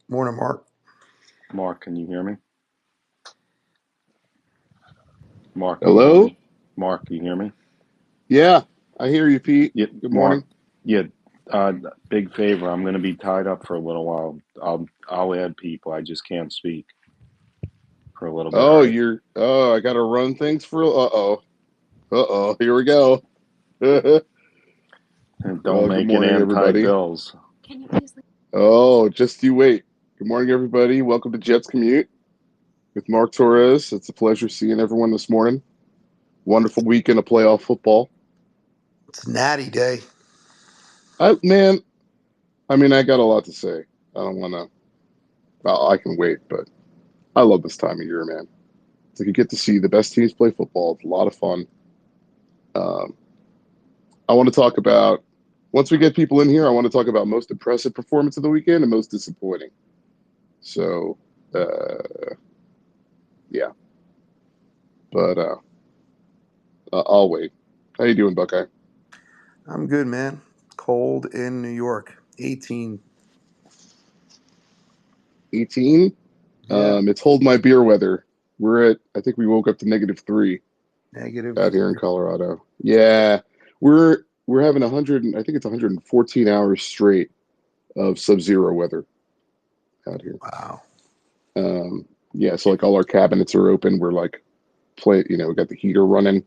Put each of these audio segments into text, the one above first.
Morning, Mark. Mark, can you hear me? Mark, can you hear Hello? me? Mark, can you hear me? Yeah, I hear you, Pete. Yeah, Good Mark. morning. Yeah, uh, big favor. I'm going to be tied up for a little while. I'll add people. I just can't speak for a little bit. I gotta run things for here we go. Well, And don't good make it morning, everybody. anti-bills. Oh, just you wait. Good morning, everybody. Welcome to Jets Commute with Mark Torres. It's a pleasure seeing everyone this morning. Wonderful weekend of playoff football. It's Natty Day. Man, I got a lot to say. I don't wanna well, I can wait, but I love this time of year, man. It's like you get to see the best teams play football. It's a lot of fun. Um, I want to talk about once we get people in here. I want to talk about most impressive performance of the weekend and most disappointing. So, yeah, but I'll wait. How you doing, Buckeye? I'm good, man. Cold in New York. 18. 18. Yeah. It's hold my beer weather. I think we woke up to -3 Negative out here in 3. Colorado. Yeah, we're having 100. I think it's 114 hours straight of sub-zero weather out here. Wow. Yeah, so like all our cabinets are open. We're like we got the heater running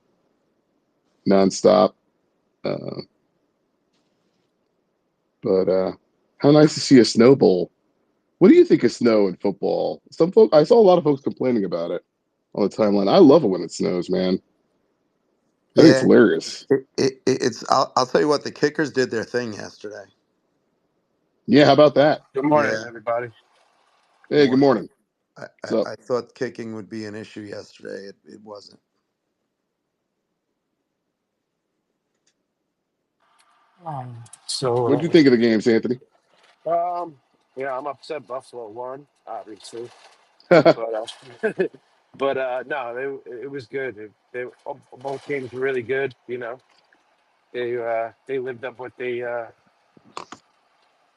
nonstop. Uh, but how nice to see a snow bowl. What do you think of snow in football? I saw a lot of folks complaining about it on the timeline. I love it when it snows, man. I think it's Yeah. hilarious. It's. I'll tell you what. The Kickers did their thing yesterday. Yeah, how about that? Good morning, Yeah. everybody. Hey, good Morning. morning. I, I, What's up? I thought kicking would be an issue yesterday. It wasn't. What'd So, you think of the games, Anthony? I'm upset Buffalo won, obviously, Yeah, but no, it was good. Both teams were really good. They lived up what you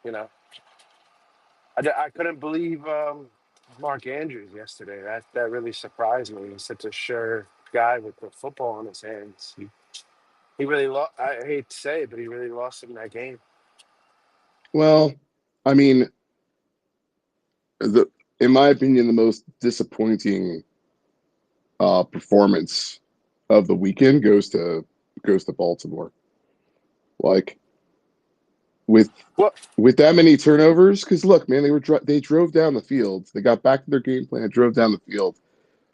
know. I couldn't believe Mark Andrews yesterday. That really surprised me. He's such a sure guy with the football in his hands. He really lost. I hate to say it, but he really lost in that game. well, I mean, the in my opinion, the most disappointing performance of the weekend goes to Baltimore. Like with Well, with that many turnovers, because look, man, they drove down the field. They got back to their game plan, drove down the field,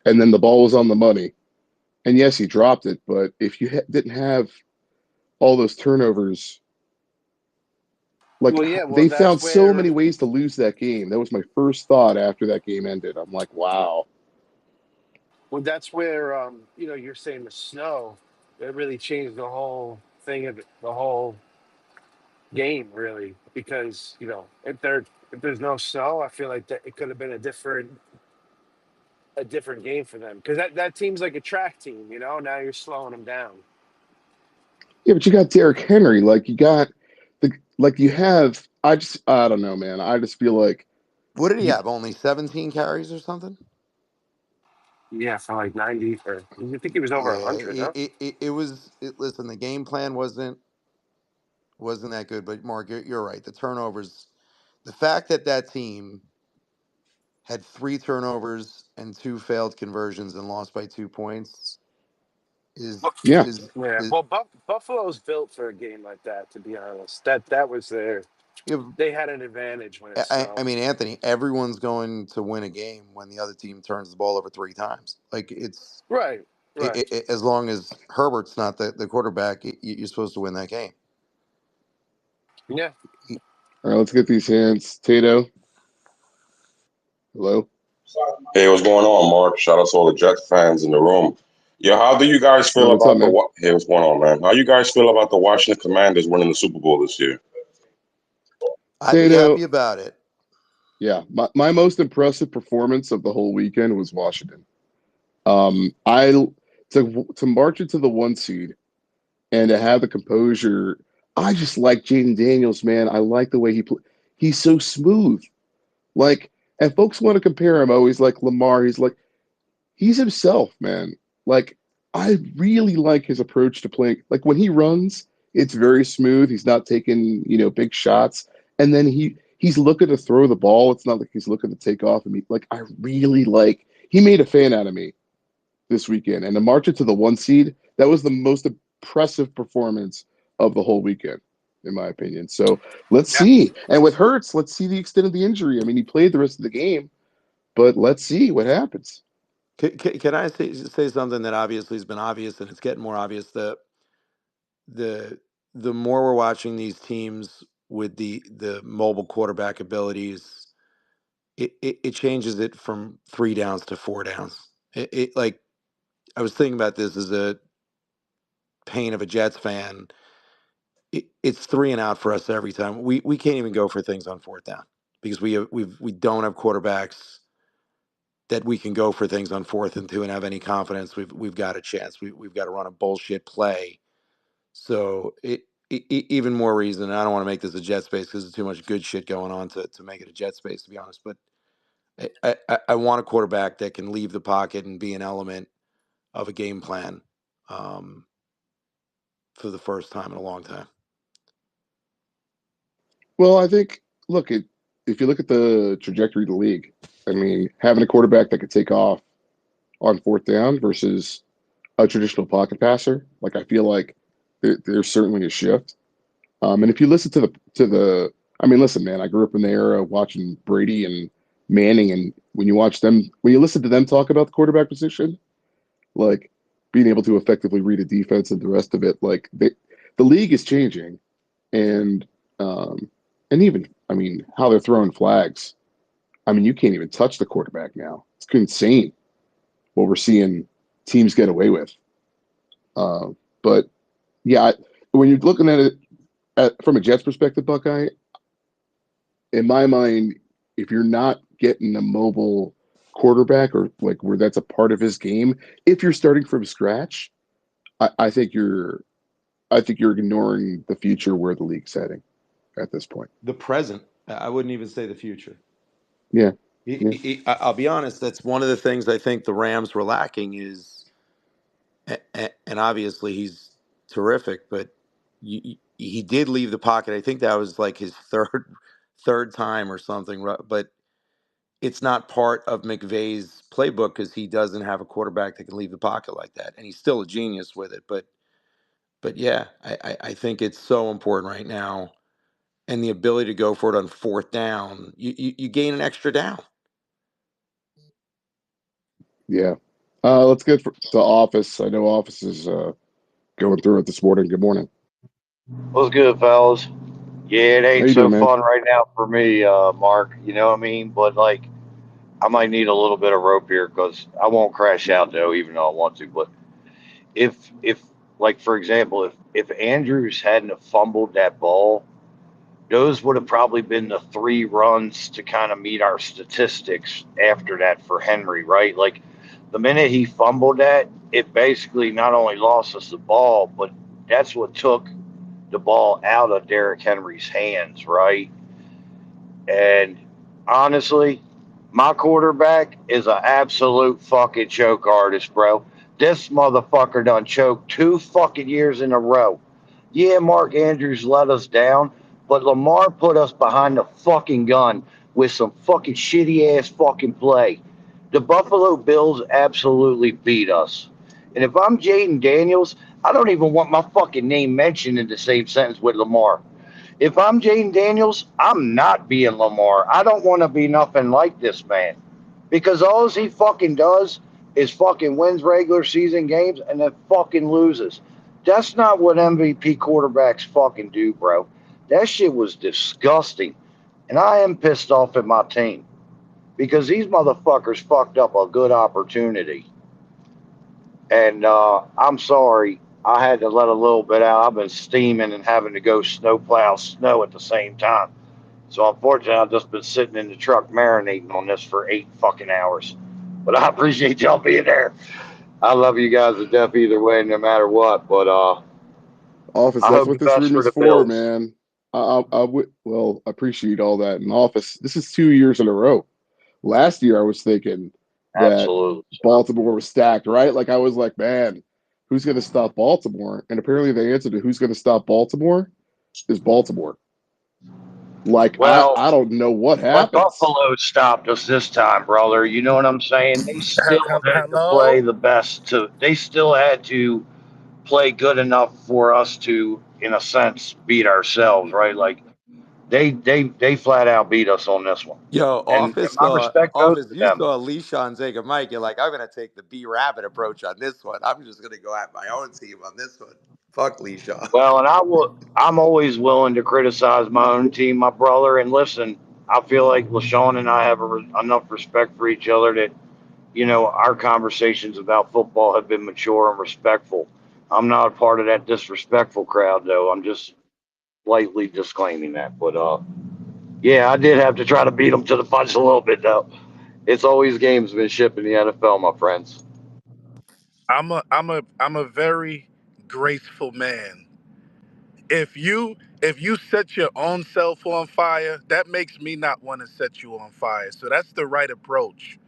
and then the ball was on the money. And yes, he dropped it, but if you didn't have all those turnovers, like well, yeah. Well, they found that's so where many ways to lose that game. That was my first thought after that game ended. I'm like, wow. you're saying the snow. It really changed the whole thing of the whole game, really, because if there's no snow, I feel like that it could have been a different game for them because that team's like a track team. Now you're slowing them down. Yeah, but you got Derrick Henry. Like you got the like you have. I don't know, man. I just feel like What did he you, have? Only 17 carries or something? Yeah, for like 90, or you think he was over Yeah. 100? No. It was. Listen, the game plan wasn't that good. But Mark, you're right. The turnovers. The fact that that team had 3 turnovers and 2 failed conversions and lost by 2 points is yeah, is Yeah. is Well, Buffalo's built for a game like that. To be honest, that was their. you They had an advantage when it know, I snowed. mean, Anthony, everyone's going to win a game when the other team turns the ball over 3 times. Like Right. Right. as long as Herbert's not the quarterback, you're supposed to win that game. Yeah. all right. Let's get these hands. Tato, hello. Hey, what's going on, Mark? Shout out to all the Jets fans in the room. Yeah, how do you guys feel What's up, about the man? Hey, what's going on, man? How you guys feel about the Washington Commanders winning the Super Bowl this year? I'd be Tato. happy about it. Yeah, my most impressive performance of the whole weekend was Washington. I to march into the 1 seed and to have the composure. I just like Jaden Daniels, man. I like the way he play. He's so smooth. Like, and folks want to compare him. Oh, he's like Lamar. He's himself, man. Like, I really like his approach to playing. Like when he runs, it's very smooth. He's not taking, big shots. And then he's looking to throw the ball. It's not like he's looking to take off. I really like he made a fan out of me this weekend. And to march it to the 1 seed, that was the most impressive performance of the whole weekend, in my opinion. So let's Yeah. see. And with Hurts, let's see the extent of the injury. I mean, he played the rest of the game, but let's see what happens. Can I say something that obviously has been obvious and it's getting more obvious? The the more we're watching these teams with the mobile quarterback abilities, it changes it from 3 downs to 4 downs. It like I was thinking about this as a pain of a Jets fan. It's 3 and out for us every time. We can't even go for things on 4th down because we don't have quarterbacks that we can go for things on 4th and 2 and have any confidence we've got a chance. We've got to run a bullshit play. So even more reason. And I don't want to make this a Jet space because there's too much good shit going on to make it a Jet space, to be honest. But I want a quarterback that can leave the pocket and be an element of a game plan for the first time in a long time. Well, I think, if you look at the trajectory of the league, I mean, having a quarterback that could take off on 4th down versus a traditional pocket passer, I feel like there's certainly a shift. And if you listen I mean, listen, man, I grew up in the era watching Brady and Manning, and when you listen to them talk about the quarterback position, like being able to effectively read a defense and the rest of it, the league is changing, and um, and even, I mean, how they're throwing flags. I mean, you can't even touch the quarterback now. It's insane what we're seeing teams get away with. Uh, but yeah, when you're looking at it from a Jets perspective, Buckeye, in my mind, if you're not getting a mobile quarterback or where that's a part of his game, if you're starting from scratch, I think you're ignoring the future where the league's heading at this point. The present. I wouldn't even say the future. Yeah, yeah, I'll be honest. That's one of the things I think the Rams were lacking is, and obviously he's terrific, but he did leave the pocket. I think that was like his third time or something. But it's not part of McVay's playbook because he doesn't have a quarterback that can leave the pocket like that, and he's still a genius with it. But yeah, I think it's so important right now, and the ability to go for it on 4th down, you gain an extra down. yeah. Let's get to Office. I know Office is going through it this morning. Good morning. What's good, fellas? Yeah, it How ain't you doing, so man? fun right now for me, Mark. You know what I mean? But I might need a little bit of rope here because I won't crash out though, even though I want to. But if like for example, if Andrews hadn't have fumbled that ball, those would have probably been the 3 runs to kind of meet our statistics after that for Henry, right? Like the minute he fumbled that, it basically not only lost us the ball, but that's what took the ball out of Derrick Henry's hands, right? And honestly, my quarterback is an absolute fucking choke artist, bro. This motherfucker done choked 2 fucking years in a row. Yeah, Mark Andrews let us down, but Lamar put us behind the fucking gun with some fucking shitty ass fucking play. The Buffalo Bills absolutely beat us. And if I'm Jaden Daniels, I don't even want my fucking name mentioned in the same sentence with Lamar. If I'm Jaden Daniels, I'm not being Lamar. I don't want to be nothing like this man. Because all he fucking does is fucking wins regular season games and then fucking loses. That's not what MVP quarterbacks fucking do, bro. That shit was disgusting. And I am pissed off at my team. Because these motherfuckers fucked up a good opportunity. And I'm sorry, I had to let a little bit out. I've been steaming and having to go snowplow snow at the same time. So unfortunately, I've just been sitting in the truck marinating on this for 8 fucking hours. But I appreciate y'all being there. I love you guys to death either way, no matter what. But Office, I that's hope what the this best room for is the for, Bills. man. I would well appreciate all that in office. This is 2 years in a row. Last year, I was thinking that Absolutely, sir. Baltimore was stacked, right? Like I was like, man, who's going to stop Baltimore? And apparently, the answer to who's going to stop Baltimore is Baltimore. Like Well, I don't know what but happens. Buffalo stopped us this time, brother. You know what I'm saying? They still had to play Hello? the best to. They still had to play good enough for us to, in a sense, beat ourselves, right? Like they flat out beat us on this one, Yo, and my respect goes Office, to you them. saw Le'Shawn take a mic. You're like, I'm gonna take the B Rabbit approach on this one. I'm just gonna go at my own team on this one. Fuck Le'Shawn. Well, and I'm always willing to criticize my own team, my brother. And listen, I feel like LaShawn and I have enough respect for each other that our conversations about football have been mature and respectful. I'm not a part of that disrespectful crowd, though. I'm just lightly disclaiming that. But yeah, I did have to try to beat them to the punch a little bit, though. It's always gamesmanship in the NFL, my friends. I'm a very graceful man. If you set your own self on fire, that makes me not want to set you on fire. So that's the right approach.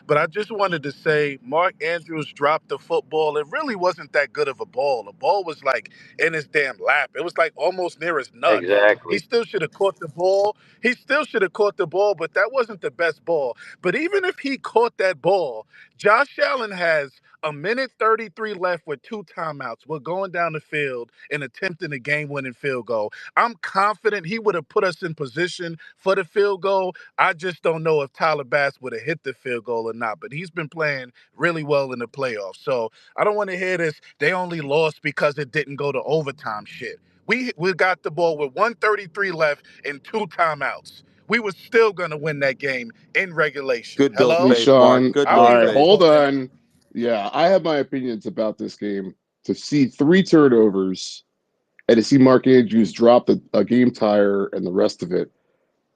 But I just wanted to say, Mark Andrews dropped the football. It really wasn't that good of a ball. The ball was like in his damn lap. It was like almost near his nuts. He Exactly. still should have caught the ball. He still should have caught the ball, but that wasn't the best ball. But even if he caught that ball, Josh Allen has a minute 33 left with two timeouts. We're going down the field and attempting a game-winning field goal. I'm confident he would have put us in position for the field goal. I just don't know if Tyler Bass would have hit the field goal or not, but he's been playing really well in the playoffs. So I don't want to hear this. They only lost because it didn't go to overtime shit. We got the ball with 133 left and two timeouts. We were still going to win that game in regulation. Good Bills Hello? face, Mark. Le'Shawn, Good I'll all Bills leave right, it hold face. alone there. on. Yeah, I have my opinions about this game. To see three turnovers and to see Mark Andrews drop a game tire and the rest of it,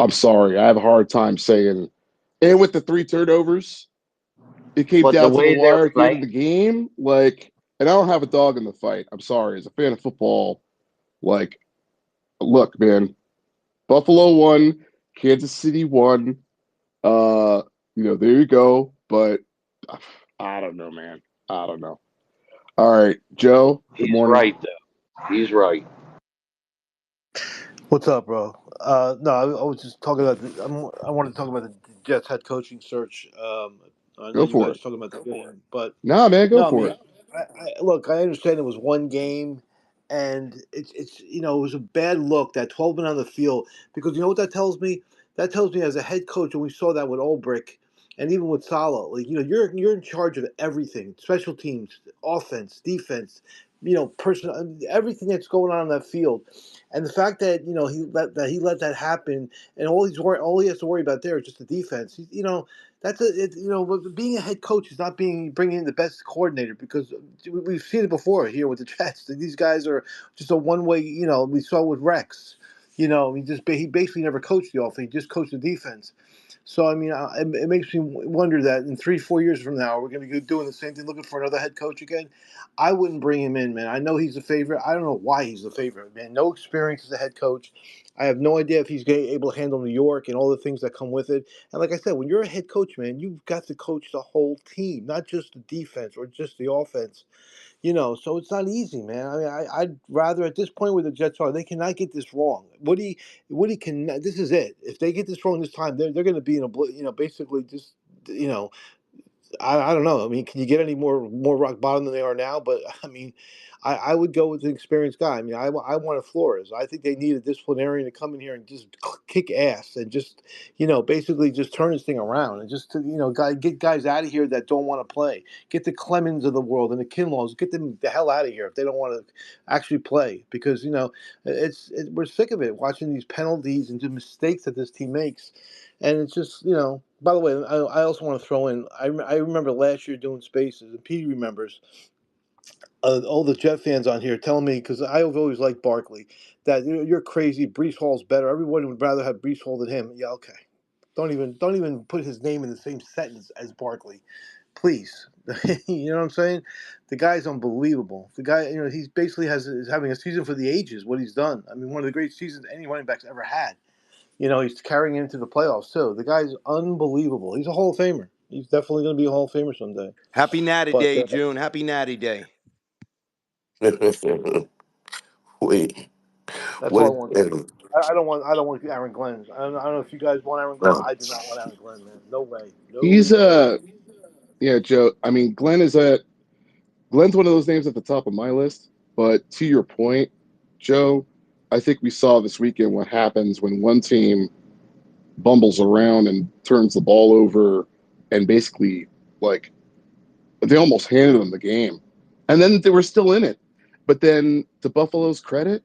I'm sorry. I have a hard time saying. And with the three turnovers, it came But the down to the way they're wire at the end of playing, the game. Like, and I don't have a dog in the fight. I'm sorry. As a fan of football, like, look, man, Buffalo won, Kansas City won. Uh, there you go. But I don't know, man. I don't know. All right, Joe. Good he's morning. right, though. He's right. What's up, bro? No, I was just talking about. I want to talk about the Jets head coaching search. I know Go you for guys it. talking about the game, but Nah, man, go no, I for mean, it. look, I understand it was one game, and it's it was a bad look that 12 men on the field because you know what that tells me? That tells me as a head coach, and we saw that with Olbrich, and even with Salah, like you're in charge of everything, special teams, offense, defense, person, everything that's going on in that field, and the fact that he let that happen, and all he has to worry about there is just the defense. That's but being a head coach is not bringing in the best coordinator because we've seen it before here with the Jets. These guys are just a one way. We saw with Rex. He basically never coached the offense; he just coached the defense. So I mean, it makes me wonder that in 3-4 years from now, we're going to be doing the same thing, looking for another head coach again. I wouldn't bring him in, man. I know he's a favorite. I don't know why he's the favorite, man. No experience as a head coach. I have no idea if he's able to handle New York and all the things that come with it. And like I said, when you're a head coach, man, you've got to coach the whole team, not just the defense or just the offense. So it's not easy, man. I mean, I'd rather at this point where the Jets are, they cannot get this wrong. Woody can. This is it. If they get this wrong this time, they're going to be in a basically just you know I don't know. I mean, can you get any more rock bottom than they are now? But I mean, I would go with an experienced guy. I mean, I want a Flores. I think they need a disciplinarian to come in here and just kick ass and just basically just turn this thing around and just to, get guys out of here that don't want to play. Get the Clemens of the world and the Kinlaws. Get them the hell out of here if they don't want to actually play because we're sick of it watching these penalties and the mistakes that this team makes. And it's just, by the way, I also want to throw in, I remember last year doing spaces, and Pete remembers all the Jet fans on here telling me, because I've always liked Barkley, that you're crazy, Brees Hall's better. Everyone would rather have Brees Hall than him. Yeah, okay. Don't even put his name in the same sentence as Barkley. Please, you know what I'm saying? The guy's unbelievable. The guy, he's basically is having a season for the ages. What he's done. I mean, one of the great seasons any running back's ever had. He's carrying into the playoffs too. The guy's unbelievable. He's a Hall of Famer. He's definitely going to be a Hall of Famer someday. Happy Natty But Day, June. Happy Natty Day. Wait, that's all I what? want to say. I don't want Aaron Glenn. I don't know if you guys want Aaron Glenn. No. I do not want Aaron Glenn, man. No way. No He's way. yeah, Joe. I mean, Glenn's one of those names at the top of my list. But to your point, Joe, I think we saw this weekend what happens when one team bumbles around and turns the ball over and basically like they almost handed them the game. And then they were still in it. But then to Buffalo's credit,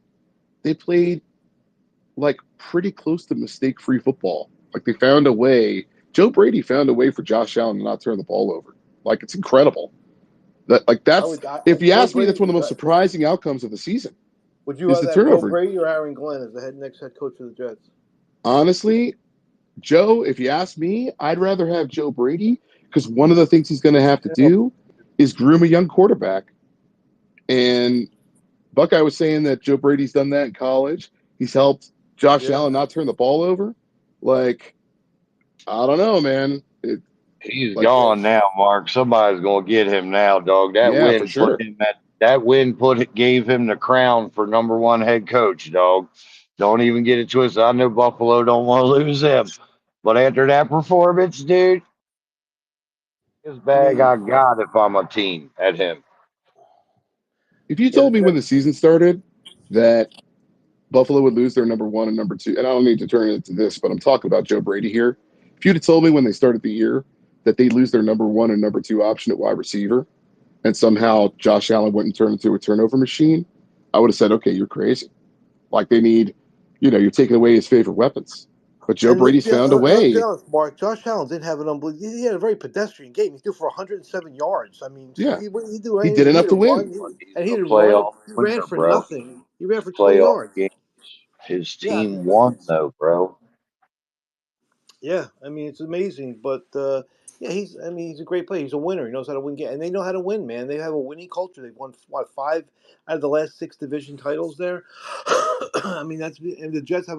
they played like pretty close to mistake-free football. Like they found a way. Joe Brady found a way for Josh Allen to not turn the ball over. Like it's incredible. That's if you Joe ask me, that's Brady. one of the most surprising outcomes of the season Would you is the rather have Joe turnover. Brady or Aaron Glenn as the next head coach of the Jets? Honestly, Joe, if you ask me, I'd rather have Joe Brady because one of the things he's going to have to do is groom a young quarterback. And Buckeye was saying that Joe Brady's done that in college. He's helped Josh Yeah. Allen not turn the ball over. Like, I don't know, man. He's Like, gone now, Mark. Somebody's gonna get him now, dog. That yeah, for win put sure. him that win gave him the crown for number one head coach, dog. Don't even get it twisted. I know Buffalo don't want to lose him, but after that performance, dude, his I bag mean, I got if I'm a team at him. If you yeah, the told me when the Jets. season started that Buffalo would lose their number one and number two, and I don't need to turn it into this, but I'm talking about Joe Brady here. If you'd have told me when they started the year that they'd lose their number one and number two option at wide receiver, and somehow Josh Allen wouldn't turn into a turnover machine, I would have said, okay, you're crazy. Like they need, you're taking away his favorite weapons. But Joe And Brady's found a let's be way. honest, Mark. Josh Allen did have an unbelievable. He had a very pedestrian game. He threw for 107 yards. I mean, Yeah, he do he did anything. He ran. had enough a to win. run, But he's and he a didn't run. playoff He ran winner, for bro. nothing. He ran for 20 Playoff yards. game. His Yeah, I team mean, won though, bro. yeah, I mean it's amazing, but yeah, he's a great player. He's a winner. He knows how to win and they know how to win, man. They have a winning culture. They've won what 5 out of the last 6 division titles there. I mean and the Jets have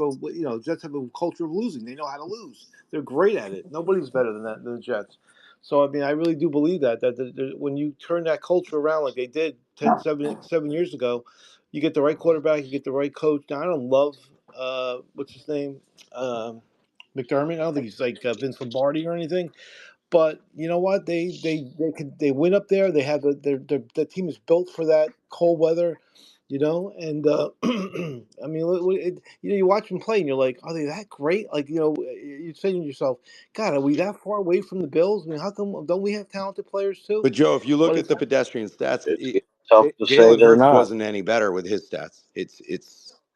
Jets have a culture of losing. They know how to lose. They're great at it. Nobody's better than the Jets. So I mean, I really do believe that when you turn that culture around like they did 7 years ago, you get the right quarterback, you get the right coach. Now I don't love what's his name. McDermott. I don't think he's like Vince Lombardi or anything. But you know what? They win up there. They have the team is built for that cold weather, And I mean, you watch them play and you're like, are they that great? Like you're saying to yourself, God, are we that far away from the Bills? I mean, how come don't we have talented players too? But Joe, if you But look at it's the pedestrian stats, It's getting tough to say Jalen they're Hurts not. wasn't any better with his stats. It's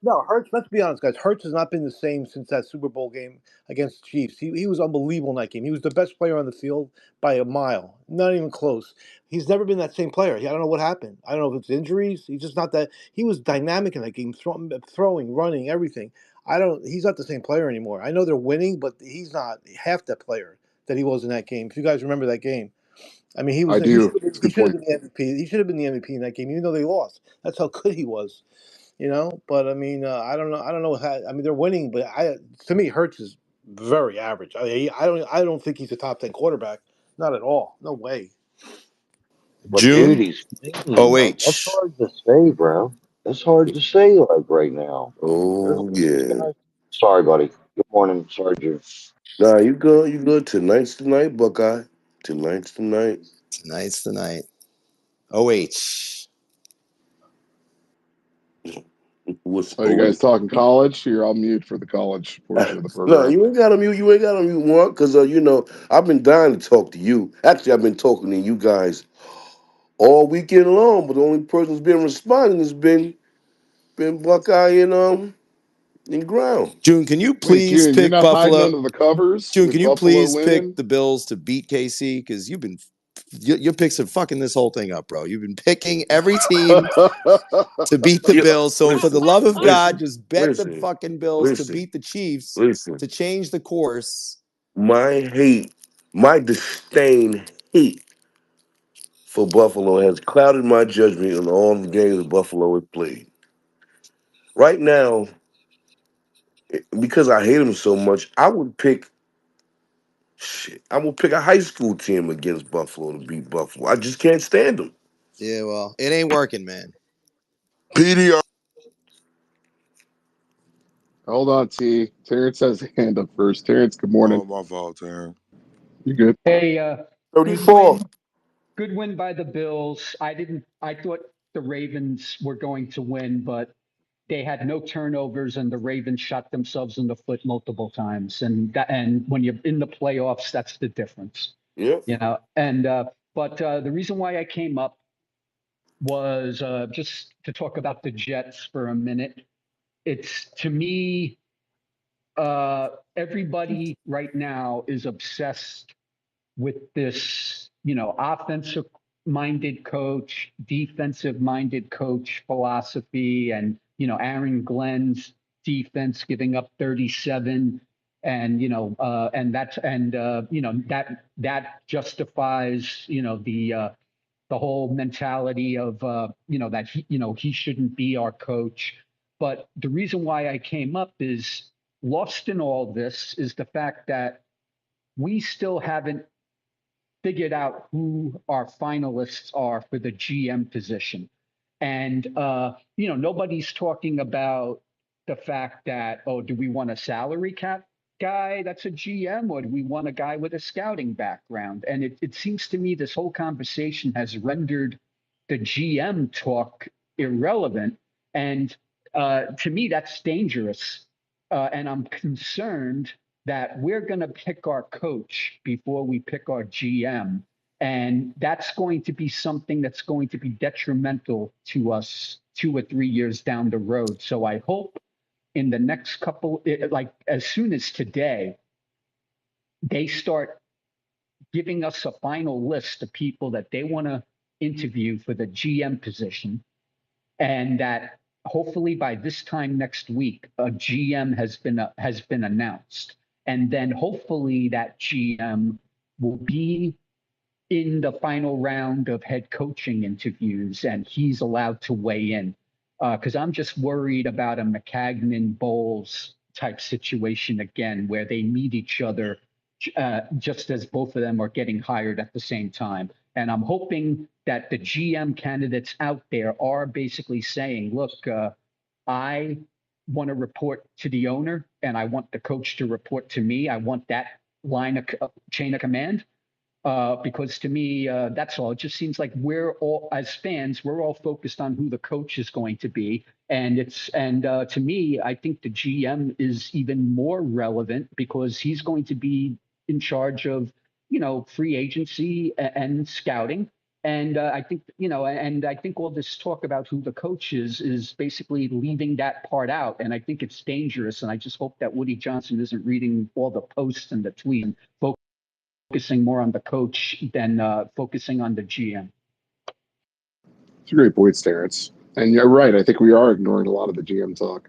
No, Hurts. Let's be honest, guys. Hurts has not been the same since that Super Bowl game against the Chiefs. He was unbelievable in that game. He was the best player on the field by a mile, not even close. He's never been that same player. I don't know what happened. I don't know if it's injuries. He's just not that. He was dynamic in that game, throwing, running, everything. I don't. He's not the same player anymore. I know they're winning, but he's not half that player that he was in that game. If you guys remember that game, I mean, he was. I He do. should have been. It's a He good should have point. been the MVP. He should have been the MVP in that game, even though they lost. That's how good he was. But I mean, I don't know. I don't know how. I mean, they're winning, but to me, Hurts is very average. I don't think he's a top 10 quarterback. Not at all. No way. But dude, June he's clean. Like that's OH. hard to say, bro. That's hard to say like right now. There's Oh yeah. guys. Sorry, buddy. Good morning. Sorry, Drew. Nah, you good? You good? Tonight's the night, Buckeye. Tonight's the night. Tonight's the night. OH. What's Are you oh? guys talking college? Here, I'll mute for the college portion of the No, program. you ain't got to mute. You ain't got to mute, Mark, because I've been dying to talk to you. Actually, I've been talking to you guys all weekend long, but the only person who's been responding has been Buckeye and Ground. June, can you Wait, please June, you're pick not hiding Buffalo? under the covers June, with can you Buffalo please pick winning? the Bills to beat KC? Because your picks are fucking this whole thing up, bro. You've been picking every team to beat the Yeah, Bills. So for the listen, love of God, listen, just bet the listen, fucking Bills to listen, beat the Chiefs listen. to change the course. My hate, my disdain hate. for Buffalo has clouded my judgment on all the games that Buffalo has played. Right now, because I hate him so much, I would pick a high school team against Buffalo to beat Buffalo. I just can't stand them. Yeah, well, it ain't working, man. PDR. Hold on, T. Terrence has a hand up first. Terrence, good Oh, morning. my fault, Terrence. You good? Hey, good 34. win. Good win by the Bills. I thought the Ravens were going to win, but they had no turnovers and the Ravens shot themselves in the foot multiple times. And when you're in the playoffs, that's the difference, Yep. you know. But the reason why I came up was just to talk about the Jets for a minute. It's to me, everybody right now is obsessed with this, offensive minded coach, defensive minded coach philosophy, and, Aaron Glenn's defense giving up 37. And, that justifies, the whole mentality of, that he shouldn't be our coach. But the reason why I came up is lost in all this is the fact that we still haven't figured out who our finalists are for the GM position. And, nobody's talking about the fact that, oh, do we want a salary cap guy that's a GM, or do we want a guy with a scouting background? And it seems to me this whole conversation has rendered the GM talk irrelevant. And to me, that's dangerous. And I'm concerned that we're going to pick our coach before we pick our GM. And that's going to be something that's going to be detrimental to us 2 or 3 years down the road. So I hope in the next couple, like as soon as today, they start giving us a final list of people that they want to interview for the GM position, and that hopefully by this time next week, a GM has been announced, and then hopefully that GM will be in the final round of head coaching interviews, and he's allowed to weigh in. Because I'm just worried about a McCagnon Bowles type situation again, where they meet each other just as both of them are getting hired at the same time. And I'm hoping that the GM candidates out there are basically saying, look, I want to report to the owner and I want the coach to report to me. I want that chain of command. Because to me, that's all. It just seems like we're all, as fans, we're all focused on who the coach is going to be, and to me, I think the GM is even more relevant because he's going to be in charge of, free agency and scouting. And I think, and I think all this talk about who the coach is basically leaving that part out, and I think it's dangerous. And I just hope that Woody Johnson isn't reading all the posts and the tweets, focusing more on the coach than focusing on the GM. It's a great point, Terrence. And you're right. I think we are ignoring a lot of the GM talk.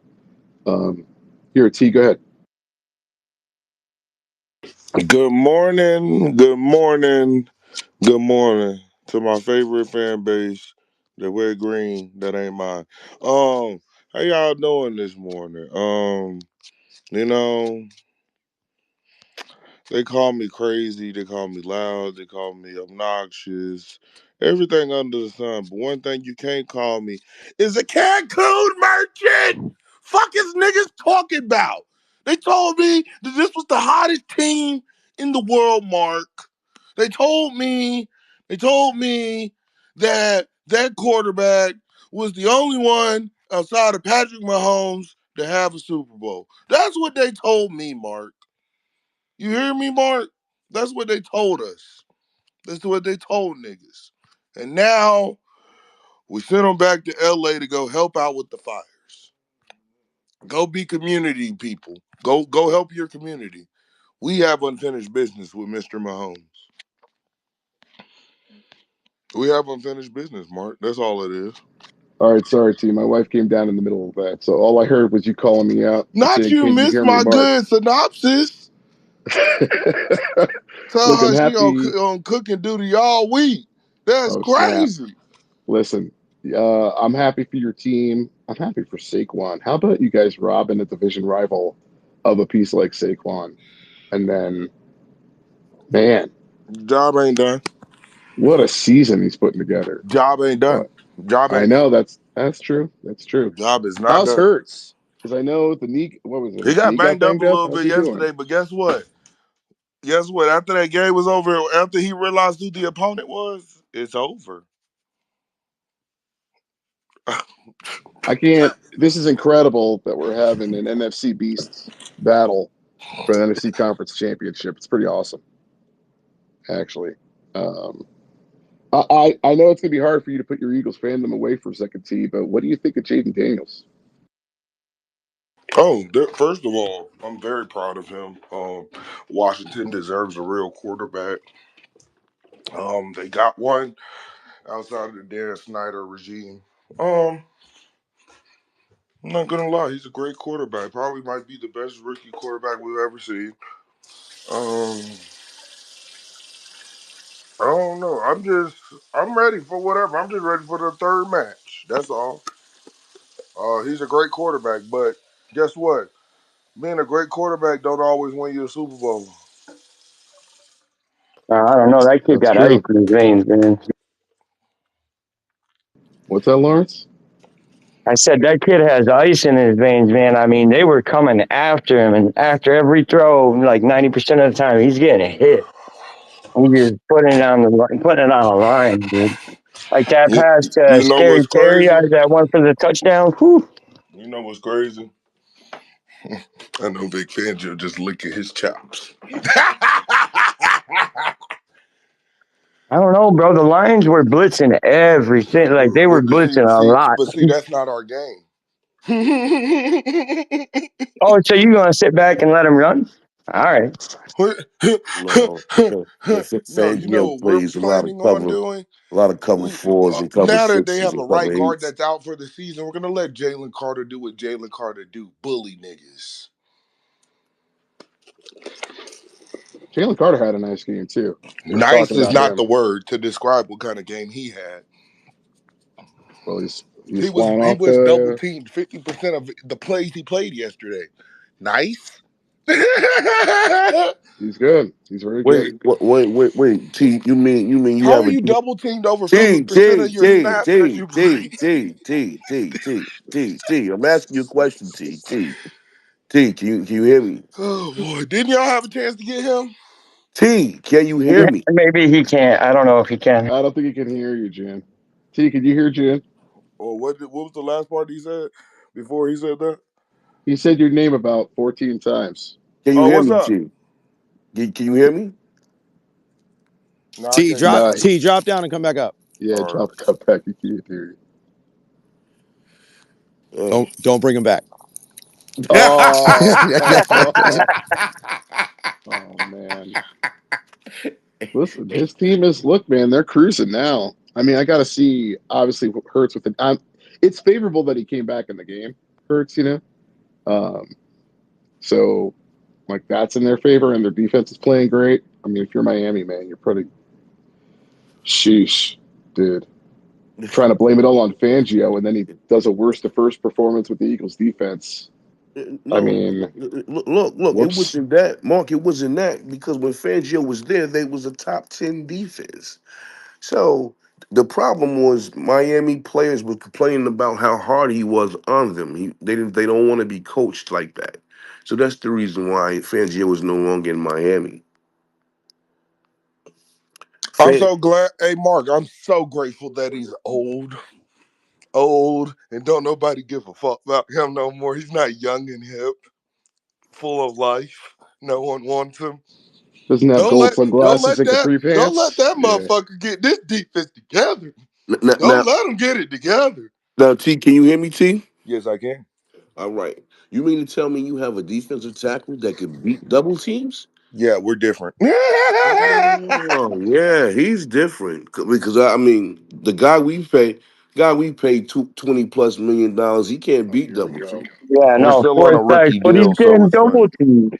Here, T, go ahead. Good morning. Good morning. Good morning to my favorite fan base that wear green. That ain't mine. How y'all doing this morning? You know, they call me crazy. They call me loud. They call me obnoxious. Everything under the sun. But one thing you can't call me is a Cancun merchant. Fuck is niggas talking about? They told me that this was the hottest team in the world, Mark. They told me that that quarterback was the only one outside of Patrick Mahomes to have a Super Bowl. That's what they told me, Mark. You hear me, Mark? That's what they told us. That's what they told niggas. And now we sent them back to LA to go help out with the fires. Go be community people. Go help your community. We have unfinished business with Mr. Mahomes. We have unfinished business, Mark. That's all it is. All right, sorry, T. My wife came down in the middle of that. So all I heard was you calling me out and Not saying, you can't you missed hear me, my Mark? good synopsis. Tell Look, I'm her she happy. on cooking duty all week. That's Oh snap! crazy. Listen, I'm happy for your team. I'm happy for Saquon. How about you guys robbing a division rival of a piece like Saquon, and then man, Job ain't done. what a season he's putting together. Job ain't done. But Job I ain't know done. that's true. That's true. Job is not How's done. Hurts? Because I know the knee. What was it? He His got knee got banged up a banged up. little How's bit he doing? yesterday, but guess what? Guess what? After that game was over, after he realized who the opponent was, it's over. I can't. This is incredible that we're having an NFC Beast battle for the NFC Conference Championship. It's pretty awesome, actually. Um, I know it's gonna be hard for you to put your Eagles fandom away for a second, T. But what do you think of Jaden Daniels? Oh, first of all, I'm very proud of him. Washington deserves a real quarterback. They got one outside of the Dan Snyder regime. I'm not gonna lie, he's a great quarterback. Probably might be the best rookie quarterback we've ever seen. Um, I don't know. I'm ready for whatever. I'm just ready for the third match. That's all. He's a great quarterback, but guess what? Being a great quarterback don't always win you a Super Bowl. I don't know. That kid That's got ice true. in his veins, man. What's that, Lawrence? I said that kid has ice in his veins, man. I mean, they were coming after him, and after every throw, like 90% of the time, he's getting hit. He just putting it on the line, dude. Like that You, pass to you know Scary what's Terry, crazy? that one for the touchdown. Whew. You know what's crazy? I know Vic Fangio just licking his chops. I don't know, bro. The Lions were blitzing everything. Like they were but see, blitzing a see, lot. but see, that's not our game. Oh, so you gonna sit back and let him run? All right. No, No, you know Fangio what we're plays planning on doing? a lot of cover We fours and cover Now that they sixes have a and cover right guard eights. that's out for the season, we're gonna let Jalen Carter do what Jalen Carter do, bully niggas. Jalen Carter had a nice game too. They were Nice talking is about not the him. word to describe what kind of game he had. Well, he's flying He off was double the. teamed 50% of the plays he played yesterday. Nice. He's good. He's very good. Wait. T, you mean you How have are a you double teamed over T 50% T of your T snaps that T you T play? T T T T T T. I'm asking you a question, T T T. Can you hear me? Oh boy, didn't y'all have a chance to get him? T, can you hear me? Maybe he can't. I don't know if he can. I don't think he can hear you, Jen. T, can you hear Jen? Or what was the last part he said before he said that? He said your name about 14 times. Can you Oh, hear what's me, up? T? Can you hear me? No, I can't hear him. T, drop down and come back up. Yeah, All right. drop cut back. He can't hear you. Don't bring him back. Oh, oh man. Listen, his team is look, man. They're cruising now. I mean, I got to see obviously what Hurts with it. It's favorable that he came back in the game. Hurts, um, so like that's in their favor, and their defense is playing great. I mean, if you're Miami, man, you're pretty sheesh, dude. Trying to blame it all on Fangio, and then he does a worse to first performance with the Eagles defense. I No, mean, look. It whoops. wasn't that, Mark. It wasn't that because when Fangio was there, they was a top 10 defense. So the problem was Miami players were complaining about how hard he was on them. They don't want to be coached like that. So that's the reason why Fangio is no longer in Miami. I'm Fan, so glad. Hey, Mark, I'm so grateful that he's old, and don't nobody give a fuck about him no more. He's not young and hip, full of life. No one wants him. Doesn't have Don't gold let sunglasses and capri don't let pants. that Yeah, motherfucker get this defense together. now, Don't now, let him get it together. now, T, can you hear me, T? Yes, I can. All right. You mean to tell me you have a defensive tackle that could beat double teams? Yeah, we're different. Oh yeah, he's different because I mean the guy we paid 20+ million, he can't oh, beat here we double go. team. Yeah, We're no, still on a Forsyth, rookie but he's deal, so getting it's fine. double teamed.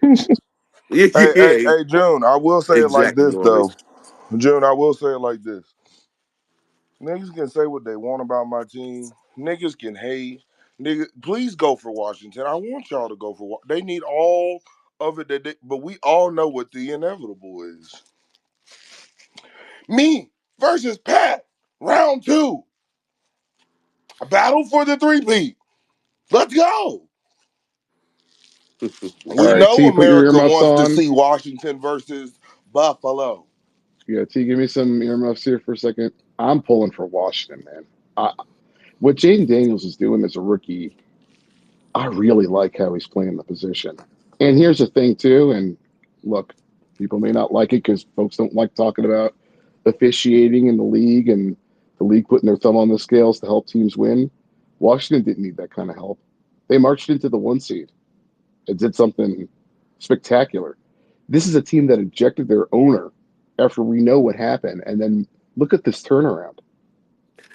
Yeah, Hey, yeah, June, I will say it like exactly, this though. Lawrence. June, I will say it like this. Niggas can say what they want about my team. Niggas can hate. Nigga, please go for Washington. I want y'all to go for. They need all of it, but we all know what the inevitable is. Me versus Pat, round two. A battle for the three-peat. Let's go. All We right, know T, put your America earmuffs wants to on. see Washington versus Buffalo. Yeah, T, give me some earmuffs here for a second. I'm pulling for Washington, man. What Jaden Daniels is doing as a rookie, I really like how he's playing the position. And here's the thing, too. And look, people may not like it because folks don't like talking about officiating in the league and the league putting their thumb on the scales to help teams win. Washington didn't need that kind of help. They marched into the one seed and did something spectacular. This is a team that ejected their owner after we know what happened. And then look at this turnaround.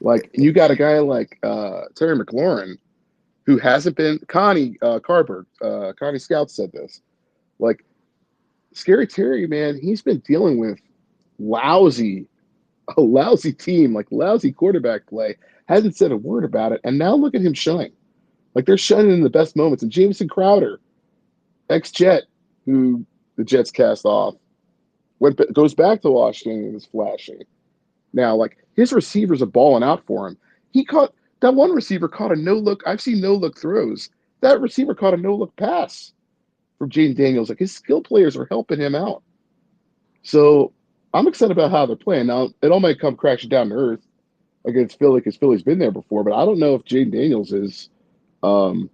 Like, you got a guy like Terry McLaurin who hasn't been Connie Carberg, Connie Scout said this. Like Scary Terry, man, he's been dealing with lousy, a lousy team, like lousy quarterback play. Hasn't said a word about it, and now look at him shine. Like they're shining in the best moments. And Jameson Crowder, ex-Jet, who the Jets cast off, goes back to Washington and is flashing. Now, like his receivers are balling out for him. He caught that one receiver caught a no look. I've seen no look throws. That receiver caught a no look pass from Jaden Daniels. Like his skill players are helping him out. So I'm excited about how they're playing. Now it all might come crashing down to earth against Philly because Philly's been there before, but I don't know if Jaden Daniels is um,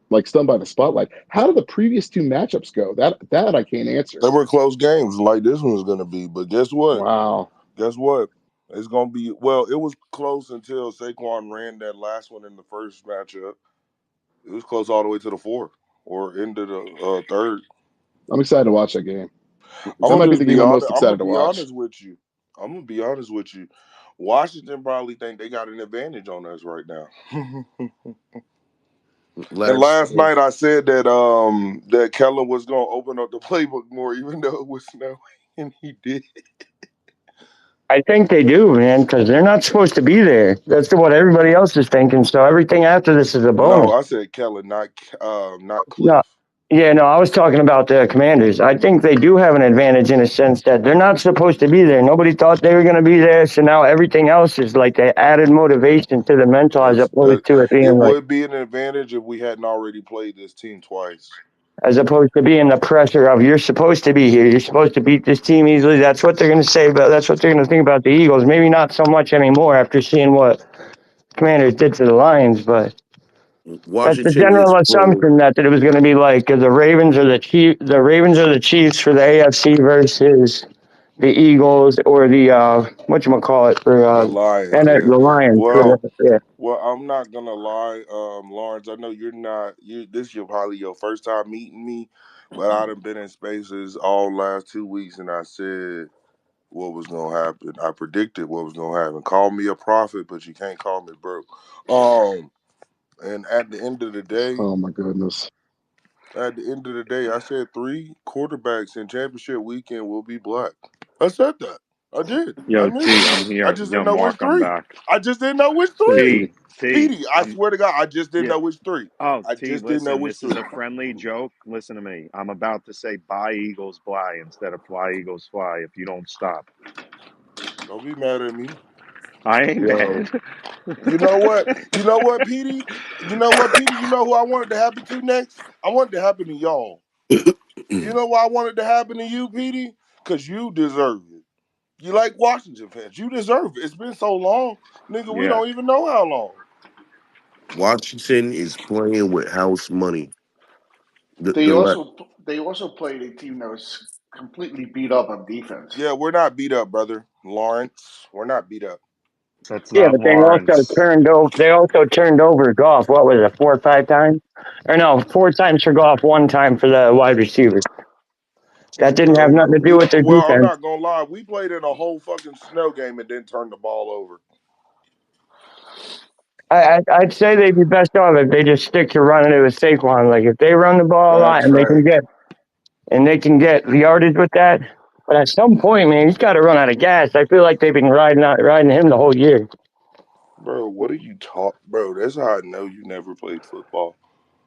like stunned by the spotlight. How did the previous two matchups go? That I can't answer. They were close games like this one was going to be. But guess what? Wow. Guess what? It's going to be, well, it was close until Saquon ran that last one in the first matchup. It was close all the way to the fourth or into the third. I'm excited to watch that game. I'm That gonna might be just the be game I'm honest. most I'm gonna excited to be watch. honest with you. I'm gonna be honest with you. Washington probably think they got an advantage on us right now. And last night I said that Keller was gonna open up the playbook more, even though it was snowing, and he did. I think they do, man, because they're not supposed to be there. That's what everybody else is thinking. So everything after this is a No, bonus. I said Keller, not No, Cliff. yeah, no, I was talking about the Commanders. I think they do have an advantage in a sense that they're not supposed to be there. Nobody thought they were going to be there, so now everything else is like they added motivation to the mental as opposed to it It being like would be an advantage if we hadn't already played this team twice. as opposed to being the pressure of you're supposed to be here, you're supposed to beat this team easily. That's what they're going to say, but that's what they're going to think about the Eagles. Maybe not so much anymore after seeing what Commanders did to the Lions, but that's the Washington is general playing. assumption that it was going to be like the Ravens or the Chiefs. The Ravens or the Chiefs for the AFC versus the Eagles or the whatchamacallit for The Lions, and yeah. the Lions. Well, Yeah. well, I'm not gonna lie, Lawrence. I know you're not. This is probably your first time meeting me, but I done been in spaces all last 2 weeks, and I said what was gonna happen. I predicted what was gonna happen. Call me a prophet, but you can't call me broke. And at the end of the day, Oh my goodness. I said 3 quarterbacks in championship weekend will be black. I said that. I did. I Yo, meant T, it. I'm I here. just Yo, didn't know which Mark, I'm three. back. I just didn't know which Hey, three. T, T. T, Petey, I I'm, swear to God, I just didn't yeah. know which three. Oh, I T, just didn't know listen, which this is three. a friendly joke. Listen to me. I'm about to say bye, Eagles, fly instead of fly, Eagles, fly if you don't stop. Don't be mad at me. I ain't Yo. mad. You know what? You know what, Petey? You know what, Petey? You know who I wanted to happen to next? I wanted to happen to y'all. You know why I wanted to happen to you, Petey? Because you deserve it. You like Washington fans. You deserve it. It's been so long. Nigga, we Yeah. don't even know how long. Washington is playing with house money. The, They the le- also they also played a team that was completely beat up on defense. Yeah, we're not beat up, brother. Lawrence. We're not beat up. That's Yeah, not but they also Lawrence. turned over. They also turned over golf. What was it, 4 or 5 times? Or no, 4 times for golf, 1 time for the wide receiver. That didn't have nothing to do with their Well, I'm defense. not gonna lie. We played in a whole fucking snow game and didn't turn the ball over. I'd say they'd be best off if they just stick to running it with Saquon. Like if they run the ball a lot Facts, and they can facts. get the yardage with that, But at some point, man, he's got to run out of gas. I feel like they've been riding him the whole year. Bro, what are you talk, bro? That's how I know you never played football.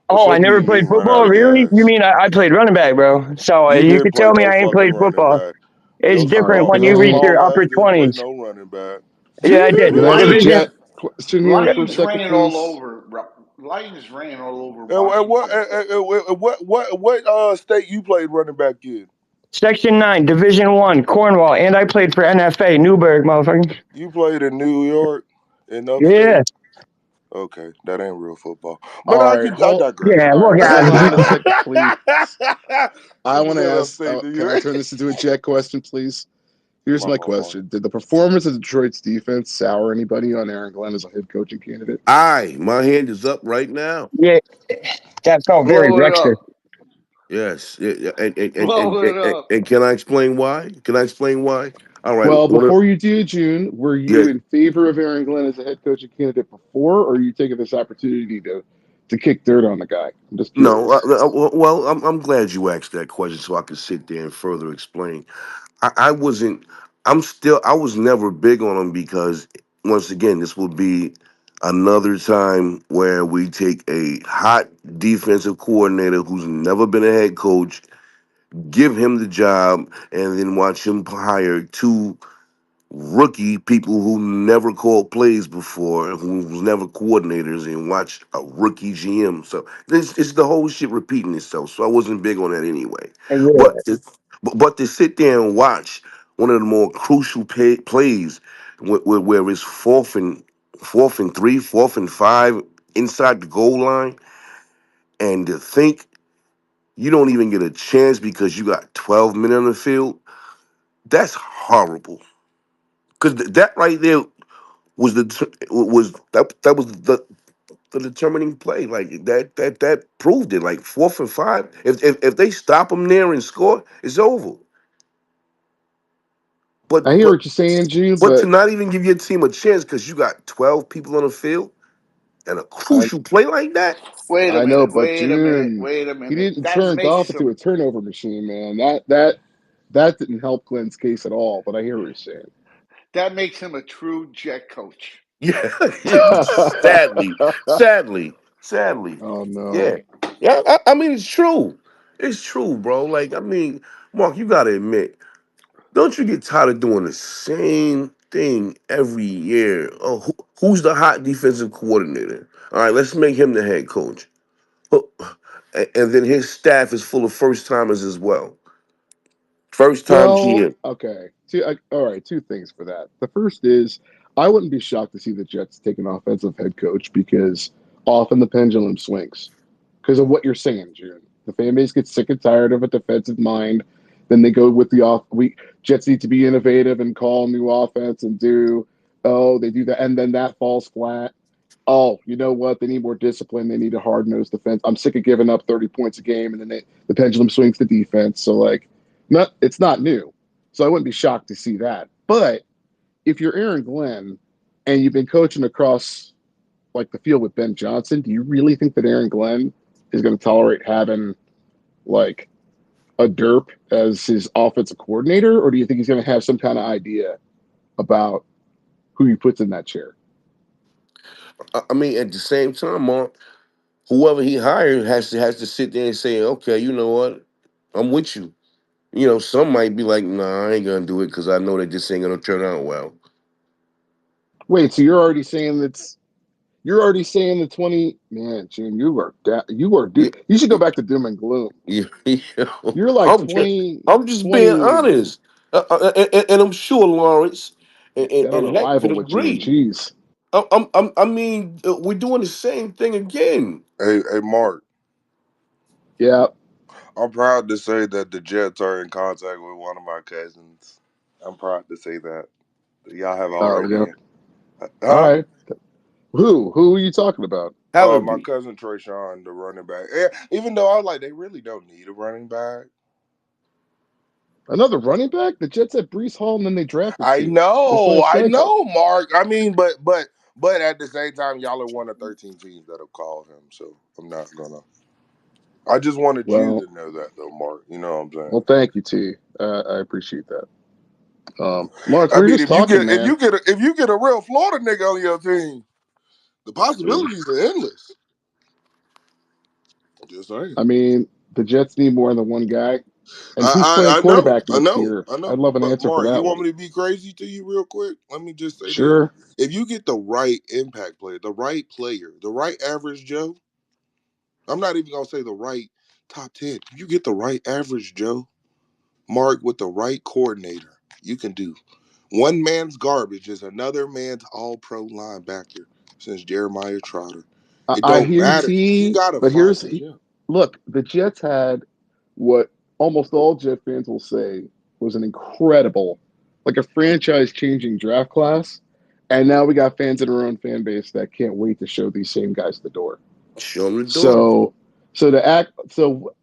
What's Oh, I up? never You played mean run out football? of Really? You gas? mean I played running back, bro? So You you didn't could play tell me no I ain't fucking played running football. back. It's Your different right, when can you your reach I your small upper ass didn't play 20s. no running back. Yeah, I did. can I Division. interject question here for a Lions second, ran all please? over. Lions ran all over And what Washington. state you played running back in? Section 9, Division 1, Cornwall. And I played for NFA, Newburgh, motherfucker. You played in New York, in Yeah. upstate. Okay, that ain't real football. But All right, I hold. digress. Yeah, All look right. out Hold of on here. a second, please. I Super want to good ask. upstate New Can I York. turn this into a Jet question, please? Here's My my fault, Mark. question: did the performance of Detroit's defense sour anybody on Aaron Glenn as a head coaching candidate? Aye, my hand is up right now. Yeah, that felt very Blow it Dexter. up. Yes, yeah, Blow it up. and can I explain why? Can I explain why? All right, Well, before you do, June, were yeah, you in favor of Aaron Glenn as a head coaching candidate before, or are you taking this opportunity to kick dirt on the guy? I'm just no, curious. well, I'm glad you asked that question so I could sit there and further explain. I wasn't. I was never big on him because once again, this will be another time where we take a hot defensive coordinator who's never been a head coach, give him the job, and then watch him hire two rookie people who never called plays before, who was never coordinators, and watch a rookie GM. So this is the whole shit repeating itself. So I wasn't big on that anyway. And yeah, But to sit there and watch one of the more crucial plays where it's fourth and three, 4th and 5 inside the goal line, and to think you don't even get a chance because you got 12 men on the field, that's horrible. Because that right there that was the determining play. Like that proved it. Like 4th and 5. If they stop them there and score, it's over. I But hear but what you're saying, June, but to but not even give your team a chance because you got 12 people on the field and a I crucial play like that. Wait a I know, minute. but Wait a minute. June, Wait a he minute. didn't That turn Goff makes into him. a turnover machine, man. That didn't help Glenn's case at all. But I hear what you're saying. That makes him a true jet coach. Yeah, sadly, Oh no. yeah, yeah. I mean, it's true, bro. Like, I mean, Mark, you gotta admit, don't you get tired of doing the same thing every year? Oh, who's the hot defensive coordinator? All right, let's make him the head coach. Oh, and then his staff is full of first timers as well. First time Well, GM. okay. All right, two things for that. The first is I wouldn't be shocked to see the Jets take an offensive head coach because often the pendulum swings because of what you're saying, June. The fan base gets sick and tired of a defensive mind. Then they go with the off. We Jets need to be innovative and call new offense and do. Oh, they do that, and then that falls flat. Oh, you know what? They need more discipline. They need a hard nosed defense. I'm sick of giving up 30 points a game, and then the pendulum swings to defense. So like, not it's not new. So I wouldn't be shocked to see that. But if you're Aaron Glenn and you've been coaching across like the field with Ben Johnson, do you really think that Aaron Glenn is going to tolerate having like a derp as his offensive coordinator, or do you think he's going to have some kind of idea about who he puts in that chair? I mean, at the same time, Mark, whoever he hired has to sit there and say, okay, you know what, I'm with you. You know, some might be like, nah, I ain't gonna do it because I know that this ain't gonna turn out well. Wait, so you're already saying the 20 man, Jim, you are Yeah, you should go back to doom and gloom. yeah, You're like I'm just, 20 I'm just being 20. honest, and I'm sure Lawrence Get on and a Heck could rival with Jimmy agree. Cheese. I mean, we're doing the same thing again. Hey, Mark. Yeah. I'm proud to say that the Jets are in contact with one of my cousins. I'm proud to say that. Y'all have Oh, yeah. already, All huh? right. Who are you talking about? My Hallaby. cousin Trayshawn, the running back. Even though I was like, they really don't need a running back. Another running back? The Jets had Brees Hall and then they drafted I two. Just went know, Franco. Mark. I mean, but at the same time, y'all are one of 13 teams that have called him. So I just wanted you Well, to know that, though, Mark. You know what I'm saying? well, thank you, T. I appreciate that. Mark, I we were mean, just talking, man. if you get a real Florida nigga on your team, the True. possibilities are endless. Just saying. I mean, the Jets need more than one guy. And who's playing I know, quarterback next year? I know. I'd love an But answer for Mark, you that want one. me to be crazy to you real quick? Let me just say this: Sure. if you get the right impact player, the right average Joe, I'm not even gonna say the right top 10. If you get the right average Joe, Mark, with the right coordinator, you can do one man's garbage is another man's all-pro linebacker. Since Jeremiah Trotter, it I don't hear you, matter. You T. gotta But find a Joe. look, the Jets had what almost all Jet fans will say was an incredible, like a franchise-changing draft class. And now we got fans in our own fan base that can't wait to show these same guys the door. Show them the door. So, so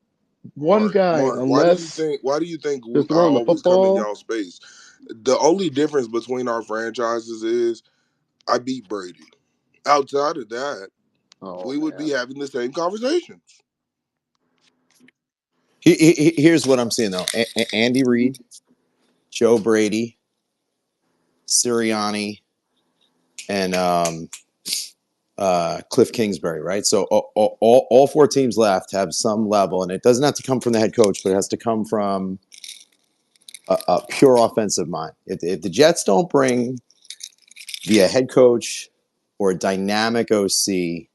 one guy, Mark, unless why do you think they're I throwing the always come in football, y'all space? The only difference between our franchises is I beat Brady. Outside of that, oh we would be man, having the same conversations. Here's what I'm seeing though: Andy Reid, Joe Brady, Sirianni, and Cliff Kingsbury, right? So all four teams left have some level, and it doesn't have to come from the head coach, but it has to come from a pure offensive mind. If the Jets don't bring via head coach or a dynamic OC,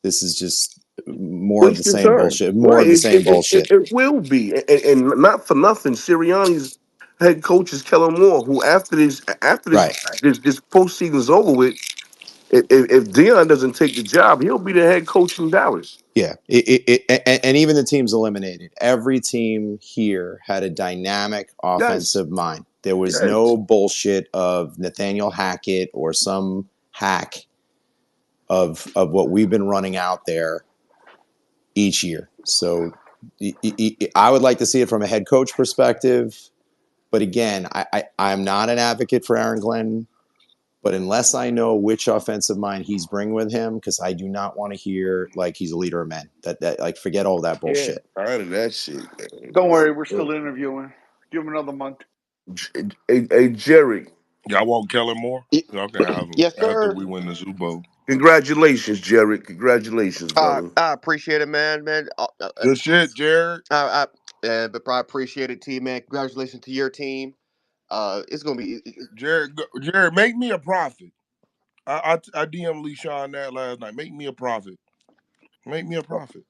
this is just more of the Wasting same time. bullshit. More Right. of the same bullshit. It will be. And not for nothing, Sirianni's head coach is Kellen Moore, who after Right. this postseason's over with, if Dion doesn't take the job, he'll be the head coach in Dallas. Yeah. And even the teams eliminated. Every team here had a dynamic Yes. offensive mind. There was Yes. no bullshit of Nathaniel Hackett or some hack of what we've been running out there each year. So I would like to see it from a head coach perspective. But again, I'm not an advocate for Aaron Glenn. But unless I know which offensive mind he's bringing with him, because I do not want to hear like he's a leader of men. That like forget all that Yeah. bullshit. Tired of that shit. Don't worry, we're still interviewing. Give him another month. Hey, Jerry, Y'all want Kellen Moore? Y- Y'all can have him yes, after sir. we win the Super Bowl. congratulations, Jerry. Congratulations, brother. I appreciate it, man. Good shit, Jared. But I appreciate it, T, man. Congratulations to your team. It's gonna be. Jared, make me a profit. I DM Lee Sean that last night. Make me a profit. Make me a profit.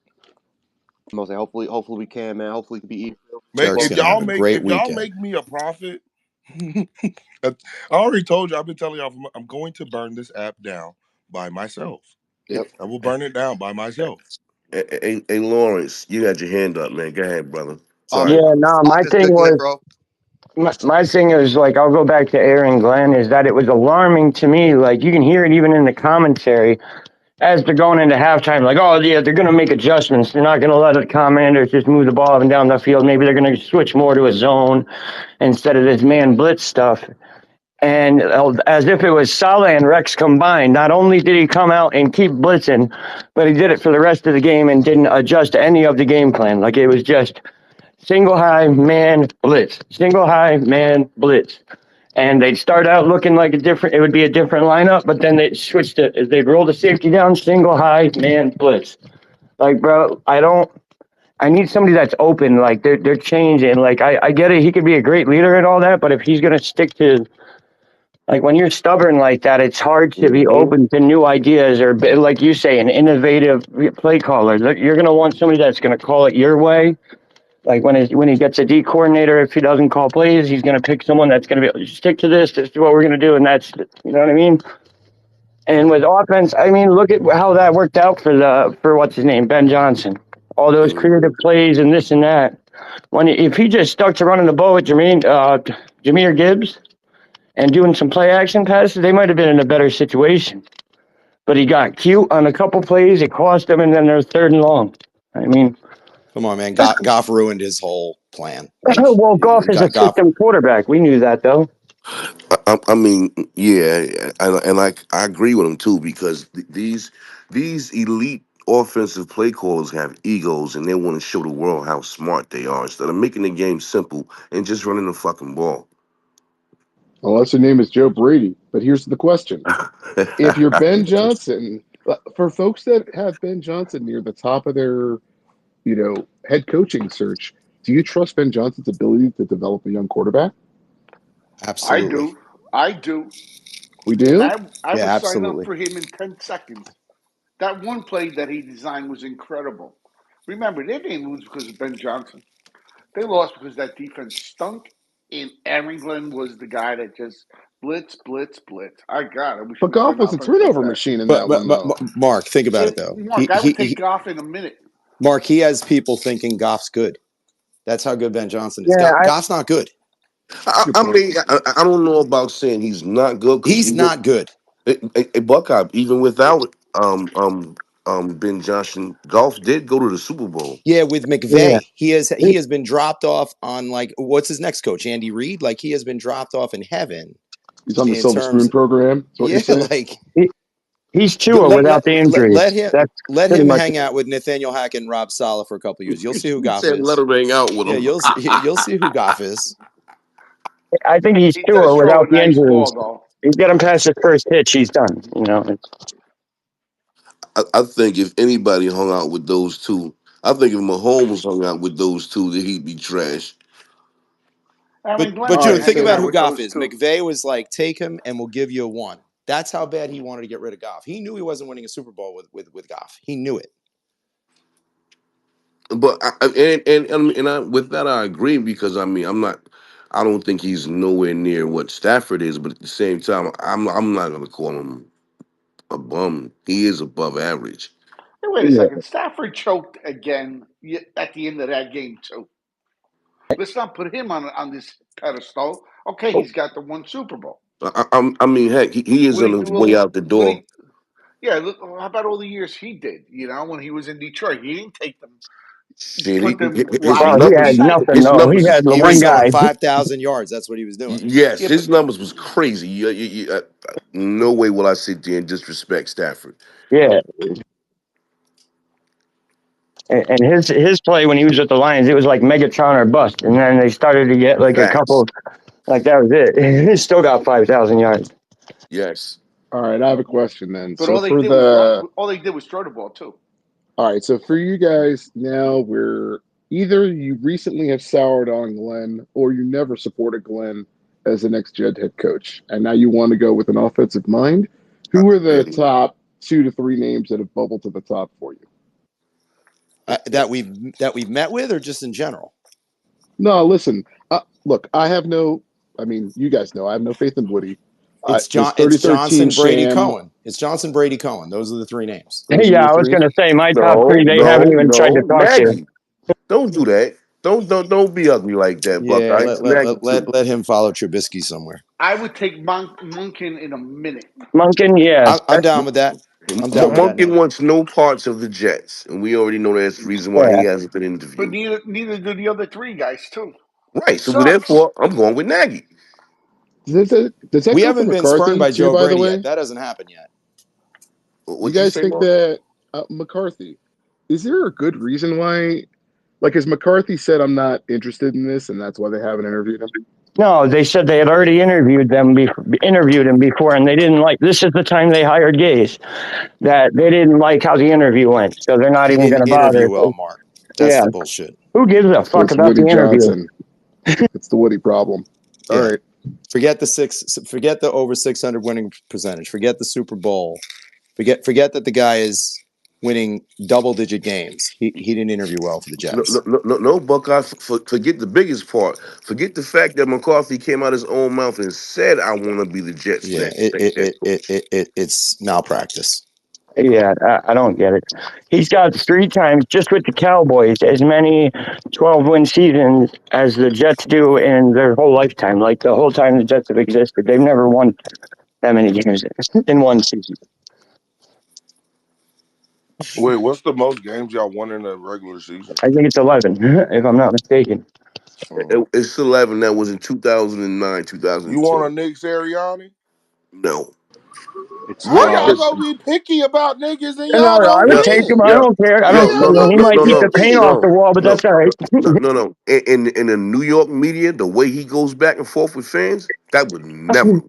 I'm say hopefully we can, man. Hopefully it can be easy. Derek's gonna have a great If y'all weekend. make me a profit, I already told you. I've been telling y'all. I'm going to burn this app down by myself. Yep. I will burn it down by myself. Hey, Lawrence, you had your hand up, man. Go ahead, brother. I'll Sorry just Yeah, about no, I'll my just thing stick to it, was bro. my thing is like I'll go back to Aaron Glenn is that it was alarming to me. Like you can hear it even in the commentary as they're going into halftime. Like, oh yeah, they're going to make adjustments. They're not going to let the Commanders just move the ball up and down the field. Maybe they're going to switch more to a zone instead of this man blitz stuff. And as if it was Salah and Rex combined, not only did he come out and keep blitzing, but he did it for the rest of the game and didn't adjust any of the game plan. Like it was just single high man blitz, single high man blitz. And they'd start out looking like it would be a different lineup, but then they switched it. They'd roll the safety down, single high man blitz. Like, bro, I need somebody that's open. Like they're changing. Like I get it. He could be a great leader and all that, but if he's going to stick to like when you're stubborn like that, it's hard to be it. open to new ideas or, like you say, an innovative play caller. You're going to want somebody that's going to call it your way. Like when he gets a D coordinator, if he doesn't call plays, he's going to pick someone that's going to be stick to this. This is what we're going to do, and that's you know what I mean. And with offense, I mean, look at how that worked out for what's his name, Ben Johnson. All those Mm-hmm. creative plays and this and that. If he just stuck to running the ball with Jameer Gibbs and doing some play action passes, they might have been in a better situation. But he got cute on a couple plays. It cost him, and then they're third and long. I mean, Come on, man. Goff ruined his whole plan. Like well, Goff is a Goff. system quarterback. We knew that, though. I mean, yeah, and I agree with him too because these elite offensive play callers have egos and they want to show the world how smart they are instead of making the game simple and just running the fucking ball. Unless your name is Joe Brady. But here's the question: if you're Ben Johnson, for folks that have Ben Johnson near the top of their, head coaching search, do you trust Ben Johnson's ability to develop a young quarterback? I Absolutely. do. I do. We And do. I Yeah, would sign up absolutely. for him in 10 seconds. That one play that he designed was incredible. Remember, they didn't lose because of Ben Johnson. They lost because that defense stunk, and Aaron Glenn was the guy that just blitz, blitz, blitz. I wish he But would Goff run was a offense like turnover that. machine in But that but one, but, though. but Mark, think about it And though. Mark, I would take Goff in a minute. Mark, he has people thinking Goff's good. That's how good Ben Johnson is. Yeah, Goff's not good. Good I point. mean, I don't know about saying he's not good because He's not good. Buckeye, even without Ben Johnson, Golf did go to the Super Bowl. Yeah, with yeah. McVay, he has been dropped off on, like, what's his next coach, Andy Reid? Like, he has been dropped off in heaven He's on the in Silver terms. Spoon program. Is what you're Yeah, saying? like, He's Tua let without let the let, injuries. let him That's let pretty him much. hang out with Nathaniel Hackett and Rob Saleh for a couple years. You'll see who He Goff said, "Let is. him hang out with Yeah, him." you'll see who Goff is. I think he's He does Tua throw without a the nice injuries. ball, though. You get him past his first pitch, he's done. I think if anybody hung out with those two, I think if Mahomes hung out with those two, that he'd be trash. But Aaron Glenn All but might right. think hang about So, out who with Goff those is. two. McVay was like, take him and we'll give you a one. That's how bad he wanted to get rid of Goff. He knew he wasn't winning a Super Bowl with Goff. He knew it. But with that I agree because I mean I don't think he's nowhere near what Stafford is, but at the same time I'm not gonna call him a bum. He is above average. Hey, wait a Yeah. second. Stafford choked again at the end of that game, too. Let's not put him on this pedestal. Okay, Oh, he's got the one Super Bowl. I mean, heck, he is What on he his way well, out the what door. he yeah. Look, how about all the years he did? When he was in Detroit, he didn't take them, Shit, put them his Well, rockets he up the had numbers, nothing Packers. his though. He numbers is had the He was one crazy. throwing guy. 5,000 yards. That's what he was doing. Yes, Yeah, his numbers was crazy. No way will I sit there and disrespect Stafford. Yeah, and his play when he was with the Lions, it was like Megatron or bust, and then they started to get like a Facts. couple. Like that was it. He still got 5,000 yards. Yes. all right. I have a question then. but So all they did was throw the ball too. all right. So for you guys now, we're either you recently have soured on Glenn, or you never supported Glenn as the next Jed head coach, and now you want to go with an offensive mind. Who are the And top 2 to 3 names that have bubbled to the top for you? That we've met with, or just in general? No, listen. Look, I have no. I mean, you guys know I have no faith in Woody. This It's 3013 Johnson, Brady, sham. Cohen. It's Johnson, Brady, Cohen. Those are the three names. Those are Yeah, your I was three. gonna say my top no, three. They haven't no, even tried to no. talk to. Maggie, don't do that. Don't be ugly like that, Yeah, Buckeye. It's Maggie too. let him follow Trubisky somewhere. I would take Munkin in a minute. Monken, yeah, I'm down with that. I'm down with that Monken name. wants no parts of the Jets, and we already know that's the reason why yeah. he hasn't been But interviewed. neither do the other three guys too. Right. So Sucks. therefore, I'm going with Nagy. Does that We go for haven't been spurned McCarthy by too? Joe By the Brady yet. way, That hasn't happened yet. you What you guys say, think Mark? that McCarthy? Is there a good reason why? Like, has McCarthy said I'm not interested in this, and that's why they haven't interviewed him? No, they said they had already interviewed him before, and they didn't like. This is the time they hired Gaze. That they didn't like how the interview went, so they're not He even going didn't to interview bother. well, Mark. That's Yeah, the bullshit. who gives a fuck It's about the Woody interview? Johnson. It's the Woody problem. All Yeah. right. Forget the over 600 winning percentage. Forget the Super Bowl. Forget that the guy is winning double-digit games. He didn't interview well for the Jets. No, Buckeye. Forget the biggest part. Forget the fact that McCarthy came out his own mouth and said, "I want to be the Jets' Yeah, next head coach." it's malpractice. Yeah, I don't get it. He's got 3 times just with the Cowboys as many 12-win seasons as the Jets do in their whole lifetime. Like the whole time the Jets have existed, they've never won that many games in one season. Wait, what's the most games y'all won in a regular season? I think it's 11, if I'm not mistaken. It's 11. That was in 2009, You want 2010. a Nick Sirianni? No. It's How y'all fine. gonna be picky about niggas and No, y'all no, I don't would Yep. take him. win? I Yep. don't care. I How Yep. don't. No, y'all no, gonna He be no, might no, beat the no, paint picky? off the no, wall, but no, that's all right. no. In the New York media, the way he goes back and forth with fans, that would never.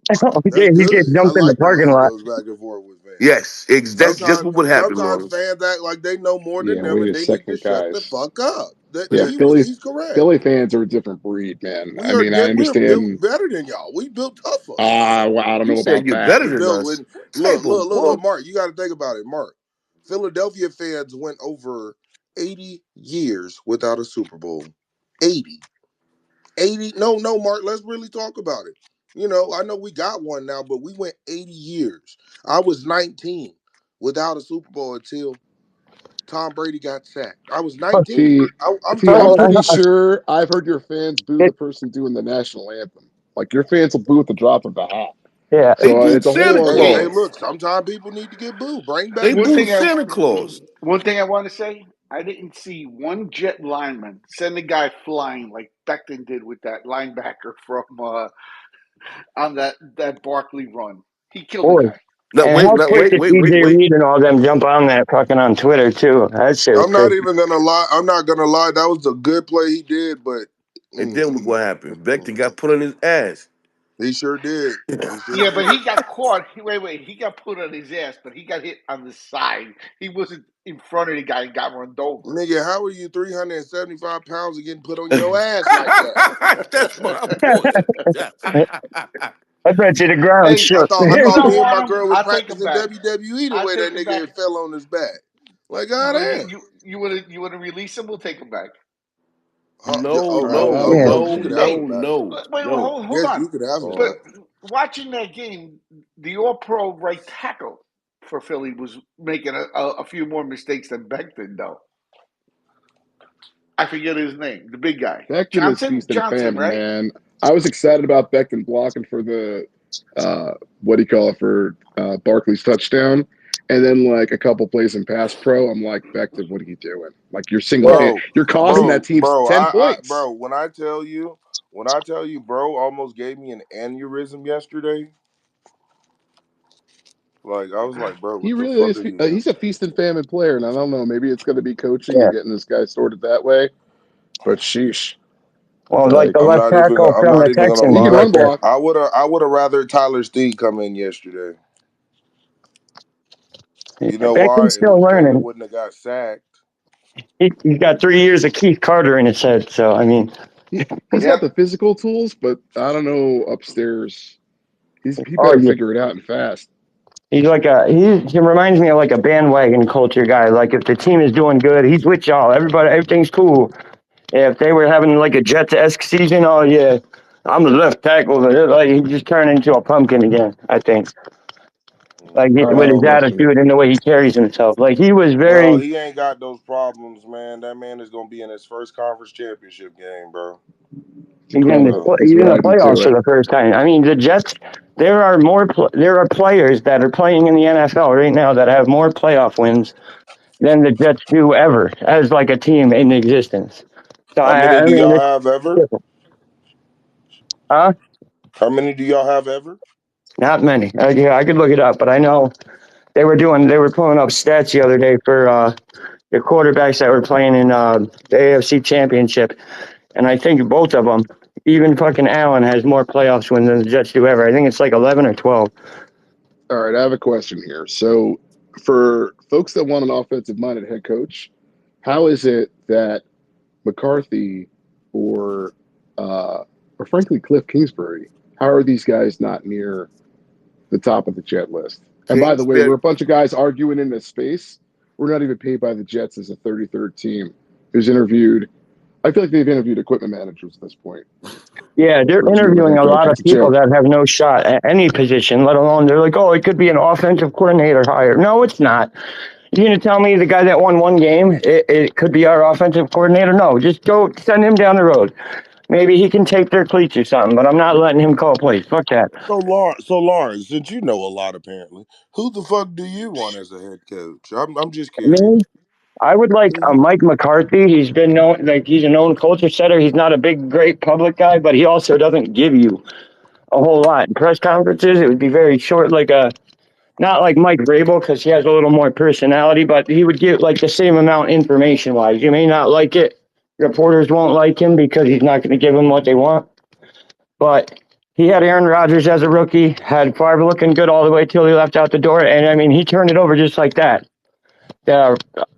That's He gets good. I jumped in the like the way parking he lot. goes back and forth with fans. Yes, that's just Sometimes, what would happen, sometimes Marlon. fans act like they know more than Yeah, them, wait and a they need to second, shut the guys. fuck up. Yeah, He's correct. Philly fans are a different breed, man. I We are mean, I we're built understand. better than y'all. We built tougher. Well, I don't You know said about you're that. better We than built us. when Type of look, boy. Mark. You got to think about it, Mark. Philadelphia fans went over 80 years without a Super Bowl. 80. 80. No, Mark. Let's really talk about it. You know, I know we got one now, but we went 80 years. I was 19 without a Super Bowl until Tom Brady got sacked. I was 19. See, I'm I'm telling pretty you. sure I've heard your fans boo the person doing the national anthem. Like your fans will boo at the drop of a hat. Yeah. They So booed it's a whole Santa other Hey, thing. Claus. look. Sometimes people need to get booed. Bring They back One booed thing booze. I Santa Claus. one thing I want to say, I didn't see one jet lineman send a guy flying like Becton did with that linebacker from on that Barkley run. He killed the Boy. guy. No, And wait, how no, quick did DJ wait. Reed and all them jump on that fucking on Twitter too? That shit was I'm not crazy. even gonna lie. I'm not gonna lie. That was a good play he did, but And mm, then look what happened. Vector mm, got put on his ass. he sure did. He sure Yeah, but did. he got caught. Wait, he got put on his ass, but he got hit on the side. He wasn't in front of the guy and got run over. Nigga, how are you 375 pounds and getting put on your ass like that? That's my boy. I bet you the ground Hey, shook. I if you thought don't me and want my him, girl was I'll take him practicing back. WWE the I'll way that take him back. nigga fell on his back. Like, You want goddamn. you want to release him? We'll take him back. No, All right, I have no, a Yeah. Coach, you no, could question have here. him no, back. no, Wait, no. hold Yes, you on. could have him But back. Oh, watching that game, the All-Pro right tackle for Philly was making a few more mistakes than Beck did, though. I forget his name, the big guy, Becton is Johnson. feast and Johnson, famine, right? man. I was excited about Becton blocking for the what do you call it for Barkley's touchdown, and then like a couple plays in pass pro. I'm like, Becton, what are you doing? Like you're single hand, Bro, you're costing that team 10 points. bro, when I tell you, bro almost gave me an aneurysm yesterday. Like, I was like, bro, He what the really fuck is. are you doing? He's a feast and famine player, and I don't know. Maybe it's going to be coaching Yeah. and getting this guy sorted that way. But sheesh, Well, like like the left tackle I'm from not the even gonna he Texans can lie. right run there. block. I would have rather Tyler Steed come in yesterday. You know why? Beckton's If still his tail learning. wouldn't have got sacked. He's got 3 years of Keith Carter in his head. So, I mean, He's got Yep. the physical tools, but I don't know upstairs. He oh, better yeah. figure it out and fast. He's like he reminds me of like a bandwagon culture guy. Like if the team is doing good, he's with y'all. Everybody, everything's cool. If they were having like a Jets-esque season, oh yeah, I'm the left tackle. Like he just turned into a pumpkin again. I think like All right, I with have a his Bro, question. attitude and the way he carries himself. Like he was bro, very. he ain't got those problems, man. That man is gonna be in his first conference championship game, bro. He's growing. So He's He's in the riding to playoffs for it. the first time. I mean, the Jets. There are there are players that are playing in the NFL right now that have more playoff wins than the Jets do ever as like a team in existence. So how many I do mean, y'all it's have ever? different. Huh? How many do y'all have ever? Not many. Yeah, I could look it up, but I know they were pulling up stats the other day for the quarterbacks that were playing in the AFC Championship, and I think both of them, even fucking Allen has more playoffs wins than the Jets do ever. I think it's like 11 or 12. All right, I have a question here. So, for folks that want an offensive-minded head coach, how is it that McCarthy or or frankly Cliff Kingsbury, how are these guys not near the top of the Jet list? And by the way, we're Kingsbury. a bunch of guys arguing in this space. We're not even paid by the Jets as a 33rd team who's interviewed. I feel like they've interviewed equipment managers at this point Yeah, they're for to be the interviewing head a coach. lot of It's a people joke. that have no shot at any position, let alone they're like, oh, it could be an offensive coordinator hire. No, it's not. You're going to tell me the guy that won one game, it could be our offensive coordinator? No, just go send him down the road. Maybe he can tape their cleats or something, but I'm not letting him call plays. Fuck that. Lawrence, since you know a lot apparently, who the fuck do you want as a head coach? I'm just curious. Me, I would like Who a you? Mike McCarthy. He's been known, like he's a known culture setter. He's not a big, great public guy, but he also doesn't give you a whole lot. In press conferences, it would be very short, like a Not like Mike Vrabel because he has a little more personality, but he would give like the same amount information wise. You may not like it. Reporters won't like him because he's not going to give them what they want. But he had Aaron Rodgers as a rookie, had Favre looking good all the way till he left out the door, and I mean he turned it over just like that.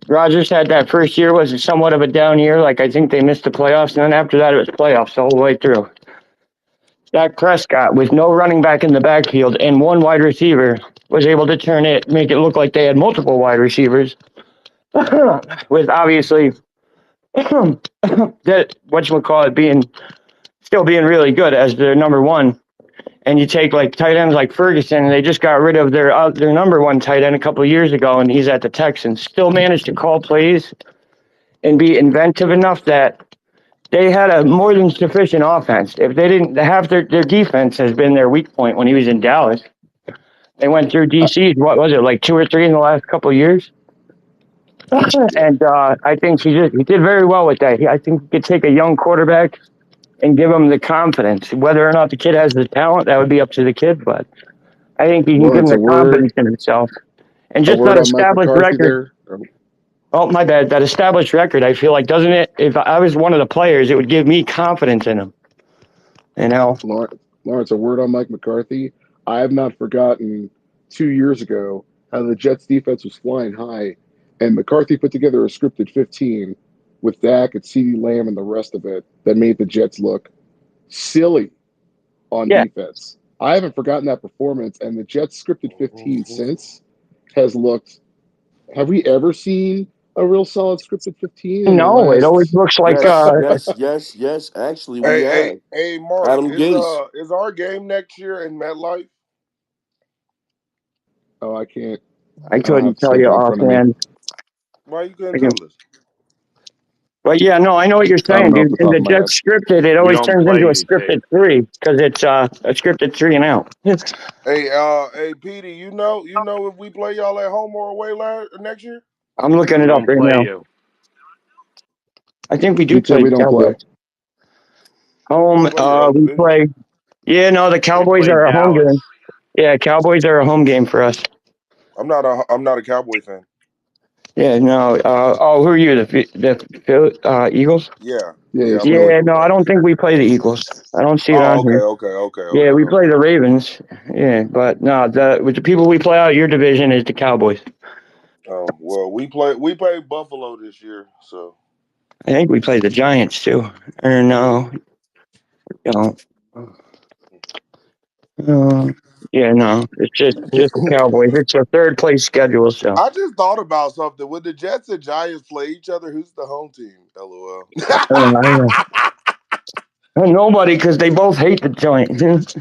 Rodgers had that first year was somewhat of a down year. Like I think they missed the playoffs, and then after that it was playoffs the whole way through. Dak Prescott with no running back in the backfield and one wide receiver was able to make it look like they had multiple wide receivers. With obviously that whatchamacallit being still being really good as their number one. And you take like tight ends like Ferguson, and they just got rid of their number one tight end a couple of years ago, and he's at the Texans. Still managed to call plays and be inventive enough that they had a more than sufficient offense. If they didn't have their defense has been their weak point when he was in Dallas. They went through I, DC. What was it, like two or three in the last couple of years? And I think he did very well with that. I think he could take a young quarterback and give him the confidence. Whether or not the kid has the talent, that would be up to the kid. But I think he can give him Lawrence, the confidence in himself and a just word that on Mike established McCarthy record. there. Oh, my bad. That established record, I feel like, doesn't it? If I was one of the players, it would give me confidence in him. You know? Lawrence, a word on Mike McCarthy. I have not forgotten 2 years ago how the Jets defense was flying high, and McCarthy put together a scripted 15 with Dak and CeeDee Lamb and the rest of it that made the Jets look silly on Yeah. defense. I haven't forgotten that performance, and the Jets scripted 15 Mhm. since has looked. Have we ever seen a real solid scripted 15 in the No, it always last? looks like Yes, yes, yes, yes. Actually, we Hey, have Mark, Adam Gase. is our game next year in MetLife? Oh, I can't. I I don't have couldn't the tell you schedule in front of me. offhand. Why you couldn't I can, tell us? but yeah, no, I know what you're I don't saying, know off dude. the In top the of my head. Jets scripted, it We always don't turns play into a you, scripted Tate. three because it's a scripted three and out. Hey, Petey, you know if we play y'all at home or away next year? I'm looking We it up don't right play now. you. I think we do Pete said play we the don't play. Cowboys. Home, We play your own we division. play. Yeah, no, the We Cowboys play are a home Dallas. game. Yeah, Cowboys are a home game for us. I'm not a Cowboy fan. Yeah, no. Who are you? Eagles? Yeah, Yeah, yeah, he's I'm a Philly. Yeah, Eagle no, I fan. don't think we play the Eagles. I don't see it Oh, on okay, here. Yeah, we play okay. the Ravens. Yeah, but no, with the people we play out your division is the Cowboys. Well, we play Buffalo this year, so I think we play the Giants too. Or no, we don't. Uh, yeah, no, it's just the Cowboys. It's a third place schedule, so I just thought about something. When the Jets and Giants play each other, who's the home team? LOL. I don't know. Nobody, because they both hate the Giants.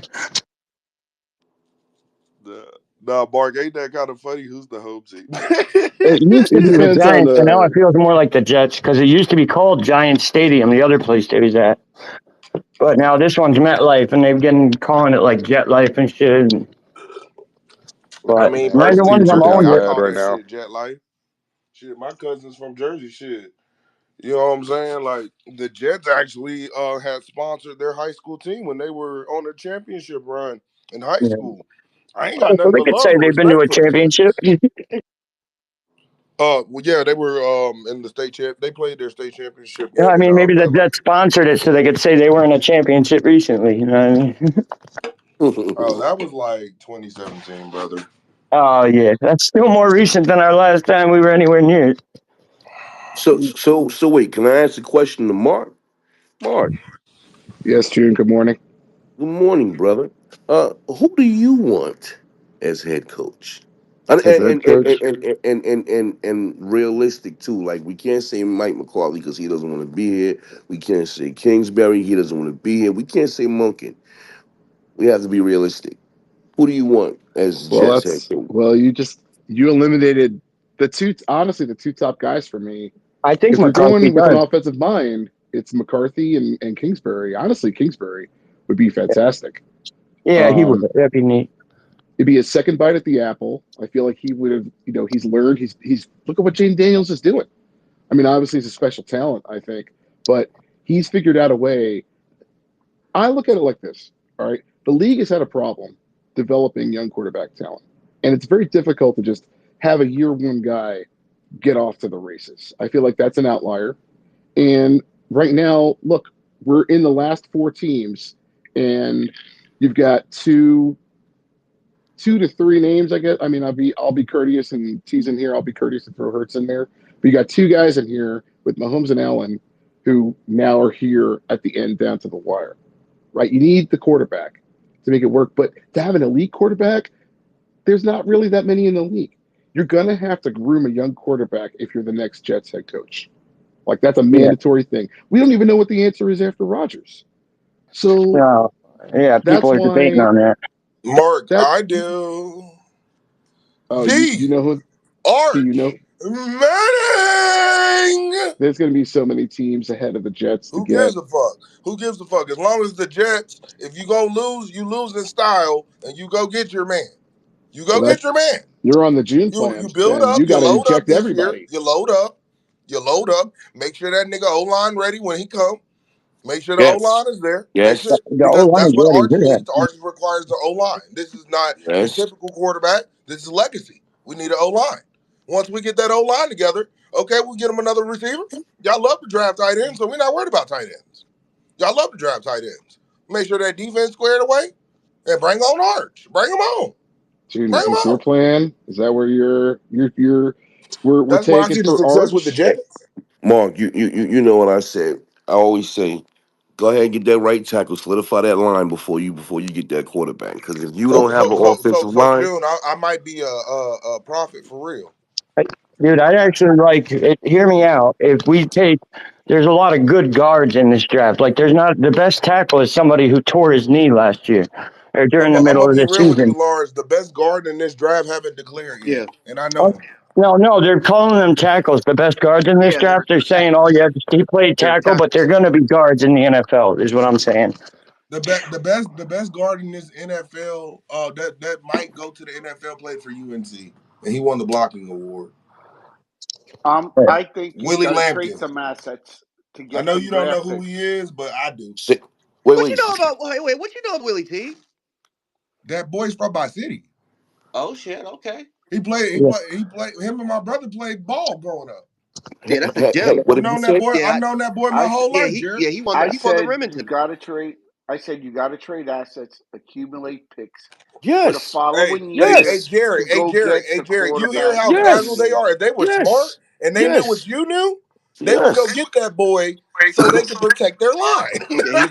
Nah, Mark, ain't that kind of funny? Who's the home team? It used to It be the depends on Giants, and now it the. feels more like the Jets because it used to be called Giants Stadium, the other place they was at. But now this one's MetLife, and they've been calling it like Jet Life and shit. I But mean, I have neither two one of them chicken in personally, owned I my it. head call right that now. shit Jet Life. Shit, my cousin's from Jersey. Shit, you know what I'm saying? Like the Jets actually had sponsored their high school team when they were on a championship run in high Yeah. school. I ain't got Oh, so nothing they but could love say and they've been to respect a for the Jets. championship. Well, yeah, they were in the state champ. They played their state championship Yeah, I game in mean, maybe the MetLife. Jets sponsored it so they could say they were in a championship recently. You know what I mean? Oh, that was like 2017, brother. Oh, yeah. That's still more recent than our last time we were anywhere near it. So wait, can I ask a question to Mark? Mark, Yes, June. Good morning. good morning, brother. Who do you want as head coach? And As head coach, and realistic too. Like we can't say Mike McCarthy because he doesn't want to be here. We can't say Kingsbury, he doesn't want to be here. We can't say Monken. We have to be realistic. Who do you want as well, Jets head that's coach? well. You eliminated the two. Honestly, the two top guys for me. I think If we're McCarthy going with an does. offensive mind, it's McCarthy and Kingsbury. Honestly, Kingsbury would be fantastic. Yeah, he would. Um, That'd be neat. it'd be a second bite at the apple. I feel like he would have. He's learned. He's look at what Jane Daniels is doing. I mean, obviously, he's a special talent. I think, but he's figured out a way. I look at it like this. All right, the league has had a problem developing young quarterback talent. And it's very difficult to just have a year one guy get off to the races. I feel like that's an outlier. And right now, look, we're in the last four teams, and you've got two to three names, I guess. I mean, I'll be courteous and tease in here. I'll be courteous and throw Hurts in there. But you got two guys in here with Mahomes and Allen who now are here at the end down to the wire. Right? You need the quarterback to make it work. But to have an elite quarterback, there's not really that many in the league. You're gonna have to groom a young quarterback if you're the next Jets head coach. Like that's a Yeah. mandatory thing. We don't even know what the answer is after Rodgers. So No. Yeah. People that's are debating why on that. Mark, that I do. you The know who T, you know Arch Manning. there's going to be so many teams ahead of the Jets to Who get. gives a fuck? Who gives a fuck? As long as the Jets, if you go lose, you lose in style, and you go get your man. You Well, go get that's your man. you're on the June You plan. build Then up, you you got to load up eject this year, everybody. you load up, make sure that nigga O line ready when he come. Make sure the O Yes. line is there. Make sure Yes. The because old that's line's what ready. Arch Yeah. needs. Arch requires the O line. This is not your Yes. typical quarterback. This is legacy. We need an O line. Once we get that O line together, okay, we'll get him another receiver. Y'all love to draft tight ends, so we're not worried about tight ends. Y'all love to draft tight ends. Make sure that defense squared away and bring on Arch. Bring him on. June, Bring is him this your on. plan? Is that where we're That's where I taking see the for success with the Arch? Hey, Jets. Mark, you know what I said. I always say, go ahead and get that right tackle, solidify that line before you get that quarterback. Because if you So don't have so an so so offensive so line, June, I might be a prophet for real. Dude, I'd actually like it. Hear me out. If we take, there's a lot of good guards in this draft. Like, there's not the best tackle is somebody who tore his knee last year or during the I'm middle gonna of be the real with you, season. Lawrence. The best guard in this draft haven't declared yet, Yeah, and I know Oh, him. no, they're calling them tackles. The best guards in this yeah, draft. They're they're saying, oh, tackles. yeah, he played They're tackle, but they're tackles. going to be guards in the NFL, is what I'm saying. The best guard in this NFL that might go to the NFL played for UNC, and he won the blocking award. Right. I think you Willie got to trade Lampkin. some assets to I get know some you don't know draft who he picks. is, but I do. say, wait, What you wait, know about? Wait, what you know of Willie T? That boy's from my city. Oh shit. Okay. He played. He Yeah. played. He played. Him and my brother played ball growing up. Yeah, that's a hey, gem. what did you say? I've Yeah, known that boy my I whole life, Jared. yeah. He won the I he won the said you Remington. got to trade. I said you got to trade assets, accumulate picks for the Yes, Hey, following hey, year yes, Jerry, to go get the You hear quarterback how that you dazzled yes, they need. are? If they were smart yes, and they knew what yes, you knew, they would go yes. get that boy so they could protect their line. Yeah,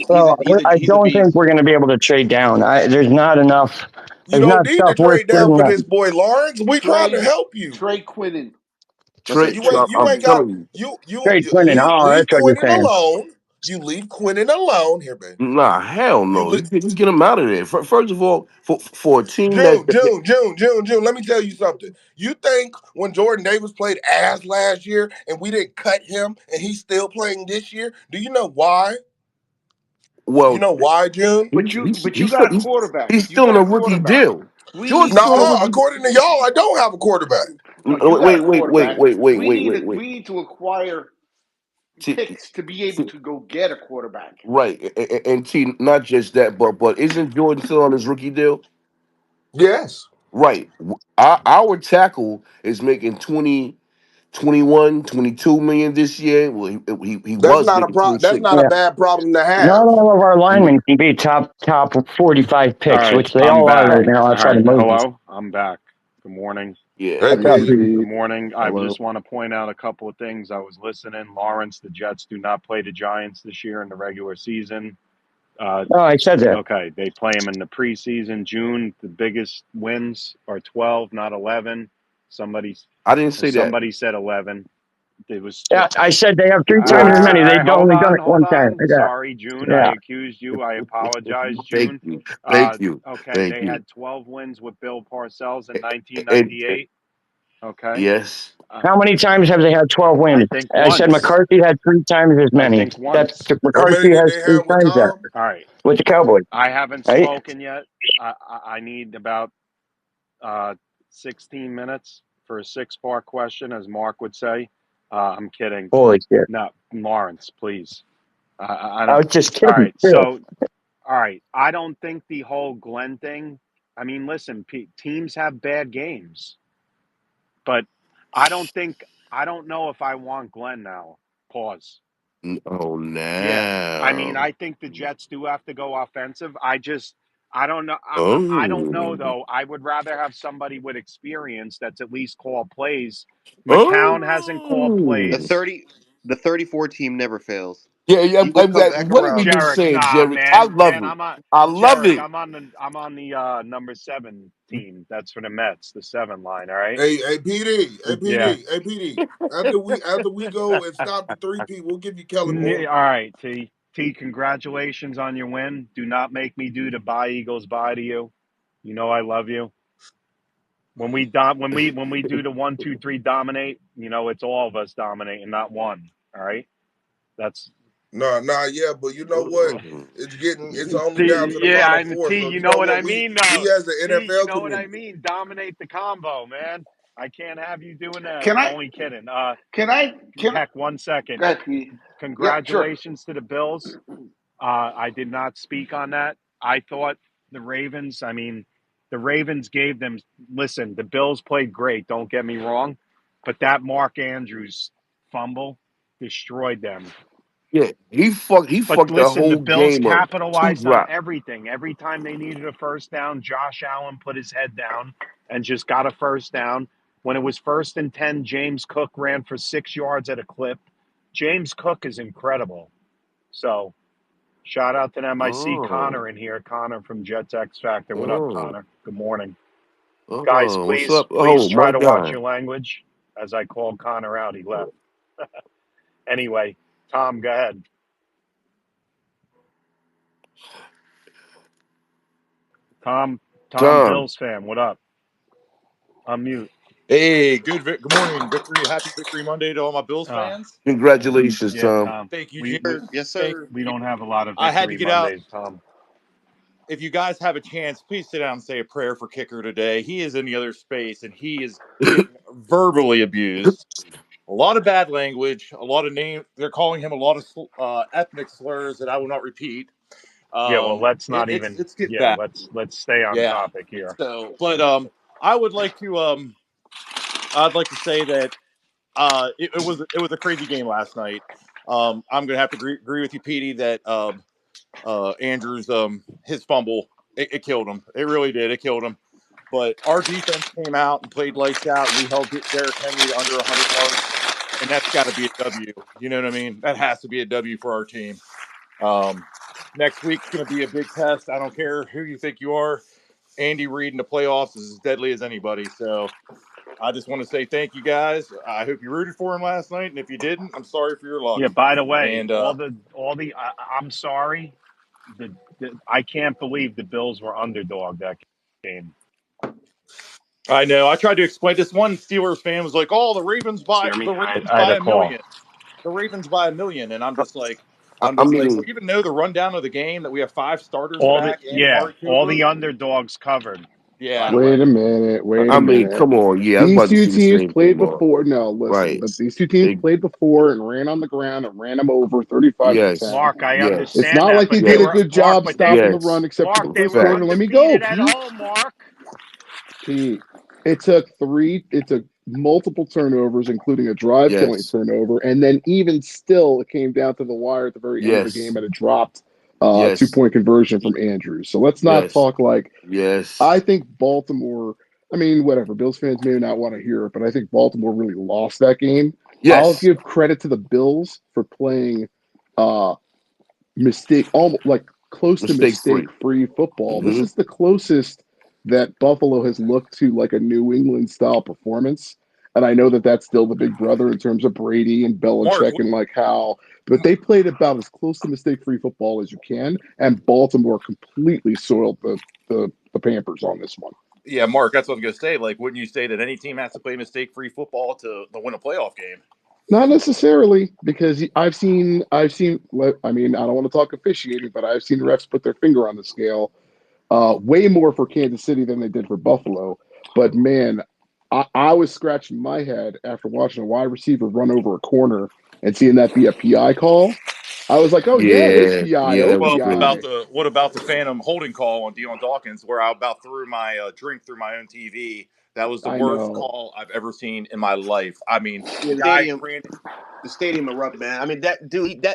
Well, I he's a don't think beast. we're going to be able to trade down. There's not enough. You There's don't not need to stuff worth trade down trading for up. this boy, Lawrence. We tried to Trade help you. Trey Quinnen. Listen, Trey, You I'm ain't got telling you, Trade Quinton. Oh, leave that's what you're Quinnen saying. alone. You leave Quinnen alone here, baby. nah, hell You no. leave. You get him out of there. First of all, for a team June. Let me tell you something. You think when Jordan Davis played ass last year and we didn't cut him and he's still playing this year? Do you know why? You well, know why, June? But you got a quarterback. he's You still on got a a rookie quarterback. deal. We Jordan's need still on a Nah, rookie. according to y'all, I don't have a quarterback. no. You got a Wait, quarterback. wait. We need to acquire T, picks to be able to go get a quarterback. right, and T, not just that, but isn't Jordan still on his rookie deal? Yes. Right. Our tackle is making 21, 22 million this year. Well, he was making That's 26. not a Yeah. bad problem to Not have. all of our linemen can be top 45 All picks, right, which they I'm all are back. right now All outside right, of Moses. hello, I'm back. Good morning. Yeah. Hey What's Hey, up, Pete. dude? Good Pete. morning. I Hello. just want to point out a couple of things. I was listening. Lawrence, the Jets do not play the Giants this year in the regular season. Oh, I said that. Okay, they play them in the preseason. June, the biggest wins are 12, not 11. Somebody, I didn't say that. somebody said 11. It was Yeah, 12. I said they have All three times as many. right, They've only done it hold one time. on. Yeah, Sorry, June. I yeah. accused you. I apologize, Thank June. you. Thank you. Okay, Thank they you. had 12 wins with Bill Parcells in And 1998. Okay. yes. Uh, How many times have they had 12 I wins? think I said once. McCarthy had three times as I many. think That once. How many McCarthy did has they three have with times that Tom? All right. with the Cowboys, I haven't right? spoken yet. I need about 16 minutes for a six-part question, as Mark would say. I'm kidding. Holy shit! No, Lawrence, please. I I don't. was just All kidding. right. Too. So, all right. I don't think the whole Glenn thing I mean, listen, teams have bad games, but I don't know if I want Glenn now. Pause. Oh, Yeah. I mean, now. I think the Jets do have to go offensive. I don't know. I don't know Oh. though. I would rather have somebody with experience that's at least called plays. McCown hasn't called The Oh. plays. 30, the 34 team never fails. Yeah, yeah. He will come back What have we around. been Jarek, saying, nah, Jerry? I love man, it. I love Jarek. it. I'm on the number 7 team. That's for the Mets, the 7 line. All right. Hey, PD, Yeah. Hey, PD. After we go and stop the 3P, we'll give you Kellen All Moore. right, T. T. Congratulations on your win. Do not make me do the bye Eagles bye to you. You know I love you. When we do the 1, 2, 3 dominate, it's all of us dominating, not one. All right. That's Yeah, but you know what? Oh. It's only down T. to the Yeah, final I'm four. T. So You you know know what what? I We mean, we though. as the T. You NFL know what I community. mean. Dominate the combo, man. I can't have you doing that. Can I? Only kidding. Can I? Can Heck, 1 second. go ahead, Pete. Yep, sure. Congratulations to the Bills. I did not speak on that. I thought the Ravens, the Ravens gave them, listen, the Bills played great, don't get me wrong, but that Mark Andrews fumble destroyed them. Yeah, he But fucked the listen, the whole Bills game up. 2 capitalized on drops. everything. Every time they needed a first down, Josh Allen put his head down and just got a first down. When it was 1st and 10, James Cook ran for 6 yards at a clip. James Cook is incredible. So, shout out to them. I see Oh. Connor in here. Connor from Jets X Factor. What up, Oh. Connor? Good morning. Guys, Oh. What's please, up? Oh try my to watch your God. language. As I called Connor out, he left. Anyway, Tom, go ahead. Tom, Tom. Bills fan, what up? Unmute. Hey, good morning, victory, happy Victory Monday to all my Bills Uh, fans. Congratulations, yeah, Tom. Tom. Thank you, We Jerry. Yes, Thank sir. we you. don't have a lot of I had to victory get out. Mondays, Tom. If you guys have a chance, please sit down and say a prayer for Kicker today. He is in the other space and he is getting verbally abused. A lot of bad language, a lot of name. They're calling him a lot of ethnic slurs that I will not repeat. Yeah, well, let's not It's even. it's getting Yeah, bad. let's stay on Yeah. topic here. So, but I would like to I'd like to say that it was a crazy game last night. I'm gonna have to agree with you, Petey, that Andrews his fumble it killed him. It really did. It killed him. But our defense came out and played lights out, and we held Derrick Henry to under 100 yards, and that's got to be a W. You know what I mean? That has to be a W for our team. Um, Next week's going to be a big test. I don't care who you think you are. Andy Reid in the playoffs is as deadly as anybody. So I just want to say thank you guys. I hope you rooted for him last night, and if you didn't, I'm sorry for your luck. Yeah. By the way, And I'm sorry. I can't believe the Bills were underdog that game. I know I tried to explain. This one Steelers fan was like, "Oh, Hear me? the Ravens I had by a a call. million, the Ravens by a million," and I well, mean, even know the rundown of the game that we have 5 starters back and Amari All Cooper. the underdogs covered. By Yeah, the Wait way, a minute. Wait I a mean, minute. come on. Yeah, I was These about to two say the teams same thing, played Mark. before. No, listen, Right. but these two teams They, played before and ran on the ground and ran them over 35 to yes. 10. Mark, I Yes. It's understand not that, like they but they did a Yes. were good Mark, job but they stopping the Yes. run except for the they first were Fact. quarter. Let me go, undefeated at Pete. home. Mark. Pete. It took multiple turnovers, including a drive killing Yes. turnover, and then even still, it came down to the wire at the very end of the game Yes. and it dropped Yes. 2 point conversion from Andrews. So let's not Yes. talk like Yes. I think Baltimore. I mean, whatever. Bills fans may not want to hear it, but I think Baltimore really lost that game. I'll Yes. give credit to the Bills for playing uh, mistake, almost like close to Mistake free. mistake-free football. This Mm-hmm. is the closest that Buffalo has looked to like a New England style performance. And I know that that's still the big brother in terms of Brady and Mark. Belichick and like how, but they played about as close to mistake-free football as you can. And Baltimore completely soiled the Pampers on this one. Yeah, Mark, that's what I'm going to say. Like, wouldn't you say that any team has to play mistake-free football to win a playoff game? Not necessarily, because I've seen. I mean, I don't want to talk officiating, but I've seen refs put their finger on the scale way more for Kansas City than they did for Buffalo. But man, I was scratching my head after watching a wide receiver run over a corner and seeing that be a PI call. I was like, oh yeah, it is Yeah, PI, yeah, that was Well, OPI. crazy. what about the phantom holding call on Dion Dawkins, where I about threw my drink through my own TV? That was the I worst know. call I've ever seen in my life. I mean, Yeah, guy ran. the stadium erupted, man. I mean, that dude,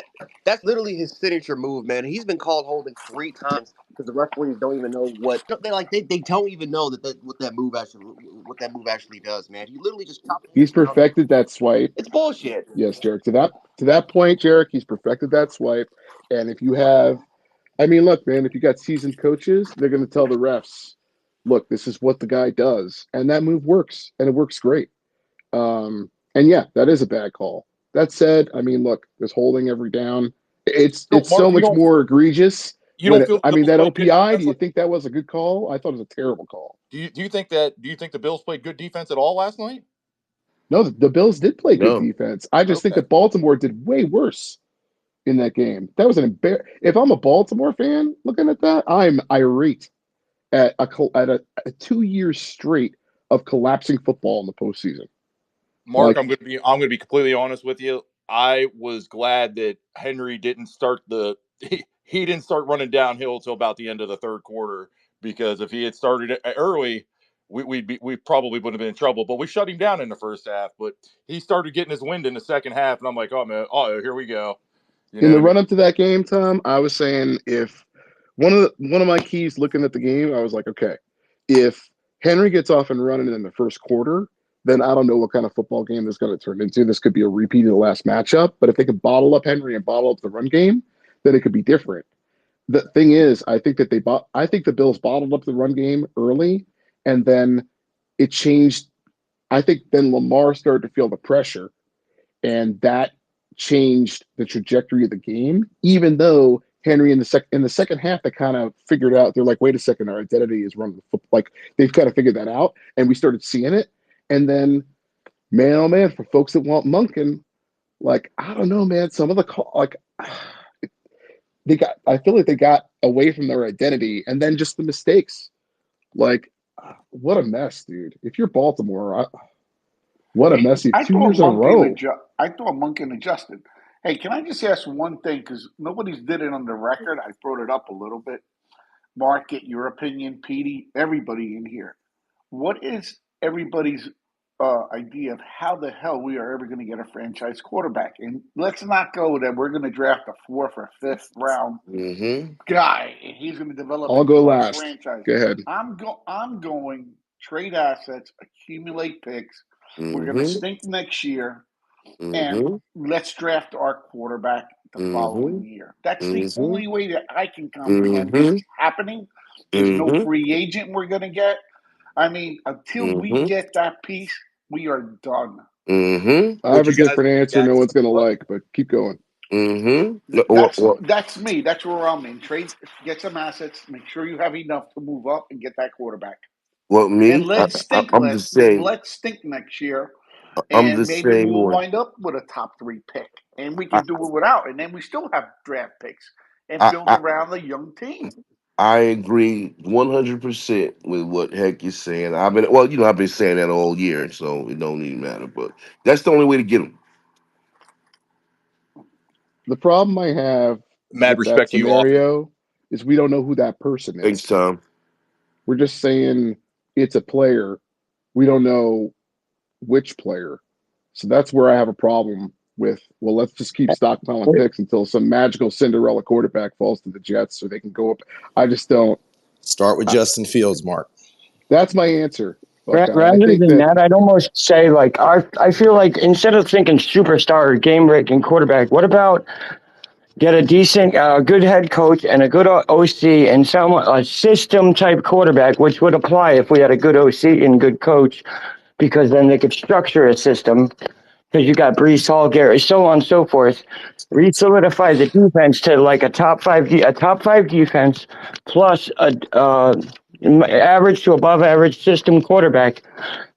that's literally his signature move, man. He's been called holding 3 times because the referees don't even know they don't even know what that move actually does, man. He literally just chopped his He's hands down. perfected that swipe. It's bullshit. Yes, Jarek. To that point, Jarek, he's perfected that swipe. And if you have, I mean, look, man, if you got seasoned coaches, they're going to tell the refs, look, this is what the guy does, and that move works, and it works great. And yeah, that is a bad call. That said, I mean, look, there's holding every down. So, It's so Mark, much more egregious you when don't feel I the mean Bills that played good OPI. Do defense? you think that was a good call? I thought it was a terrible call. Do you think the Bills played good defense at all last night? No, the Bills did play good No, defense. I just think Okay. that Baltimore did way worse in that game. That was an If I'm a Baltimore fan looking at that, I'm irate at a 2 years straight of collapsing football in the postseason. Mark, Like I'm gonna be completely honest with you. I was glad that Henry didn't start he didn't start running downhill until about the end of the third quarter, because if he had started it early, we probably would have been in trouble. But we shut him down in the first half. But he started getting his wind in the second half, and I'm like, oh man, oh here we go. You in know what the I mean? run up to that game, Tom, I was saying if one of my keys looking at the game, I was like, okay, if Henry gets off and running in the first quarter, then I don't know what kind of football game this is going to turn into. This could be a repeat of the last matchup, but if they could bottle up Henry and bottle up the run game, then it could be different. The thing is, I think the Bills bottled up the run game early, and then it changed. I think then Lamar started to feel the pressure, and that changed the trajectory of the game. Even though Henry in the second half, they kind of figured out. They're like, wait a second, our identity is running the football. Like they've kind of figured that out, and we started seeing it. And then, man, oh man, for folks that want Monken, like I don't know, man, some of the like they got. I feel like they got away from their identity, and then just the mistakes. Like, what a mess, dude. If you're Baltimore, what a Hey, mess. 2 years in a row. I thought Monken adjusted. Hey, can I just ask one thing? Because nobody's did it on the record. I brought it up a little bit. Mark, get your opinion, Petey, everybody in here. What is everybody's idea of how the hell we are ever going to get a franchise quarterback? And let's not go that we're going to draft a fourth or fifth round mm-hmm. guy and he's going to develop I'll go into our last. franchise. Go ahead. I'm going trade assets, accumulate picks. We're going to Mm-hmm. stink next year, and Mm-hmm. let's draft our quarterback the Mm-hmm. following year. That's the Mm-hmm. only way that I can comprehend this Mm-hmm. happening. There's no Mm-hmm. free agent we're going to get. I mean, until we Mm-hmm. get that piece, we are done. Mm-hmm. I Would have a you guys different look answer at no one's going to what? like, but keep going. Mm-hmm. That's me. That's where I'm in. Trade, get some assets. Make sure you have enough to move up and get that quarterback. Well, And me, let's stink I'm the less. same. Let's stink next year, I'm the and maybe same we'll way. wind up with a top 3 pick, and we I, can do it without. And then we still have draft picks and I, build I, around the young team. I agree 100% with what Heck is saying. I've been saying that all year, so it don't even matter. But that's the only way to get them. The problem I have Mad with that respect to you, Austin. scenario is we don't know who that person Thanks, is. Tom. We're just saying it's a player. We don't know which player. So that's where I have a problem with, well, let's just keep stockpiling picks until some magical Cinderella quarterback falls to the Jets so they can go up. I just don't. Start with I, Justin Fields, Mark. that's my answer, Buckeye. I Rather think than that that, I'd almost say like I feel like instead of thinking superstar or game breaking quarterback, what about get a decent, good head coach and a good OC and a system type quarterback, which would apply if we had a good OC and good coach, because then they could structure a system. Because you got Brees Hall, Garrett, so on and so forth. Re-solidify the defense to like a top five defense, plus a average to above average system quarterback,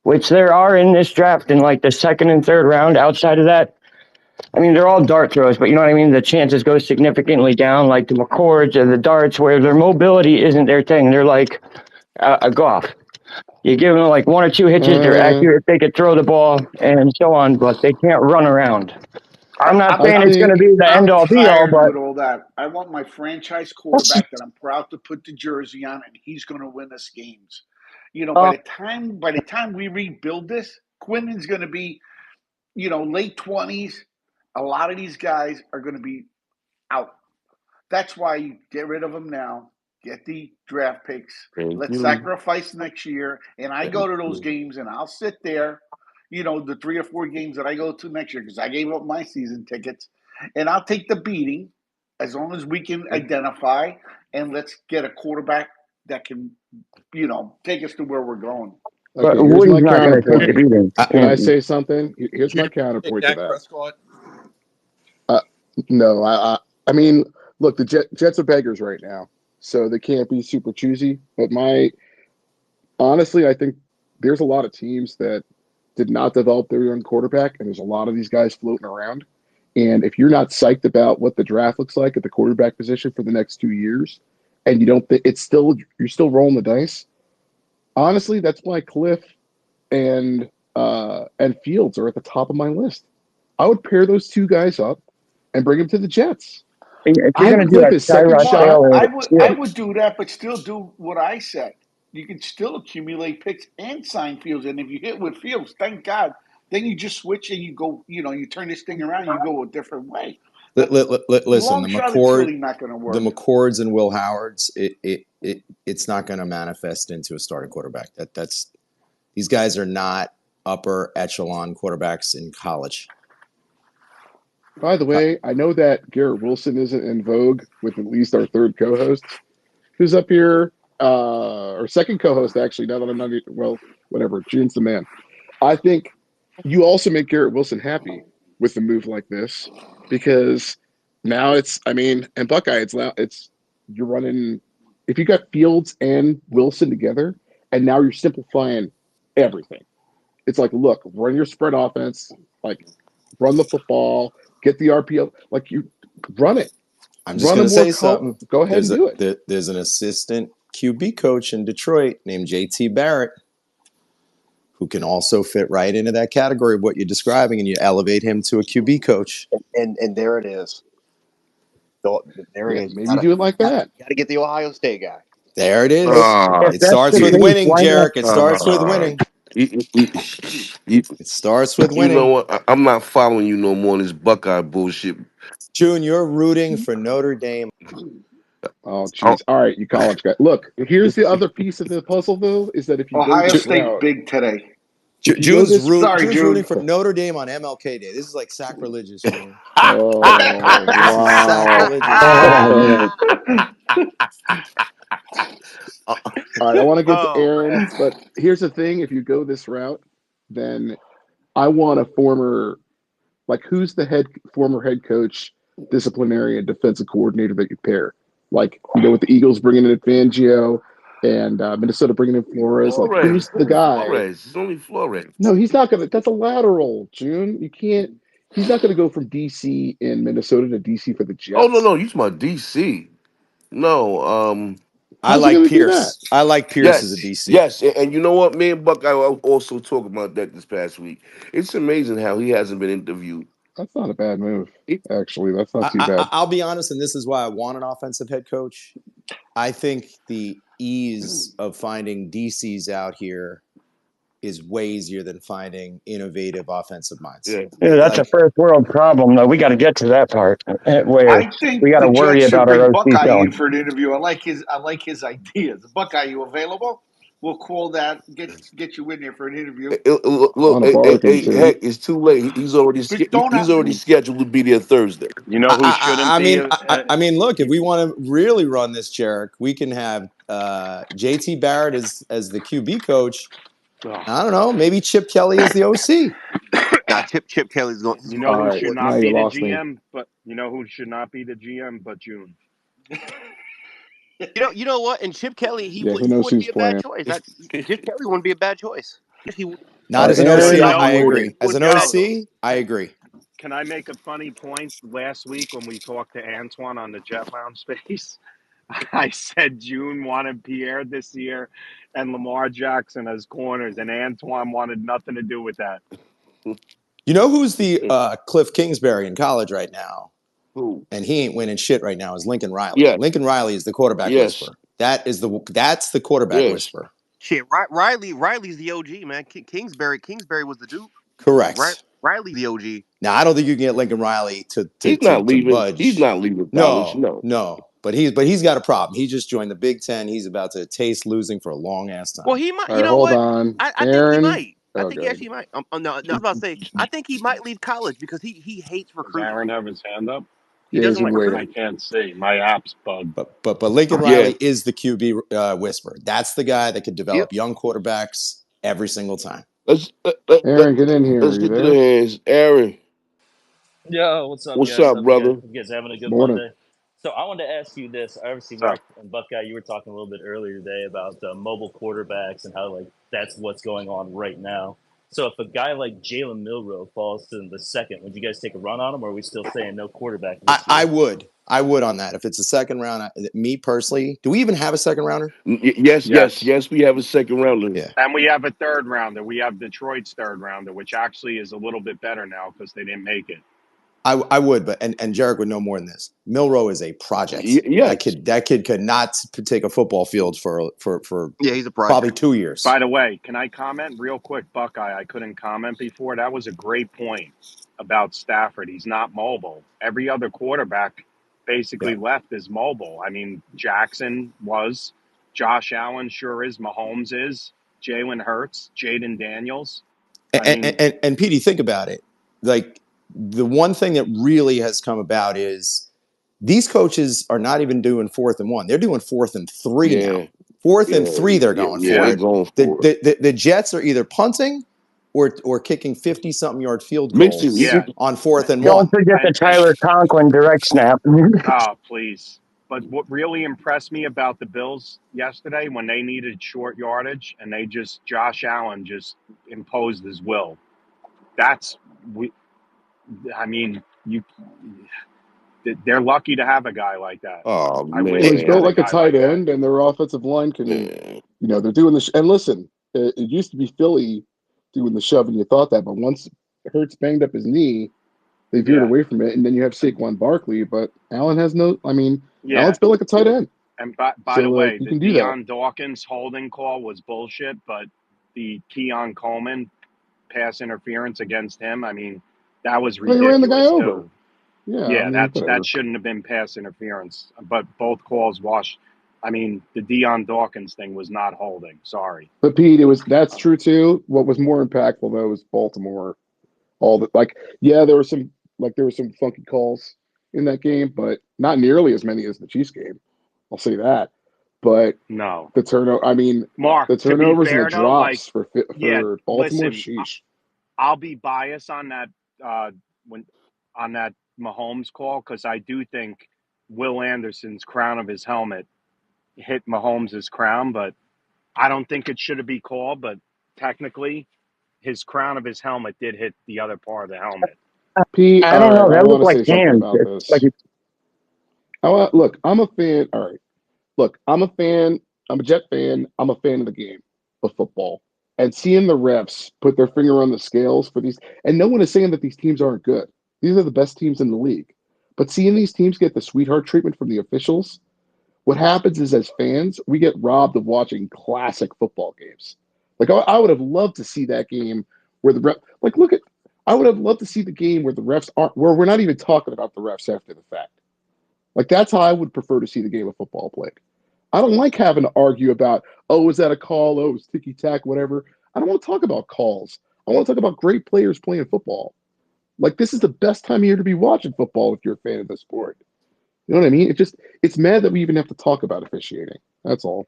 which there are in this draft in like the second and third round. Outside of that, I mean, they're all dart throws, but you know what I mean? The chances go significantly down, like the McCords and the darts, where their mobility isn't their thing. They're like a golf. You give them like 1 or 2 hitches, they're uh, accurate, they could throw the ball and so on, but they can't run around. I'm not I saying it's going to think be the end I'm all be all, tired but with all that. I want my franchise that's, quarterback that I'm proud to put the jersey on, and he's going to win us games. uh, By the time we rebuild this, Quinnen's going to be, late 20s. A lot of these guys are going to be out. That's why you get rid of them now. Get the draft picks. Thank Let's you. sacrifice next year. And I go Thank to those you. games and I'll sit there, the 3 or 4 games that I go to next year because I gave up my season tickets, and I'll take the beating as long as we can identify and let's get a quarterback that can, take us to where we're going. okay. Here's Woody's my not going to take the counterpoint. beating. Can I And say something? Here's my counterpoint to Dak that. Prescott. Uh, no, I mean, look, the Jets are beggars right now, so they can't be super choosy. But honestly, I think there's a lot of teams that did not develop their young quarterback, and there's a lot of these guys floating around. And if you're not psyched about what the draft looks like at the quarterback position for the next 2 years, and you don't think you're still rolling the dice. Honestly, that's why Cliff and Fields are at the top of my list. I would pair those two guys up and bring them to the Jets. if you're I going to would, do Cliff a is second Tyrod Mark, shot. Taylor, I yeah, would do that, but still do what I said. You can still accumulate picks and sign Fields, and if you hit with Fields, thank God. Then you just switch and you go. You turn this thing around. You go a different way. But Listen, long shot, it's really not going to the work. McCords and Will Howards, it's not going to manifest into a starting quarterback. These guys are not upper echelon quarterbacks in college. By the way, I know that Garrett Wilson isn't in vogue with at least our third co-host, who's up here, or second co-host actually. Now that I'm not, well, whatever. June's the man. I think you also make Garrett Wilson happy with a move like this because now I mean, and Buckeye, you're running. If you got Fields and Wilson together, and now you're simplifying everything. It's like, look, run your spread offense, like run the football, get the RPO, like you run it, I'm just run a going to more say something. go ahead and do it. There's an assistant QB coach in Detroit named JT Barrett who can also fit right into that category of what you're describing, and you elevate him to a QB coach. And there it is. There it Yeah, is. maybe you do it like that. You got to get the Ohio State guy. There it if, is. if Ah, It that's starts the with shit. case, winning, why not? Jarek. It starts with winning. You, you, you, It starts with you know winning. what? I'm not following you no more on this Buckeye bullshit. June, you're rooting for Notre Dame. Oh, Oh, geez. All right, you college guy. Look, here's the other piece of the puzzle, though, is that if you go Ohio this Ju- State route, big today. if you go June's this, Sorry, Rooting June. for Notre Dame on MLK Day. This is like sacrilegious, June. oh This is wow. sacrilegious. Oh, man. All right, I want to get to Oh Aaron, man. but here's the thing: if you go this route, then I want a former, like, who's the former head coach, disciplinary, and defensive coordinator that you pair? Like, with the Eagles bringing in Fangio and Minnesota bringing in Flores. Like, Flores. who's It's the only guy? Flores. It's only Flores. No, he's not gonna. That's a lateral, June. You can't. He's not gonna go from DC in Minnesota to DC for the Oh no, Jets. no, you my DC. No, How's he gonna do that? I like Pierce as a yes, DC. yes, and you know what? Me and Buck, I also talked about that this past week. It's amazing how he hasn't been interviewed. That's not a bad move, actually. That's not too bad. I'll be honest, and this is why I want an offensive head coach. I think the ease of finding DCs out here is way easier than finding innovative offensive minds. Yeah, Yeah, that's a Like, first world problem, though. We got to get to that part where I think we got the to worry Jets should about our bring OC Buckeye in selling. for an interview. I like his ideas. Buckeye, you available? We'll call that. Get you in there for an interview. On look, a bargain too. heck, it's too late. But don't He's have. already scheduled to be there Thursday. You know who shouldn't be? I mean, look, if we want to really run this, Jarek, we can have JT Barrett as the QB coach. I don't know, maybe Chip Kelly is the OC. Now Chip Kelly's going. You know All who right, should now not you be the lost me. GM? But you know who should not be the GM? But June. You know what? And Chip Kelly, he Yeah, would who he knows wouldn't who's be a bad playing? choice. Chip Kelly wouldn't be a bad choice. He All Not right, as an You OC, Aaron. know I who agree. As wouldn't an be a bad yo choice. OC, I agree. can I make a funny point? Last week when we talked to Antoine on the Jet Lounge space, I said June wanted Pierre this year and Lamar Jackson as corners, and Antoine wanted nothing to do with that. You know who's the Cliff Kingsbury in college right now? Who? And he ain't winning shit right now. Is Lincoln Riley? Yeah. Lincoln Riley is the quarterback Yes. whisperer. That's the quarterback Yes. whisperer. Shit, Riley's the OG, man. Kingsbury was the dude. Correct. Riley's the OG. Now I don't think you can get Lincoln Riley He's not to leaving. budge. He's not leaving college. No. But he's got a problem. He just joined the Big Ten. He's about to taste losing for a long ass time. Well, he might. All You right, know hold what? on. I think he Aaron. might. I Oh, think he good. actually might. No, I was about to say. I think he might leave college because he hates Does recruiting. Aaron have his hand up? He Yeah, doesn't he's like waiting. I recruiting. can't see. My app's bugged. But Lincoln Yeah. Riley is the QB whisperer. That's the guy that could develop young quarterbacks every single time. Aaron, get in here. Let's Are you get to there? the hands. Aaron, Yo, what's up, what's guys? up, brother? You guys having a good Morning. Monday? So I wanted to ask you this. Obviously, So Mark and Buckeye, you were talking a little bit earlier today about mobile quarterbacks and how like that's what's going on right now. So if a guy like Jalen Milroe falls to the second, would you guys take a run on him, or are we still saying no quarterback this I year? would. I would on that. If it's a second round, me personally, do we even have a second rounder? Yes. We have a second rounder. Yeah. and we have a third rounder. We have Detroit's third rounder, which actually is a little bit better now because they didn't make it. I would, but and Jarek would know more than this. Milroe is a project. Yes. That kid could not take a football field for He's a project. probably 2 years. By the way, can I comment real quick, Buckeye? I couldn't comment before. That was a great point about Stafford. He's not mobile. Every other quarterback basically left is mobile. I mean, Jackson was, Josh Allen sure is, Mahomes is, Jalen Hurts, Jaden Daniels. And Petey, think about it. Like the one thing that really has come about is these coaches are not even doing 4th and 1. They're doing 4th and 3 now. 4th and 3 they're going for. They're going for the Jets are either punting or kicking 50-something yard field goals on 4th and 1. Don't forget the Tyler Conklin direct snap. Oh, please. But what really impressed me about the Bills yesterday when they needed short yardage and Josh Allen just imposed his will. They're lucky to have a guy like that. Oh, I man. wish Well, they he's built had a like a guy tight like end, and their offensive line can, they're doing this. And listen, it used to be Philly doing the shove, and you thought that, but once Hurts banged up his knee, they veered away from it, and then you have Saquon Barkley, but Allen has no. I mean, Allen's built like a tight end. And by the way, you the can do that. Deion Dawkins holding call was bullshit, but the Keon Coleman pass interference against him, I mean, that was Well, he ridiculous ran the guy too. over. Yeah, I mean, that shouldn't have been pass interference. But both calls washed. I mean, the Deion Dawkins thing was not holding. Sorry. But Pete, that's true too. What was more impactful though was Baltimore. There were some funky calls in that game, but not nearly as many as the Chiefs game. I'll say that. But no, the turnover. I mean, Mark, the turnovers and the though, drops for Baltimore. Listen, Sheesh. I'll be biased on that on that Mahomes call because I do think Will Anderson's crown of his helmet hit Mahomes' crown, but I don't think it should have been called. But technically, his crown of his helmet did hit the other part of the helmet. Pete, I don't know. I That want looked to like say something hands. about this. Like Look, I'm a fan. All right. Look, I'm a fan. I'm a Jet fan. I'm a fan of the game of football. And seeing the refs put their finger on the scales for these, and no one is saying that these teams aren't good. These are the best teams in the league. But seeing these teams get the sweetheart treatment from the officials, what happens is as fans, we get robbed of watching classic football games. Like I would have loved to see that game where I would have loved to see the game where the refs aren't, where we're not even talking about the refs after the fact. Like that's how I would prefer to see the game of football played. I don't like having to argue about, oh, is that a call? Oh, it's ticky tack, whatever. I don't want to talk about calls. I want to talk about great players playing football. Like this is the best time of year to be watching football if you're a fan of the sport. You know what I mean? It's mad that we even have to talk about officiating. That's all.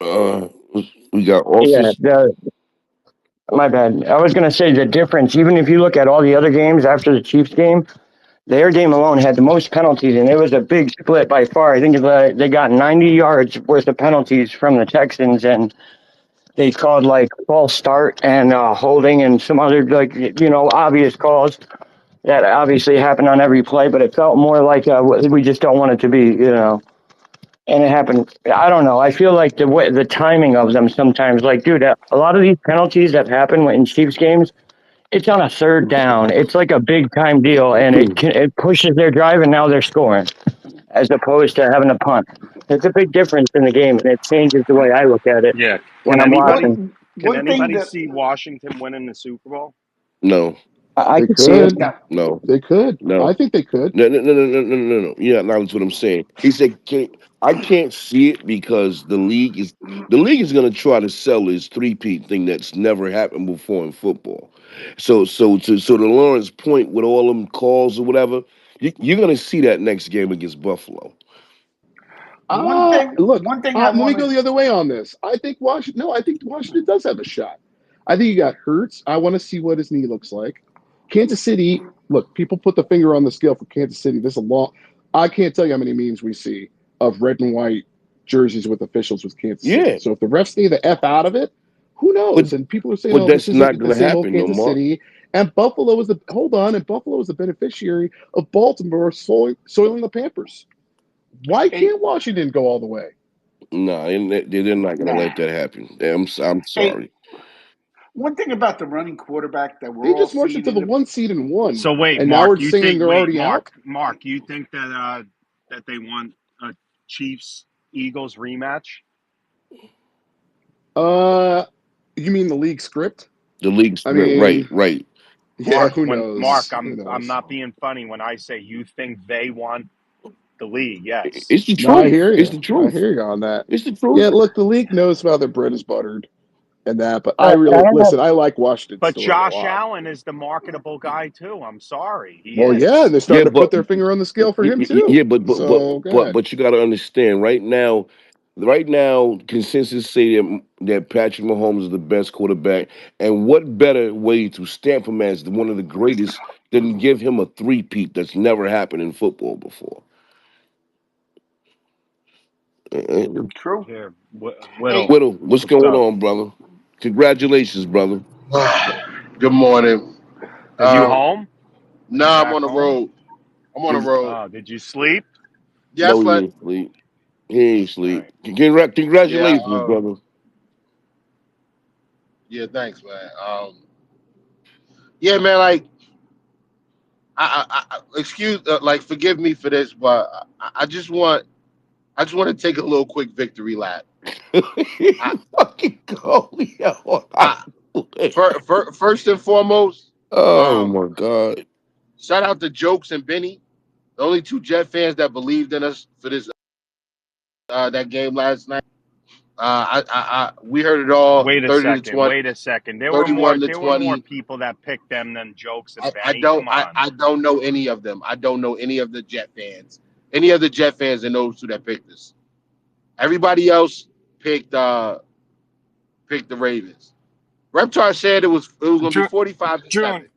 We got office. my bad. I was gonna say the difference. Even if you look at all the other games after the Chiefs game, their game alone had the most penalties, and it was a big split by far. I think they got 90 yards worth of penalties from the Texans, and they called like false start and holding and some other obvious calls that obviously happen on every play. But it felt more like we just don't want it to be. and it happened. I don't know. I feel like the timing of them sometimes, like, dude, a lot of these penalties that happen in Chiefs games, it's on a third down. It's like a big time deal, and it pushes their drive, and now they're scoring, as opposed to having a punt. It's a big difference in the game, and it changes the way I look at it Yeah. when Can I'm anybody watching. can One thing anybody that see Washington winning the Super Bowl? No, I They could see it. could. no, no, They could. I no. think they could. No, no, no, no, no, no, no, no. Yeah, that's what I'm saying. He said, I can't see it because the league is going to try to sell this three-peat thing that's never happened before in football. So to Lawrence point with all them calls or whatever, you're going to see that next game against Buffalo. Look, one thing I let me want go to the other way on this. I think Washington. No, I think Washington does have a shot. I think you got Hurts. I want to see what his knee looks like. Kansas City. Look, people put the finger on the scale for Kansas City. This is a long. I can't tell you how many memes we see of red and white jerseys with officials with Kansas City. Yeah, So if the refs need the f out of it, who but knows? And people are saying, but "Oh, this that's not isn't going the to same old happen no Kansas more. City." And Buffalo is the hold on, and Buffalo is the beneficiary of Baltimore soiling the Pampers. Why a can't Washington go all the way? No, and they're not going to let nah. that happen. I'm A sorry. one thing about the running quarterback that we're They all just marched seeing into in the the one seed and won, So wait, and now Mark, we're saying they're already out. Mark, you think that they want a Chiefs Eagles rematch? Uh, you mean the league script? The league's I right, mean, right. yeah, Mark, who when Mark, knows? Who I'm knows? not being funny when I say you think they want the league. Yes. It's the No, I truth. hear It's you. the I truth. hear you on that. It's the Yeah, truth. look, the league knows how their bread is buttered and that, but I I really don't know. listen. I like Washington's But story a Josh lot. Allen is the marketable guy too. I'm sorry, he Well, yeah, and is. they're Yeah, starting to put but their finger on the scale for him yeah, too. but So, go but ahead. but you got to understand right now, consensus say that Patrick Mahomes is the best quarterback, and what better way to stamp him as one of the greatest than give him a three-peat that's never happened in football before. Uh, true. Here, A Whittle, Whittle, what's what's going up? on, brother? Congratulations, brother. Good morning. Is you Um, home? You nah, I'm back on the home? road. I'm on the road. Did you sleep? Yes, No, he but ain't sleep. He ain't All sleep. right. yeah, Congratulations, brother. yeah. Thanks, man. Yeah, man. Like, excuse, like, forgive me for this, but I just want to take a little quick victory lap. I, Fucking go, yo. I, first and foremost, Oh um, my God. shout out to Jokes and Benny, the only two Jet fans that believed in us for this that game last night. We heard it all, Wait a 30 to second. 20, Wait a second. 31 to There were more 20. people that picked them than Jokes and I Benny. don't Come on. I don't know any of them. I don't know any of the Jet fans. Any of the Jet fans and those two that picked us. Everybody else picked picked the Ravens. Reptar said it was gonna be Ju- 45 to Julian,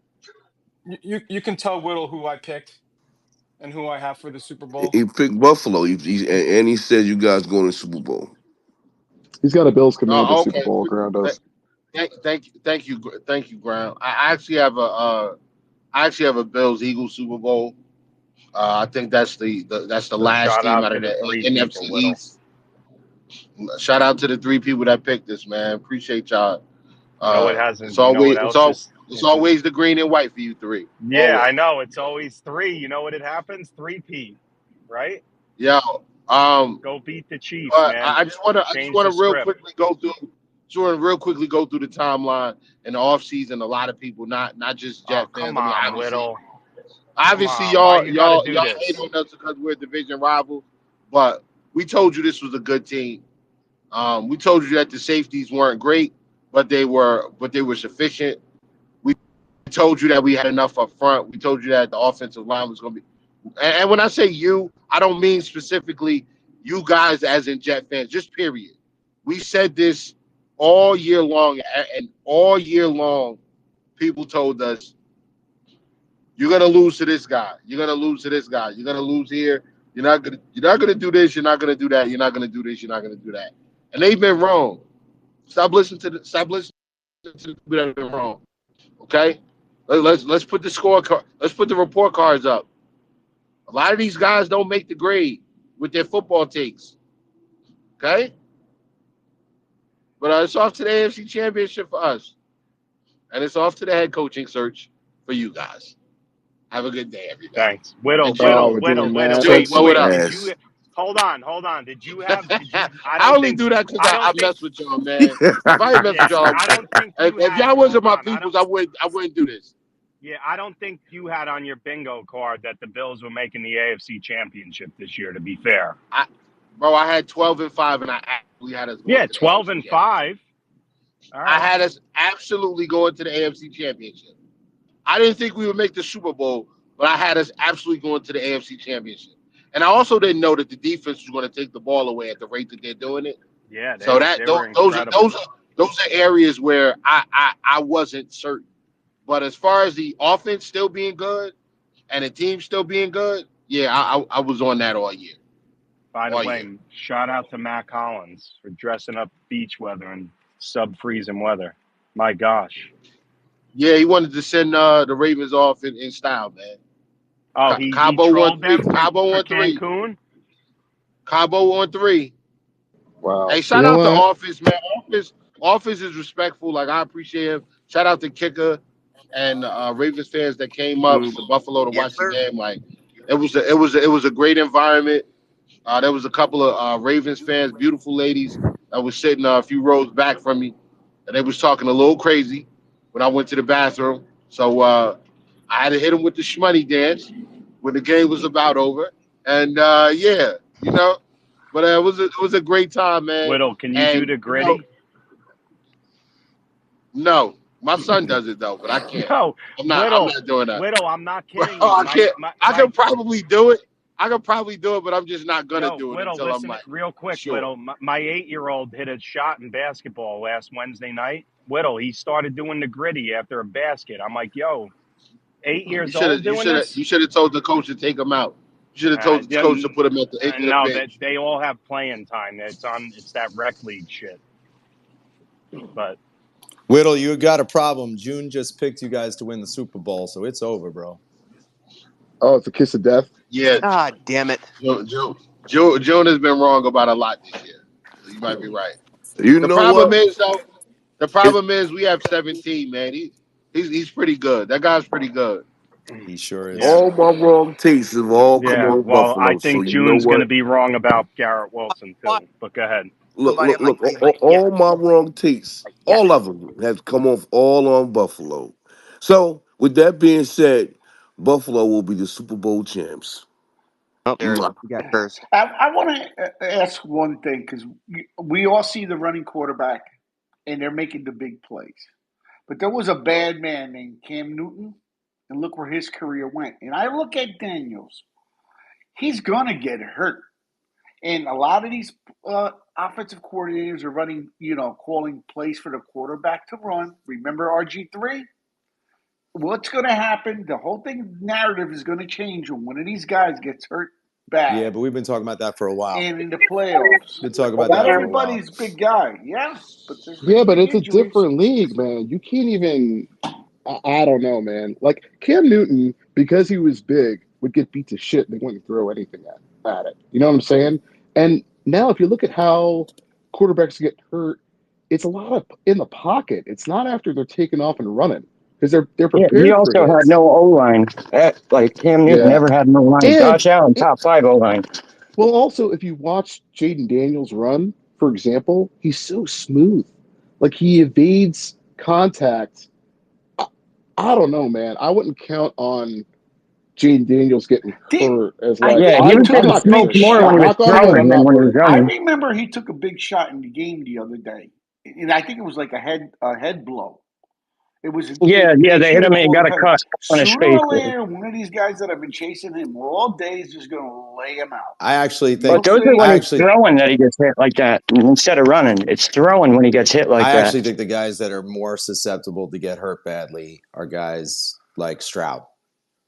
7. you can tell Whittle who I picked and who I have for the Super Bowl. He picked Buffalo. And he said you guys going to Super Bowl. He's got a Bills Commander Super Okay. Bowl around us. Thank you, Ground. I actually have a Bills Eagles Super Bowl. I think that's the So last shout team out out to of the the three NFC people, Whittle. East. Shout out to the three people that picked this, man. Appreciate y'all. You know it It's hasn't. You know what always it's else all is? it's always the green and white for you three. Yeah, I Always. know. It's always three. You know what it happens? Three P, right? Yeah. Um, Go beat the Chiefs, but man. I just Change wanna the script. real quickly go through the timeline in the off season. A lot of people, not just Oh, Jet fans. come I mean, on, Whittle. Come obviously on. Why you got to do y'all hate this? on us because we're a division rival, but we told you this was a good team. We told you that the safeties weren't great, but they were sufficient. We told you that we had enough up front. We told you that the offensive line was going to be. And when I say you, I don't mean specifically you guys as in Jet fans, just period. We said this all year long, and all year long, people told us you're gonna lose to this guy. You're gonna lose to this guy. You're gonna lose here. You're not gonna do this. You're not gonna do that. You're not gonna do this. You're not gonna do that. And they've been wrong. Stop listening to the people that have been wrong. Okay? Let's put the scorecard. Let's put the report cards up. A lot of these guys don't make the grade with their football takes. Okay? But it's off to the AFC Championship for us. And it's off to the head coaching search for you guys. Have a good day, everybody. Thanks. Whittle, And Joe. Whittle, We're Whittle, doing Whittle. mad Joe, Wait, blow it wait. up. Did Yes. you hold on. Did you have I I don't only think do that because I I don't think mess with y'all, man. If I didn't mess with yeah, y'all, I don't think you if had y'all wasn't hold my on. peoples, I wouldn't do this. Yeah, I don't think you had on your bingo card that the Bills were making the AFC Championship this year, to be fair. I had 12-5, and I actually had us going Yeah, to the 12 AFC and Championship. 5. All I right. had us absolutely going to the AFC Championship. I didn't think we would make the Super Bowl, but I had us absolutely going to the AFC Championship. And I also didn't know that the defense was going to take the ball away at the rate that they're doing it. Yeah, So they that were those are incredible. those are areas where I wasn't certain. But as far as the offense still being good and the team still being good, yeah, I was on that all year. By the All way, year. shout out to Matt Collins for dressing up beach weather and sub-freezing weather. My gosh. Yeah, he wanted to send the Ravens off in style, man. Oh, he Cabo won trolled three. them Cabo for on three. Cancun. Cabo on three. wow. Hey, You shout know out to what? Office, man. Office is respectful. Like, I appreciate him. Shout out to Kicker and Ravens fans that came up Mm, to Buffalo to yes, watch the sir. game. Like, it was a great environment. There was a couple of Ravens fans, beautiful ladies, that was sitting a few rows back from me, and they was talking a little crazy when I went to the bathroom. So I had to hit them with the shmoney dance when the game was about over. And yeah, you know, but it was a great time, man. Whittle, can you do And the gritty? no, my son does it though, but I can't. No, I'm not doing that. Whittle, I'm not Bro, kidding you. I can't. I My can probably do it. I can probably do it, but I'm just not gonna Yo, do it Whittle, until I'm listen like real quick, sure. Whittle. My 8-year-old hit a shot in basketball last Wednesday night. Whittle, he started doing the gritty after a basket. I'm like, yo, 8 You years should have. old You doing should have. this? You should have told the coach to take him out. You should have told the Yeah, coach to put him at the edge of the no, that bench. they all have playing time. It's that rec league shit. But Whittle, you got a problem. June just picked you guys to win the Super Bowl, so it's over, bro. Oh, it's a kiss of death. Yeah, Ah, damn it. Joe has been wrong about a lot this year. So you might be right. You The know problem what? is though. The It's problem is we have 17, man. He's pretty good. That guy's pretty good. He sure yeah, is. all my wrong tastes have all come yeah. on Well, I Buffalo. So think you know June's going to what? be wrong about Garrett Wilson Why? too. But go ahead. Look, Somebody, look, I'm like, look. yeah, All my wrong tastes, yes. all of them, have come off all on Buffalo. So with that being said, Buffalo will be the Super Bowl champs. Oh, there it is. Mwah. You got cursed. I want to ask one thing because we all see the running quarterback and they're making the big plays. But there was a bad man named Cam Newton, and look where his career went. And I look at Daniels, he's going to get hurt. And a lot of these offensive coordinators are running, calling plays for the quarterback to run. Remember RG3? What's going to happen? The whole thing narrative is going to change when one of these guys gets hurt Yeah, bad but we've been talking about that for a while. and in the playoffs. Been talking about Not that for a while. everybody's a big guy, yeah, but there's Yeah, been but big it's a injuries. different league, man. You can't even. I don't know, man. Like Cam Newton, because he was big, would get beat to shit. And they wouldn't throw anything at it. You know what I'm saying? And now, if you look at how quarterbacks get hurt, it's a lot of in the pocket. It's not after they're taking off and running because they're Yeah, he prepared for also had hits. no O line. Like Cam Newton Yeah, never had no line. and Josh Allen, it, top 5 O line. well, also if you watch Jaden Daniels run, for example, he's so smooth. Like he evades contact. I, I don't know, man. I wouldn't count on Jaden Daniels getting Did hurt as I like Yeah, he he was I'm took getting a not big smoked more when he was shot. knock on wood. I'm throwing than not when he was worried. I running. remember he took a big shot in the game the other day, and I think it was like a head blow. It was Yeah, they they should hit have him and he called a got a penalty. cut on his Sooner face. or later, one of these guys that have been chasing him all day is just going to lay him out. I actually But think. You'll those are see. when I he's actually. throwing that he gets hit like that instead of running. It's throwing when he gets hit like I that. actually think the guys that are more susceptible to get hurt badly are guys like Stroud.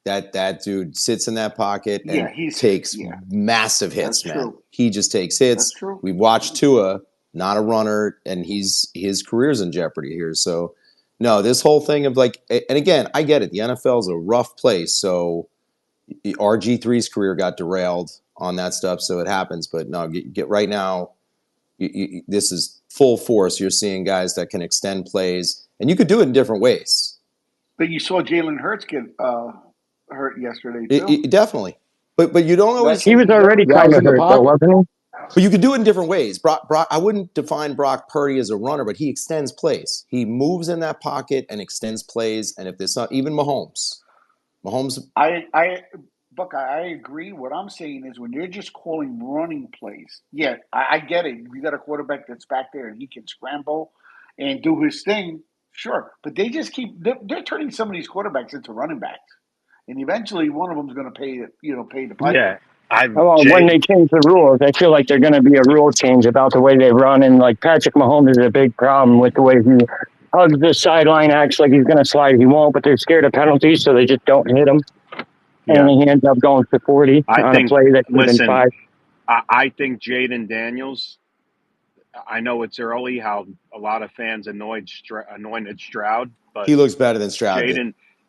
That dude sits in that pocket Yeah, and he's takes yeah. massive That's hits, man. true. He just takes That's hits. true. We've watched Tua, not a runner, and his career's in jeopardy here. So no, this whole thing of like, and again, I get it. The NFL is a rough place, so RG3's career got derailed on that stuff, so it happens. But no, get right now. This is full force. You're seeing guys that can extend plays, and you could do it in different ways. But you saw Jalen Hurts get hurt yesterday too. Definitely, but you don't That always. He was changes already That everything. kind was of in the hurt, though, pocket. wasn't But you could do it in different ways. Brock, I wouldn't define Brock Purdy as a runner, but he extends plays. He moves in that pocket and extends plays. And if there's not even Mahomes, I Buck, I agree. What I'm saying is when you're just calling running plays, yeah, I get it. You got a quarterback that's back there and he can scramble and do his thing, sure. But they just keep they're turning some of these quarterbacks into running backs, and eventually one of them's going to pay the piper. Yeah, I've well, when Jay. they change the rules, I feel like they're going to be a rule change about the way they run. And like Patrick Mahomes is a big problem with the way he hugs the sideline, acts like he's going to slide. He won't, but they're scared of penalties, so they just don't hit him. And Yeah, he ends up going for 40 I on a think. play that should have been Listen, five. I think Jaden Daniels. I know it's early. How a lot of fans anointed Stroud, but he looks better than Stroud did.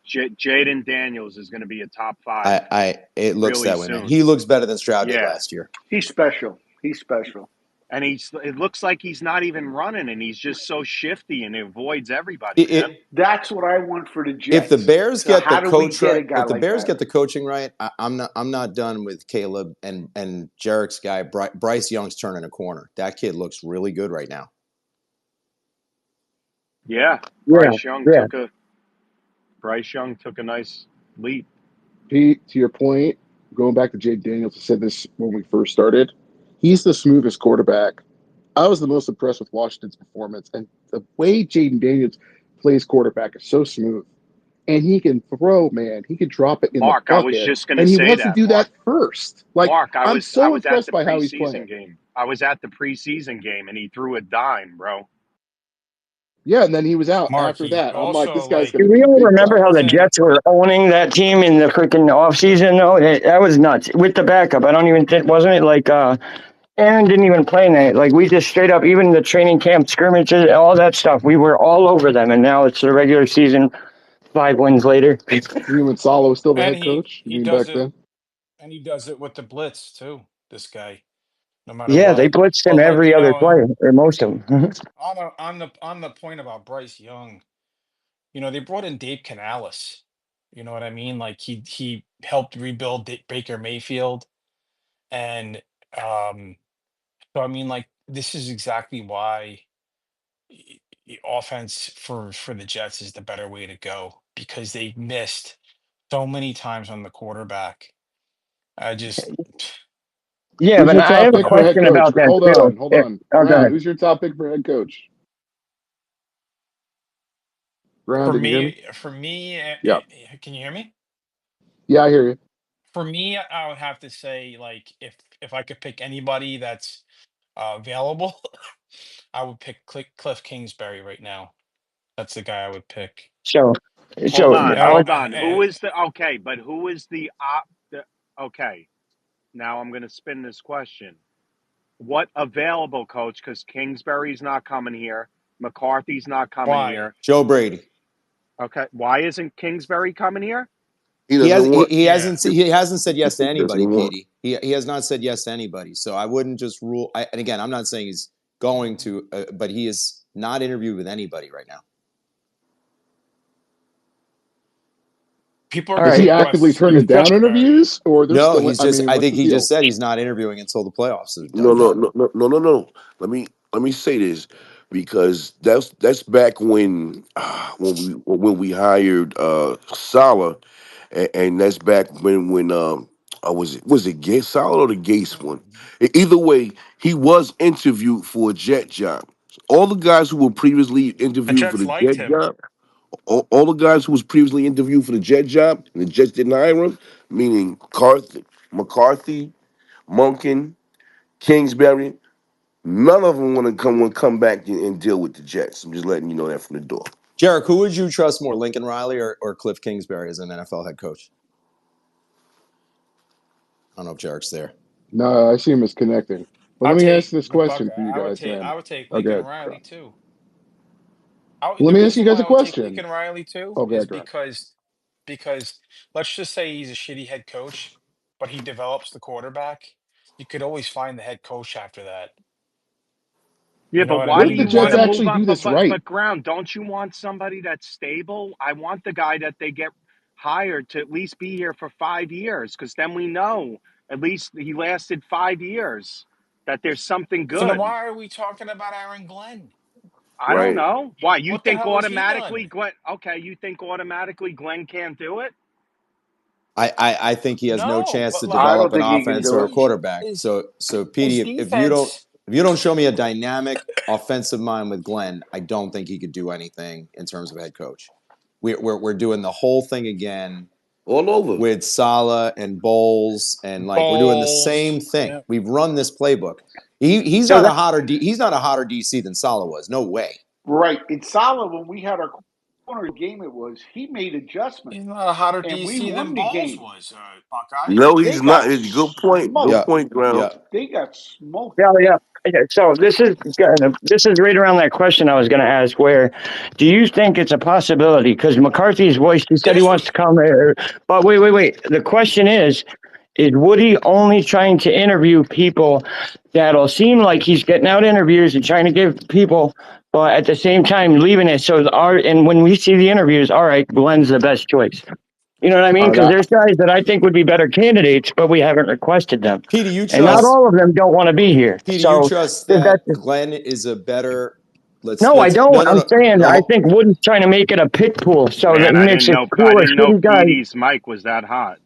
Jaden Daniels is going to be a top five It looks really that way, man. soon. He looks better than Stroud did Yeah, last year. He's special. He's special. and it looks like he's not even running, and he's just so shifty and avoids everybody, It, man. it, That's what I want for the if the Jets. Bears So get the how do we coach get a right, guy if the like Bears that? get the coaching right, I'm not done with Caleb and Jarek's guy. Bryce Young's turning a corner. That kid looks really good right now. Yeah, Yeah, yeah. Bryce Young took a nice leap. Pete, to your point, going back to Jake Daniels, I said this when we first started. He's the smoothest quarterback. I was the most impressed with Washington's performance, and the way Jaden Daniels plays quarterback is so smooth. And he can throw, man. He can drop it in the Mark, I was bucket, just going to and he say wants to that, do Mark. that first. Like, Mark, I'm I so was at impressed the by how he's playing. preseason game. I was at the preseason game, and he threw a dime, bro. Yeah, and then he was out Mark, after you that. I'm like, also this guy's like going Do to we be all big remember time. how the wasn't Jets were owning that team in the freaking offseason, though? That was nuts. With the backup, I don't even think, wasn't it like Aaron didn't even play in that. Like we just straight up, even the training camp scrimmages, all that stuff, we were all over them. And now it's the regular season, 5 wins later. You mean when Salah was still the and head coach? You he mean does back it then? and he does it with the blitz too. This guy, no matter Yeah, they what. blitzed him But like every you other know, play, or most of them. on the point about Bryce Young, they brought in Dave Canales. You know what I mean? Like he helped rebuild Baker Mayfield, and um, so I mean, like this is exactly why the offense for the Jets is the better way to go because they missed so many times on the quarterback. I just, Yeah, Who's but your I top have a pick for yeah. head question coach? about that Hold too. on, hold on. Oh, go Ground, ahead. who's your top pick for head coach? Ground, For did you hear me? me, for me, Yeah. can you hear me? Yeah, I hear you. For me, I would have to say, like, if I could pick anybody that's available, I would pick Cliff Kingsbury right now. That's the guy I would pick. So, Hold so on, I was hold on. Who is the okay? But who is the op? Okay, now I'm going to spin this question. What available coach? Because Kingsbury's not coming here. McCarthy's not coming Why? here. Joe Brady. Okay, why isn't Kingsbury coming here? He doesn't want. Yeah. He hasn't said yes to He anybody, doesn't want. Petey. He has not said yes to anybody. So I wouldn't just rule. And again, I'm not saying he's going to, but he is not interviewed with anybody right now. People are all Is going he to right. actively question turning So, down Kingsbury. interviews, or they're No, still? he's I just. mean, I what's think the he just deal? said he's not interviewing until the playoffs are No, done. no, no, no, no, no, no. Let me say this because that's back when we hired Salah, and that's back when was it Gase Salah or the Gase one? Either way, he was interviewed for a Jet job. All the guys who were previously The interviewed for Jets the liked Jet him. job, all the guys who was previously interviewed for the Jet job, and the Jets didn't hire him, meaning McCarthy, Monken, Kingsbury. None of them want to come back and deal with the Jets. I'm just letting you know that from the door. Jarek, who would you trust more, Lincoln Riley or Cliff Kingsbury as an NFL head coach? I don't know if Jarek's there. No, I see him as connecting. But I'll let me ask take this Buck. question for you guys then. I would take Lincoln Okay, Riley Grant. too. Let The me ask you reason guys why a I would take question. Lincoln Riley too Okay, is Grant. because let's just say he's a shitty head coach, but he develops the quarterback. You could always find the head coach after that. Yeah, You know but what I why What do if the you mean? want Jets to move actually up? do this right? But Ground, don't you want somebody that's stable? I want the guy that they get hired to at least be here for 5 years, because then we know at least he lasted 5 years, that there's something So then good. why are we talking about Aaron Glenn? I don't Right. know. Why you What the think hell has he automatically done? Glenn? Okay, you think automatically Glenn can't do it? I think he has no No, chance but to I like develop don't an think he can offense his do or a it. de- quarterback. his So his Petey, defense. if you don't show me a dynamic offensive mind with Glenn, I don't think he could do anything in terms of head coach. We're doing the whole thing again All over. with Salah and Bowles, and like we're doing the same Balls. thing. Yeah. We've run this playbook. He's So not a that hotter he's not a hotter DC than Salah was. No way. Right. In Salah, when we had our corner game, it was he made adjustments He's not a hotter and we DC than won the Balls game. was, Buckeye. No, They he's not. got Good point. Good Yeah, smoked. point, yeah. Ground. They got smoked. Yeah, yeah. Okay, so this is right around that question I was going to ask. Where do you think it's a possibility? Because McCarthy's voice, he said he This wants was to come here, but wait. The question is Woody only trying to interview people that'll seem like he's getting out interviews and trying to give people, but at the same time leaving it so and when we see the interviews, all right, Glenn's the best choice. You know what I mean? Because That there's guys that I think would be better candidates, but we haven't requested them, Petey, you and not trust all of them don't want to be here. Petey, you So trust that's that Glenn is a better. no, I No, don't. I'm saying I no. think Woody's trying to make it a pit pool so that Man, he makes a I pool of didn't know shitty guys. Petey's mic was that hot.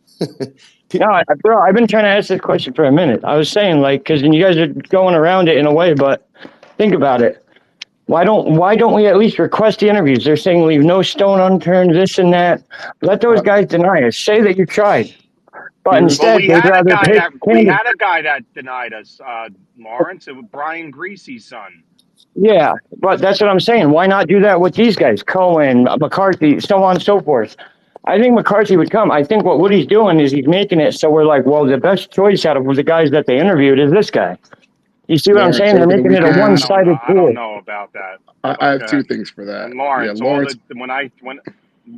No, bro, I've been trying to ask this question for a minute. I was saying like, because you guys are going around it in a way, but think about it. Why don't we at least request the interviews? They're saying leave no stone unturned, this and that. Let those guys deny us. Say that you tried, but Here's Well, instead they'd rather pick candidates. had a guy that denied us, Lawrence. It was Brian Greasy's son. Yeah, but that's what I'm saying. Why not do that with these guys, Cohen, McCarthy, so on and so forth? I think McCarthy would come. I think what Woody's doing is he's making it so we're like, well, the best choice out of the guys that they interviewed is this guy. You see what I'm Lawrence, saying? They're over the making it a I weekend, don't know. one-sided I don't pool. know about that. I But have two things for that. and Yeah, Lawrence, Lawrence, when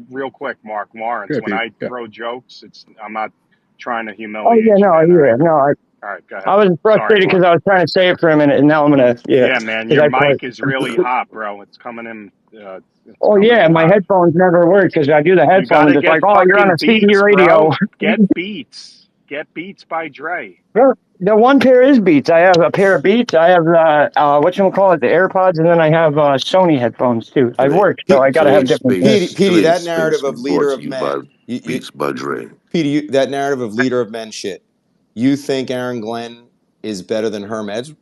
real quick, Mark Lawrence, good, when Pete. I Yeah. throw jokes, I'm not trying to Oh yeah, humiliate you, no, man. All right, yeah, no. all right, go ahead. I was Sorry, frustrated because Mark. I was trying to say it for a minute, and now I'm gonna, yeah, Yeah, man, because your I quit. mic is really hot, bro. It's coming in. It's Oh coming yeah, in my hot. headphones never work because I do the You got headphones. to It's get like, oh, you're on fucking a CB Beats, radio. bro. Get Beats. Get Beats by Dre. Well, the one pair is Beats. I have a pair of Beats. I have what you call it, the AirPods, and then I have Sony headphones too. I today. work, so Pe- I got to have Today's different things. space. Petey, Today's that narrative space of was brought leader to of you by men. Beats by Dre. Petey, that narrative of leader of men shit. You think Aaron Glenn is better than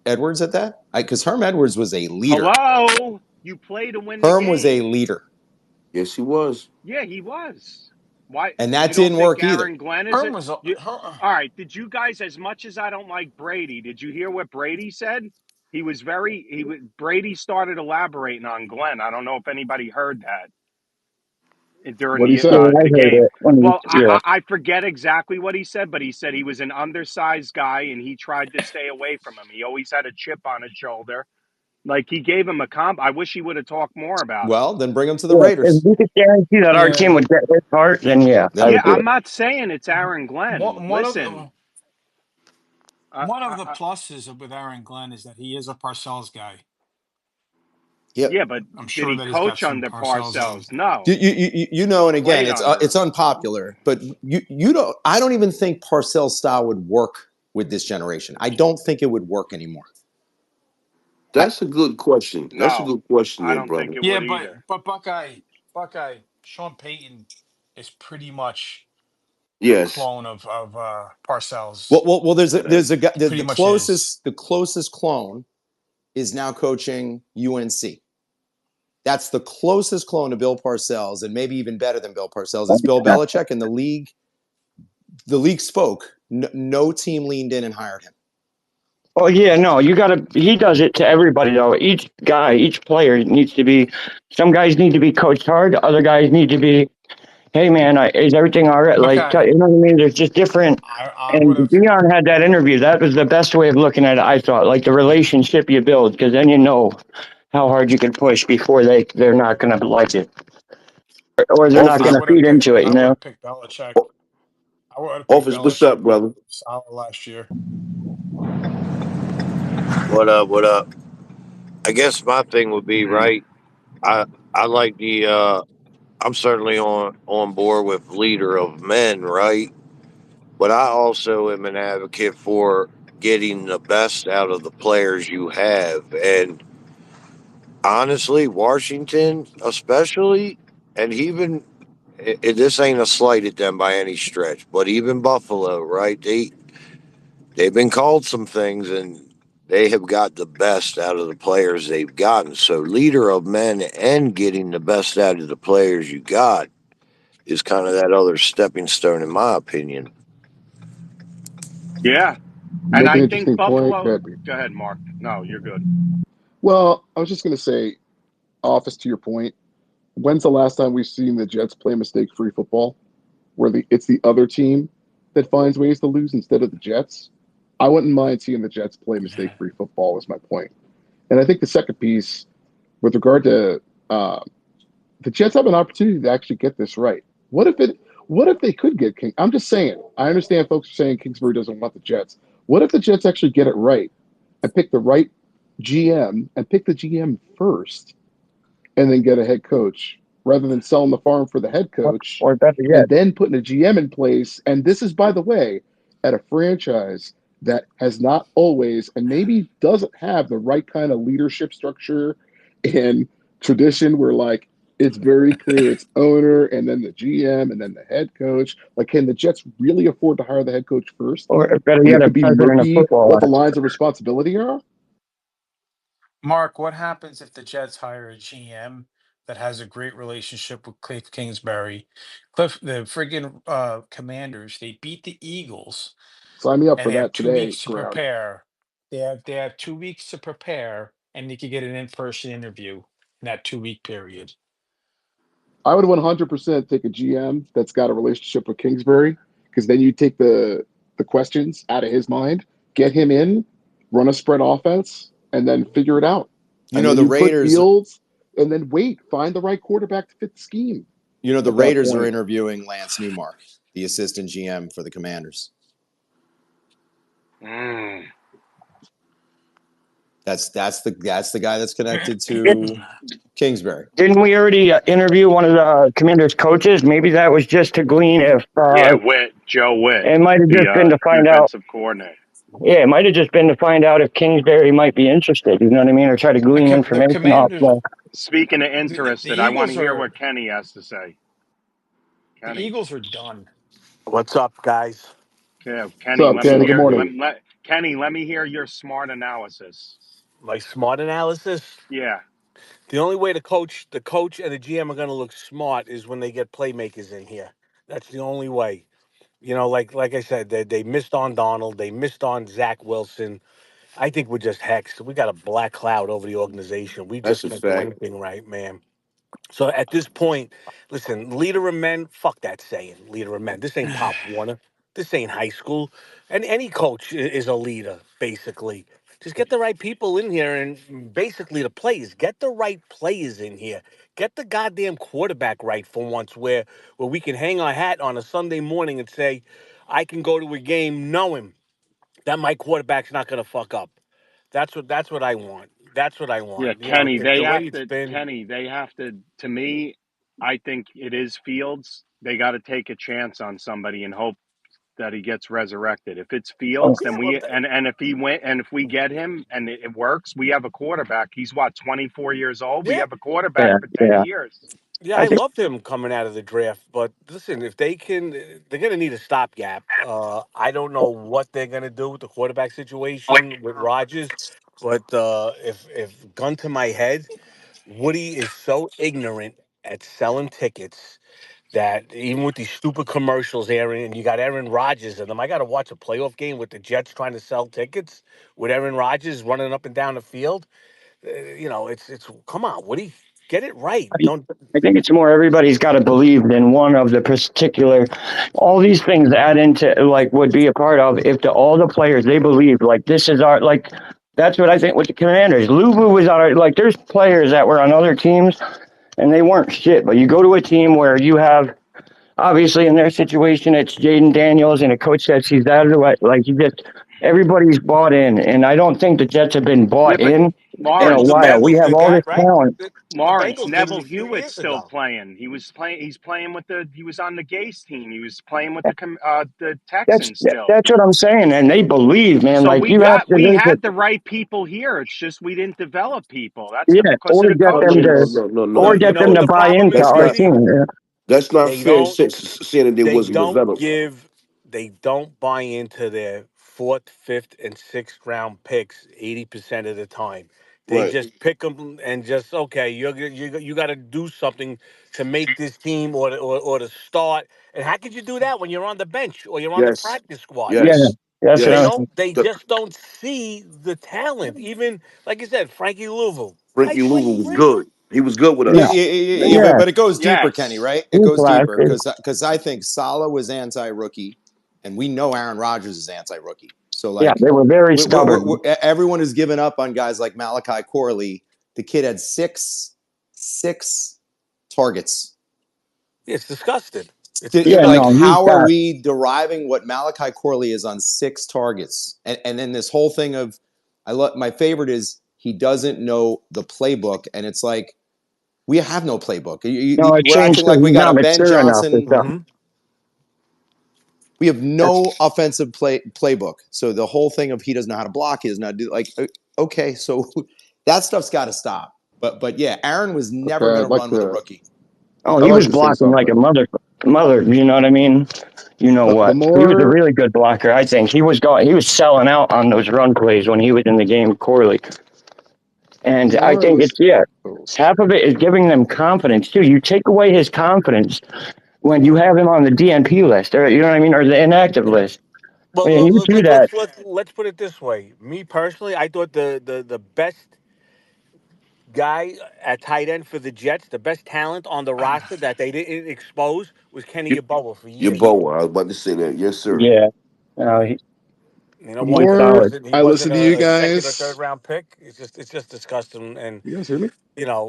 Edwards at that? Because Herm Edwards was a leader. Hello? You play to win the Herm was a game. leader, Yes, he was. Yeah, he was. Why and you that don't didn't think work either. Aaron Glenn is Herm it? was You Her, all right? Did you guys, as much as I don't like Brady, did you hear what Brady said? He was very he was Brady started elaborating on Glenn. I don't know if anybody heard that during What he Yeah, said? I the heard game. it. Well, Yeah. I forget exactly what he said, but he said he was an undersized guy and he tried to stay away from him. He always had a chip on his shoulder. Like he gave him a comp. I wish he would have talked more about him. Well, then bring him to the Yeah, if Raiders. we could guarantee that our team yeah. would get his part, then yeah, I Then Yeah, would do I'm it. not saying it's Aaron Glenn. One of Listen, the one of the pluses with Aaron Glenn is that he is a Parcells guy. yep. yeah, but I'm did sure he that he's got coach some under Parcells. Parcells? No, You know, and he again, played under it's him. unpopular, but you don't. I don't even think Parcells style would work with this generation. I don't think it would work anymore. I, That's a good question. That's a No, good question I there, don't think brother. it Yeah, would either. but Buckeye, Sean Payton is pretty much a Yes. clone of Parcells. well. There's a guy. He pretty The much is. closest clone is now coaching UNC. That's the closest clone to Bill Parcells, and maybe even better than Bill Parcells. It's Bill Belichick, and the league. The league spoke. No team leaned in and hired him. Oh yeah, no, you gotta. He does it to everybody though. Each guy, each player needs to be. Some guys need to be coached hard. Other guys need to be. Hey man, is everything all right? Like Buckeye, you know what I mean? There's just different. I And would have. Dion had that interview. That was the best way of looking at it. I thought, like the relationship you build, because then you know how hard you can push before they're not gonna like it, or they're not Office, gonna feed into it. I You would know. have picked Belichick. I would have picked office, what's up, Belichick with brother? Salah last year. What up? What up? I guess my thing would be Mhm. right. I I like the. I'm certainly on board with leader of men, right? But I also am an advocate for getting the best out of the players you have, and honestly, Washington, especially, and even this ain't a slight at them by any stretch, but even Buffalo, right? They've been called some things, and they have got the best out of the players they've gotten. So, leader of men and getting the best out of the players you got is kind of that other stepping stone, in my opinion. Yeah, You and make an I think interesting point. Buffalo. That Go ahead, Mark. No, you're good. well, I was just going to say, office to your point. When's the last time we've seen the Jets play mistake-free football, where it's the other team that finds ways to lose instead of the Jets? I wouldn't mind seeing the Jets play Yeah. mistake-free football. Is my point. And I think the second piece, with regard to uh, the Jets, have an opportunity to actually get this right. What if it? What if they could get King? I'm just saying. I understand folks are saying Kingsbury doesn't want the Jets. What if the Jets actually get it right and pick the right GM and pick the GM first, and then get a head coach rather than selling the farm for the head coach Or better and yet, then putting a GM in place? And this is, by the way, at a franchise that has not always and maybe doesn't have the right kind of leadership structure and tradition where, like, it's very clear it's owner and then the GM and then the head coach. Like, can the Jets really afford to hire the head coach first or better when yet, it a could be president of murky what football. the lines of responsibility are? Mark, what happens if the Jets hire a GM that has a great relationship with Cliff Kingsbury? The friggin' Commanders, they beat the Eagles, Sign me up and for they have that two today, weeks to Stroud. prepare. They have 2 weeks to prepare, and they could get an in-person interview in that 2 week period. I would 100% take a GM that's got a relationship with Kingsbury, because then you take the questions out of his mind, get him in, run a spread offense, and then figure it out. You And know then the you put Raiders. Fields, and then wait, find the right quarterback to fit the scheme. You know the At that Raiders are point, interviewing Lance Newmark, the assistant GM for the Commanders. Mm. That's the guy that's connected Didn't to Kingsbury. we already interview one of the Commander's coaches? Maybe that was just to glean if Yeah, Joe Witt, it might have the just been to find out. defensive coordinator. Yeah, it might have just been to find out if Kingsbury might be interested. You know what I mean, or try to glean The information off Commanders, the. Speaking of the interested, I want to Eagles hear are what Kenny has to say. the Kenny, Eagles are done. What's up, guys? yeah, what's Kenny, up, let me Kenny? Good hear. morning. Kenny, let me hear your smart analysis. My smart analysis. Yeah, The only way the coach and the GM are going to look smart is when they get playmakers in here. That's the only way. Like I said, they missed on Donald. They missed on Zach Wilson. I think we're just hexed. We got a black cloud over the organization. We That's just a can't do fact. anything right, man. So at this point, listen, leader of men, fuck that saying, leader of men. This ain't Pop Warner. This ain't high school. And any coach is a leader, basically. Just get the right people in here and basically the players. Get the right players in here. Get the goddamn quarterback right for once where we can hang our hat on a Sunday morning and say, I can go to a game knowing that my quarterback's not gonna fuck up. That's what I want. That's what I yeah, want. Kenny. If They the way have it's to. been. Kenny, they have to. To me, I think it is Fields. They got to take a chance on somebody and hope that he gets resurrected. If it's Fields, then Yeah, well, and if he went and if we get him and it works, we have a quarterback. He's what, 24 years old. We yeah, have a quarterback Yeah, for 10 yeah. years. yeah. I I think loved him coming out of the draft, but listen, if they can, they're going to need a stopgap. I don't know what they're going to do with the quarterback situation with Rodgers, but if gun to my head, Woody is so ignorant at selling tickets that even with these stupid commercials, Aaron, and you got Aaron Rodgers in them. I got to watch a playoff game with the Jets trying to sell tickets with Aaron Rodgers running up and down the field. It's come on, Woody, get it right. Don't. I think it's more everybody's got to believe in one of the particular. All these things add into like would be a part of if all the players they believe like this is our like. That's what I think with the Commanders. Luvu was on our like. There's players that were on other teams and they weren't shit. But you go to a team where you have obviously in their situation it's Jaden Daniels and a coach that sees that like you just Everybody's bought in, and I don't think the Jets have been Yeah, bought but in a Lawrence, The while. We Bengals have did all this that, right? talent. The Lawrence, Bengals did it Neville a few Hewitt's years still ago. playing. He's playing with he was on the Gase team. He was playing with the That's Texans still. that's what I'm saying, and they believe, man. So Like you have to we make it, had the right people here. It's just we didn't develop people. That's yeah, because or of the get No, them no, no, to, coaches. no, no, no, or You get know them what no. to the buy problem into is, That's our not. Speedy? team. Yeah. That's not They fair. don't Saying that it they wasn't don't developed. give they don't buy into their fourth, fifth, and sixth round picks 80% of the time. They Right. just pick them and just okay, you got to do something to make this team or to start. And how could you do that when you're on the bench or you're on the Yes. practice squad? Yeah, Yes. that's what They I'm Yes. don't. They The, just don't see the talent. Even like you said, Frankie Louisville. Frankie Guy played Louvel was great. good. He was good with Yeah, saying. us. yeah, Yeah, but it goes deeper, Kenny, Yes. right? It he's goes deeper blasted. because I think Salah was anti-rookie, and we know Aaron Rodgers is anti-rookie. So Yeah, like, they were very stubborn. everyone has given up on guys like Malachi Corley. The kid had six targets. It's disgusting. It's Yeah, Like, no, disgusting. he's how are got. we deriving what Malachi Corley is on six targets? And then this whole thing of, I love my favorite is he doesn't know the playbook, and it's like we have no playbook. No, it We're changed acting because like we he's got a not Ben mature enough or Johnson. Hmm. something. We have That's no offensive playbook. So the whole thing of he doesn't know how to block, he does not do like okay, so that stuff's got to stop. But yeah, Aaron was Okay, never going to run with a rookie. oh, I'd he like was to say blocking like a something. mother. You know what I mean? You know The what? He was a more really good blocker. I think he was selling out on those run plays when he was in the game, Corley. the And I more I think listen, it's yeah, oh, half of it is giving them confidence too. You take away his confidence when you have him on the DNP list, or you know what I mean, or the inactive list. Well, When you do that, let's put it this way. Me personally, I thought the best guy at tight end for the Jets, the best talent on the roster that they didn't expose was Kenny You, Yeboah for your years. boa. I was about to say that. Yes, sir. yeah, You know the why? he's Because more solid. I he wasn't listen to you a second or third guys, round pick. It's just disgusting. And you guys hear me?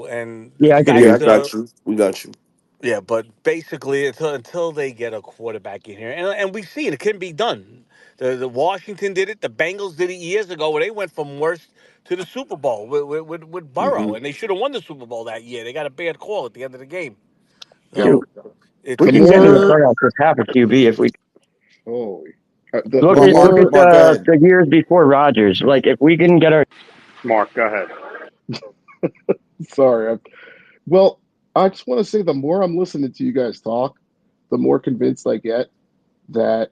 and Yeah, I the could guy hear Yeah, you. I got you. We got you. yeah, but basically until they get a quarterback in here, and we see it, it can be done. The Washington did it. The Bengals did it years ago, where they went from worst to the Super Bowl with Hmm. Burrow, and they should have won the Super Bowl that year. They got a bad call at the end of the game. Yep. Shoot, So we The can get in the it's more playoffs with half a QB if we holy, the look more at Mark, go ahead. the years before Rodgers. Like if we can get our Mark, go ahead. sorry. Well, I just want to say the more I'm listening to you guys talk, the more convinced I get that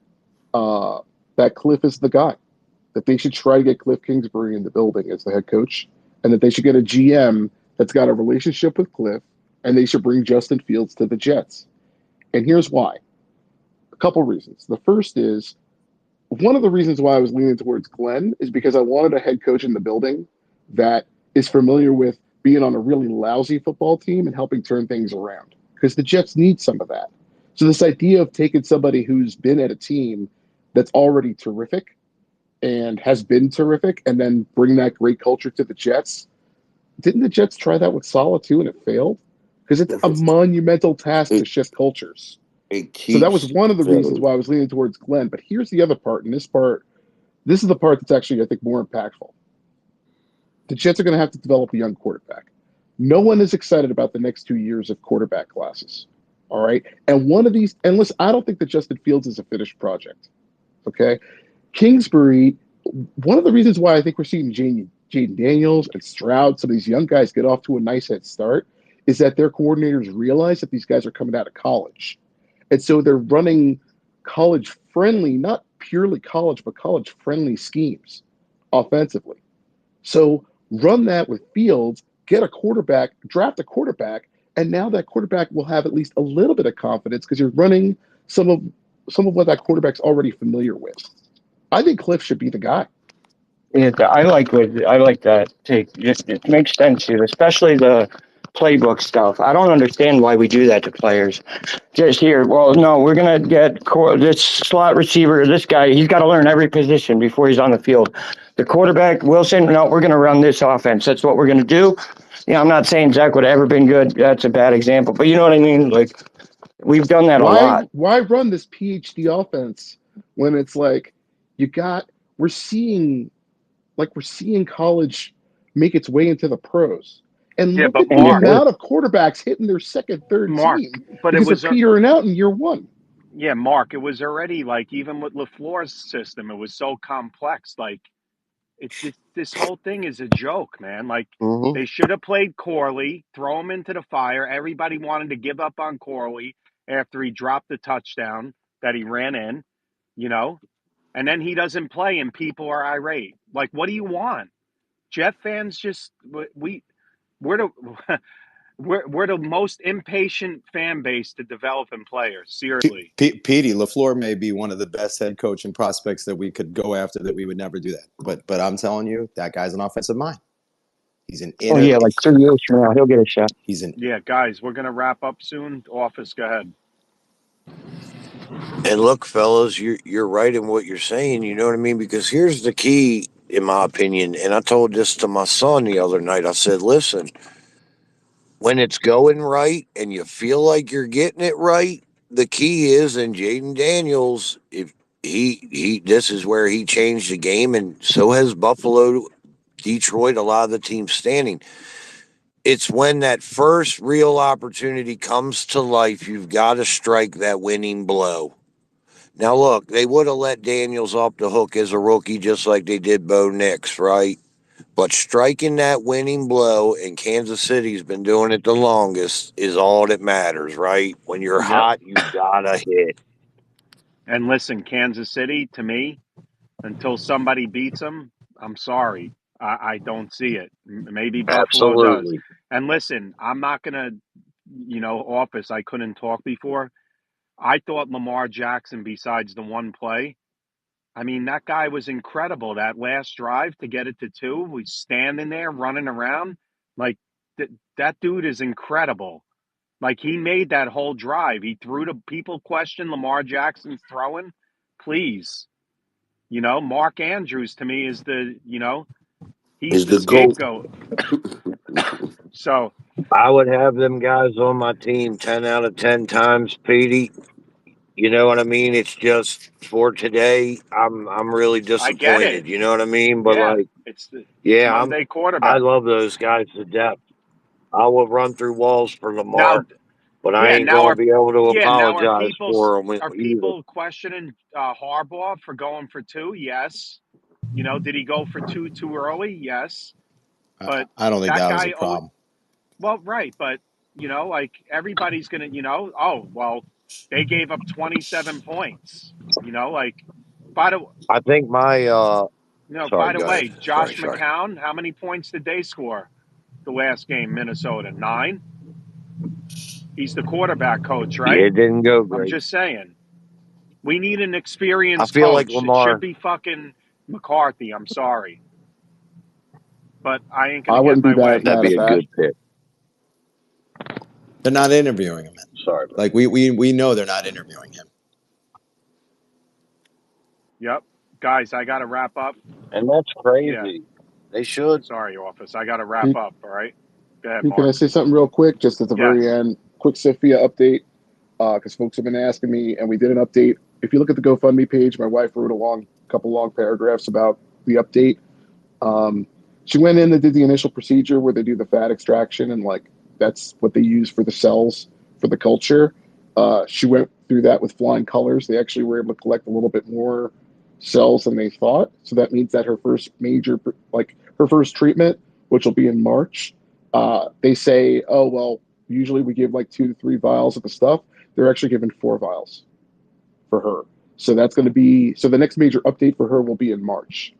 uh, that Cliff is the guy. That they should try to get Cliff Kingsbury in the building as the head coach, and that they should get a GM that's got a relationship with Cliff, and they should bring Justin Fields to the Jets. And here's why. A couple reasons. The first is one of the reasons why I was leaning towards Glenn is because I wanted a head coach in the building that is familiar with being on a really lousy football team and helping turn things around. Because the Jets need some of that. So this idea of taking somebody who's been at a team that's already terrific and has been terrific and then bring that great culture to the Jets. Didn't the Jets try that with Salah too and it failed? Because it's a monumental task to It shift cultures. it So that was keeps one of the reasons failing. why I was leaning towards Glenn. But here's the other part, and this is the part that's actually, I think, more impactful. The Jets are going to have to develop a young quarterback. No one is excited about the next 2 years of quarterback classes. All right. And one of these, and listen, I don't think that Justin Fields is a finished project. Okay. Kingsbury, one of the reasons why I think we're seeing Jaden Daniels and Stroud, some of these young guys get off to a nice head start, is that their coordinators realize that these guys are coming out of college. And so they're running college friendly, not purely college, but college friendly schemes offensively. So run that with Fields, get a quarterback, draft a quarterback, and now that quarterback will have at least a little bit of confidence because you're running some of some of what that quarterback's already familiar with. I think Cliff should be the guy. I like that take. It makes sense here, especially the playbook stuff. I don't understand why we do that to players. Just here, well, no, we're gonna get this slot receiver. This guy, he's got to learn every position before he's on the field. The quarterback, Wilson. No, we're gonna run this offense. That's what we're gonna do. Yeah, I'm not saying Zach would have ever been good. That's a bad example, but you know what I mean. Like we've done that a Why lot. why run this PhD offense when it's like you got we're seeing college make its way into the pros. And Yeah, look but at the Mark, amount of quarterbacks hitting their second, third Mark, team but it because they're was petering out in year one. yeah, Mark. It was already like even with LaFleur's system, it was so complex. Like this whole thing is a joke, man. Like Hmm. they should have played Corley, throw him into the fire. Everybody wanted to give up on Corley after he dropped the touchdown that he ran in, you know, and then he doesn't play and people are irate. Like, what do you want? Jet fans just we're the we're the most impatient fan base to develop in players. Seriously. Petey LaFleur may be one of the best head coaching prospects that we could go after. That we would never do that. But I'm telling you, that guy's an offensive mind. He's an Oh inner. yeah, like 2 years from now, he'll get a shot. He's an. Yeah, guys, we're gonna wrap up soon. Office, go ahead. And look, fellas, you're right in what you're saying. You know what I mean? Because here's the key, in my opinion. And I told this to my son the other night. I said, listen, when it's going right and you feel like you're getting it right, the key is, and Jaden Daniels, if he this is where he changed the game, and so has Buffalo, Detroit, a lot of the teams standing. It's when that first real opportunity comes to life, you've got to strike that winning blow. Now, look, they would have let Daniels off the hook as a rookie, just like they did Bo Nix, right? But striking that winning blow, and Kansas City's been doing it the longest, is all that matters, right? When you're Yep. hot, you gotta hit. And listen, Kansas City, to me, until somebody beats them, I'm sorry. I don't see it. Maybe Buffalo does. Absolutely. And listen, I'm not going to, office, I couldn't talk before. I thought Lamar Jackson, besides the one play, I mean, that guy was incredible. That last drive to get it to two, we standing there running around. Like, that dude is incredible. Like, he made that whole drive. He threw to people question Lamar Jackson's throwing. Please. Mark Andrews to me is he's Is the the GOAT. scapegoat. So I would have them guys on my team 10 out of 10 times, Petey. You know what I mean? It's just for today, I'm really I get it. disappointed. You know what I mean? But Yeah, like, it's yeah, Monday I quarterback. love those guys to death. I will run through walls for Now, Lamar, but I yeah, ain't going to be able to now apologize for him are either. people questioning Harbaugh for going for two? Yes. Did he go for two too early? Yes. But I don't think that that was a guy, problem. well, right, but like everybody's gonna, oh well, they gave up 27 points. Like by the I think my by sorry, the go ahead. way, Josh Sorry. McCown, how many points did they score the last game? Minnesota 9. He's the quarterback coach, Yeah, right? it didn't go I'm great. just saying, we need an I experienced feel like coach. It should Lamar. be fucking McCarthy. I'm sorry, but I ain't I gonna get wouldn't be my that way. That'd mad be at a that. good pick. They're not interviewing him. Sorry, bro. Like we know they're not interviewing him. Yep, guys, I gotta wrap up. And that's Yeah, crazy. They should. sorry, office. I gotta wrap up. All right, go ahead, Can I Mark. say something real quick, just at the Yes. very end? Quick Sophia update, because folks have been asking me, and we did an update. If you look at the GoFundMe page, my wife wrote a couple long paragraphs about the update. Um, she went in and did the initial procedure where they do the fat extraction, and like that's what they use for the cells for the culture. She went through that with flying colors. They actually were able to collect a little bit more cells than they thought. So that means that her first major, like her first treatment, which will be in March, they say, oh well, usually we give like 2 to 3 vials of the stuff. They're actually giving 4 vials for her. So that's going to be so the next major update for her will be in March.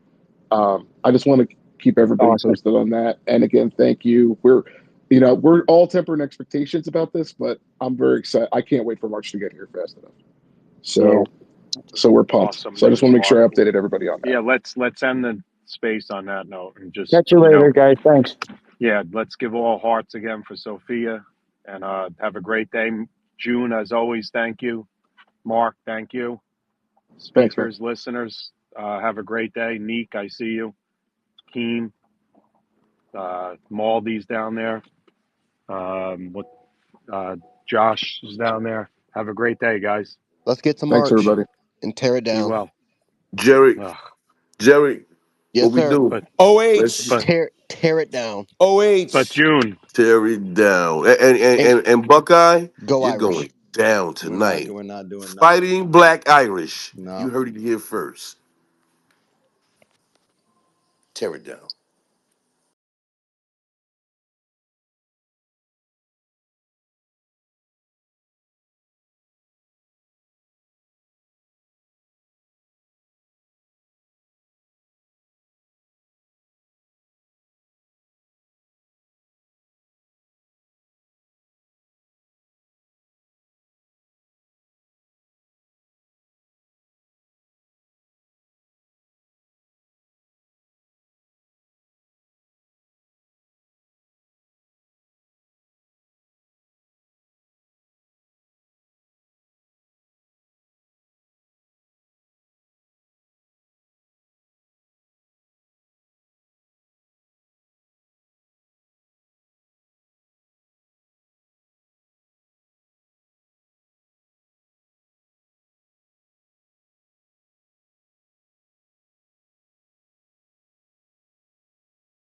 I just want to keep everybody Awesome. posted on that. And again, thank you. We're all tempering expectations about this, but I'm very excited. I can't wait for March to get here fast enough. Yeah. So we're pumped. Awesome So I just news, want to make Mark. sure I updated everybody on that. Yeah, let's end the space on that note and just Catch you later, guys. Thanks. yeah, let's give all hearts again for Sophia and have a great day. June, as always, thank you. Mark, thank you. Thanks, man. Speakers, listeners, have a great day. Neek, I see you. Keen, Maldy's down there. What Josh is down there. Have a great day, guys. Let's get to Thanks, March everybody. and tear it Be down. well. Jerry, Ugh. Jerry, what Yes, we sir. do? But Let's but OH. Tear it down but OH. June, tear it down. And and, and and, and Buckeye, go you're Irish. going down We're not tonight. we're not doing nothing. Fighting Black Irish. You No. heard it here first. Tear it down.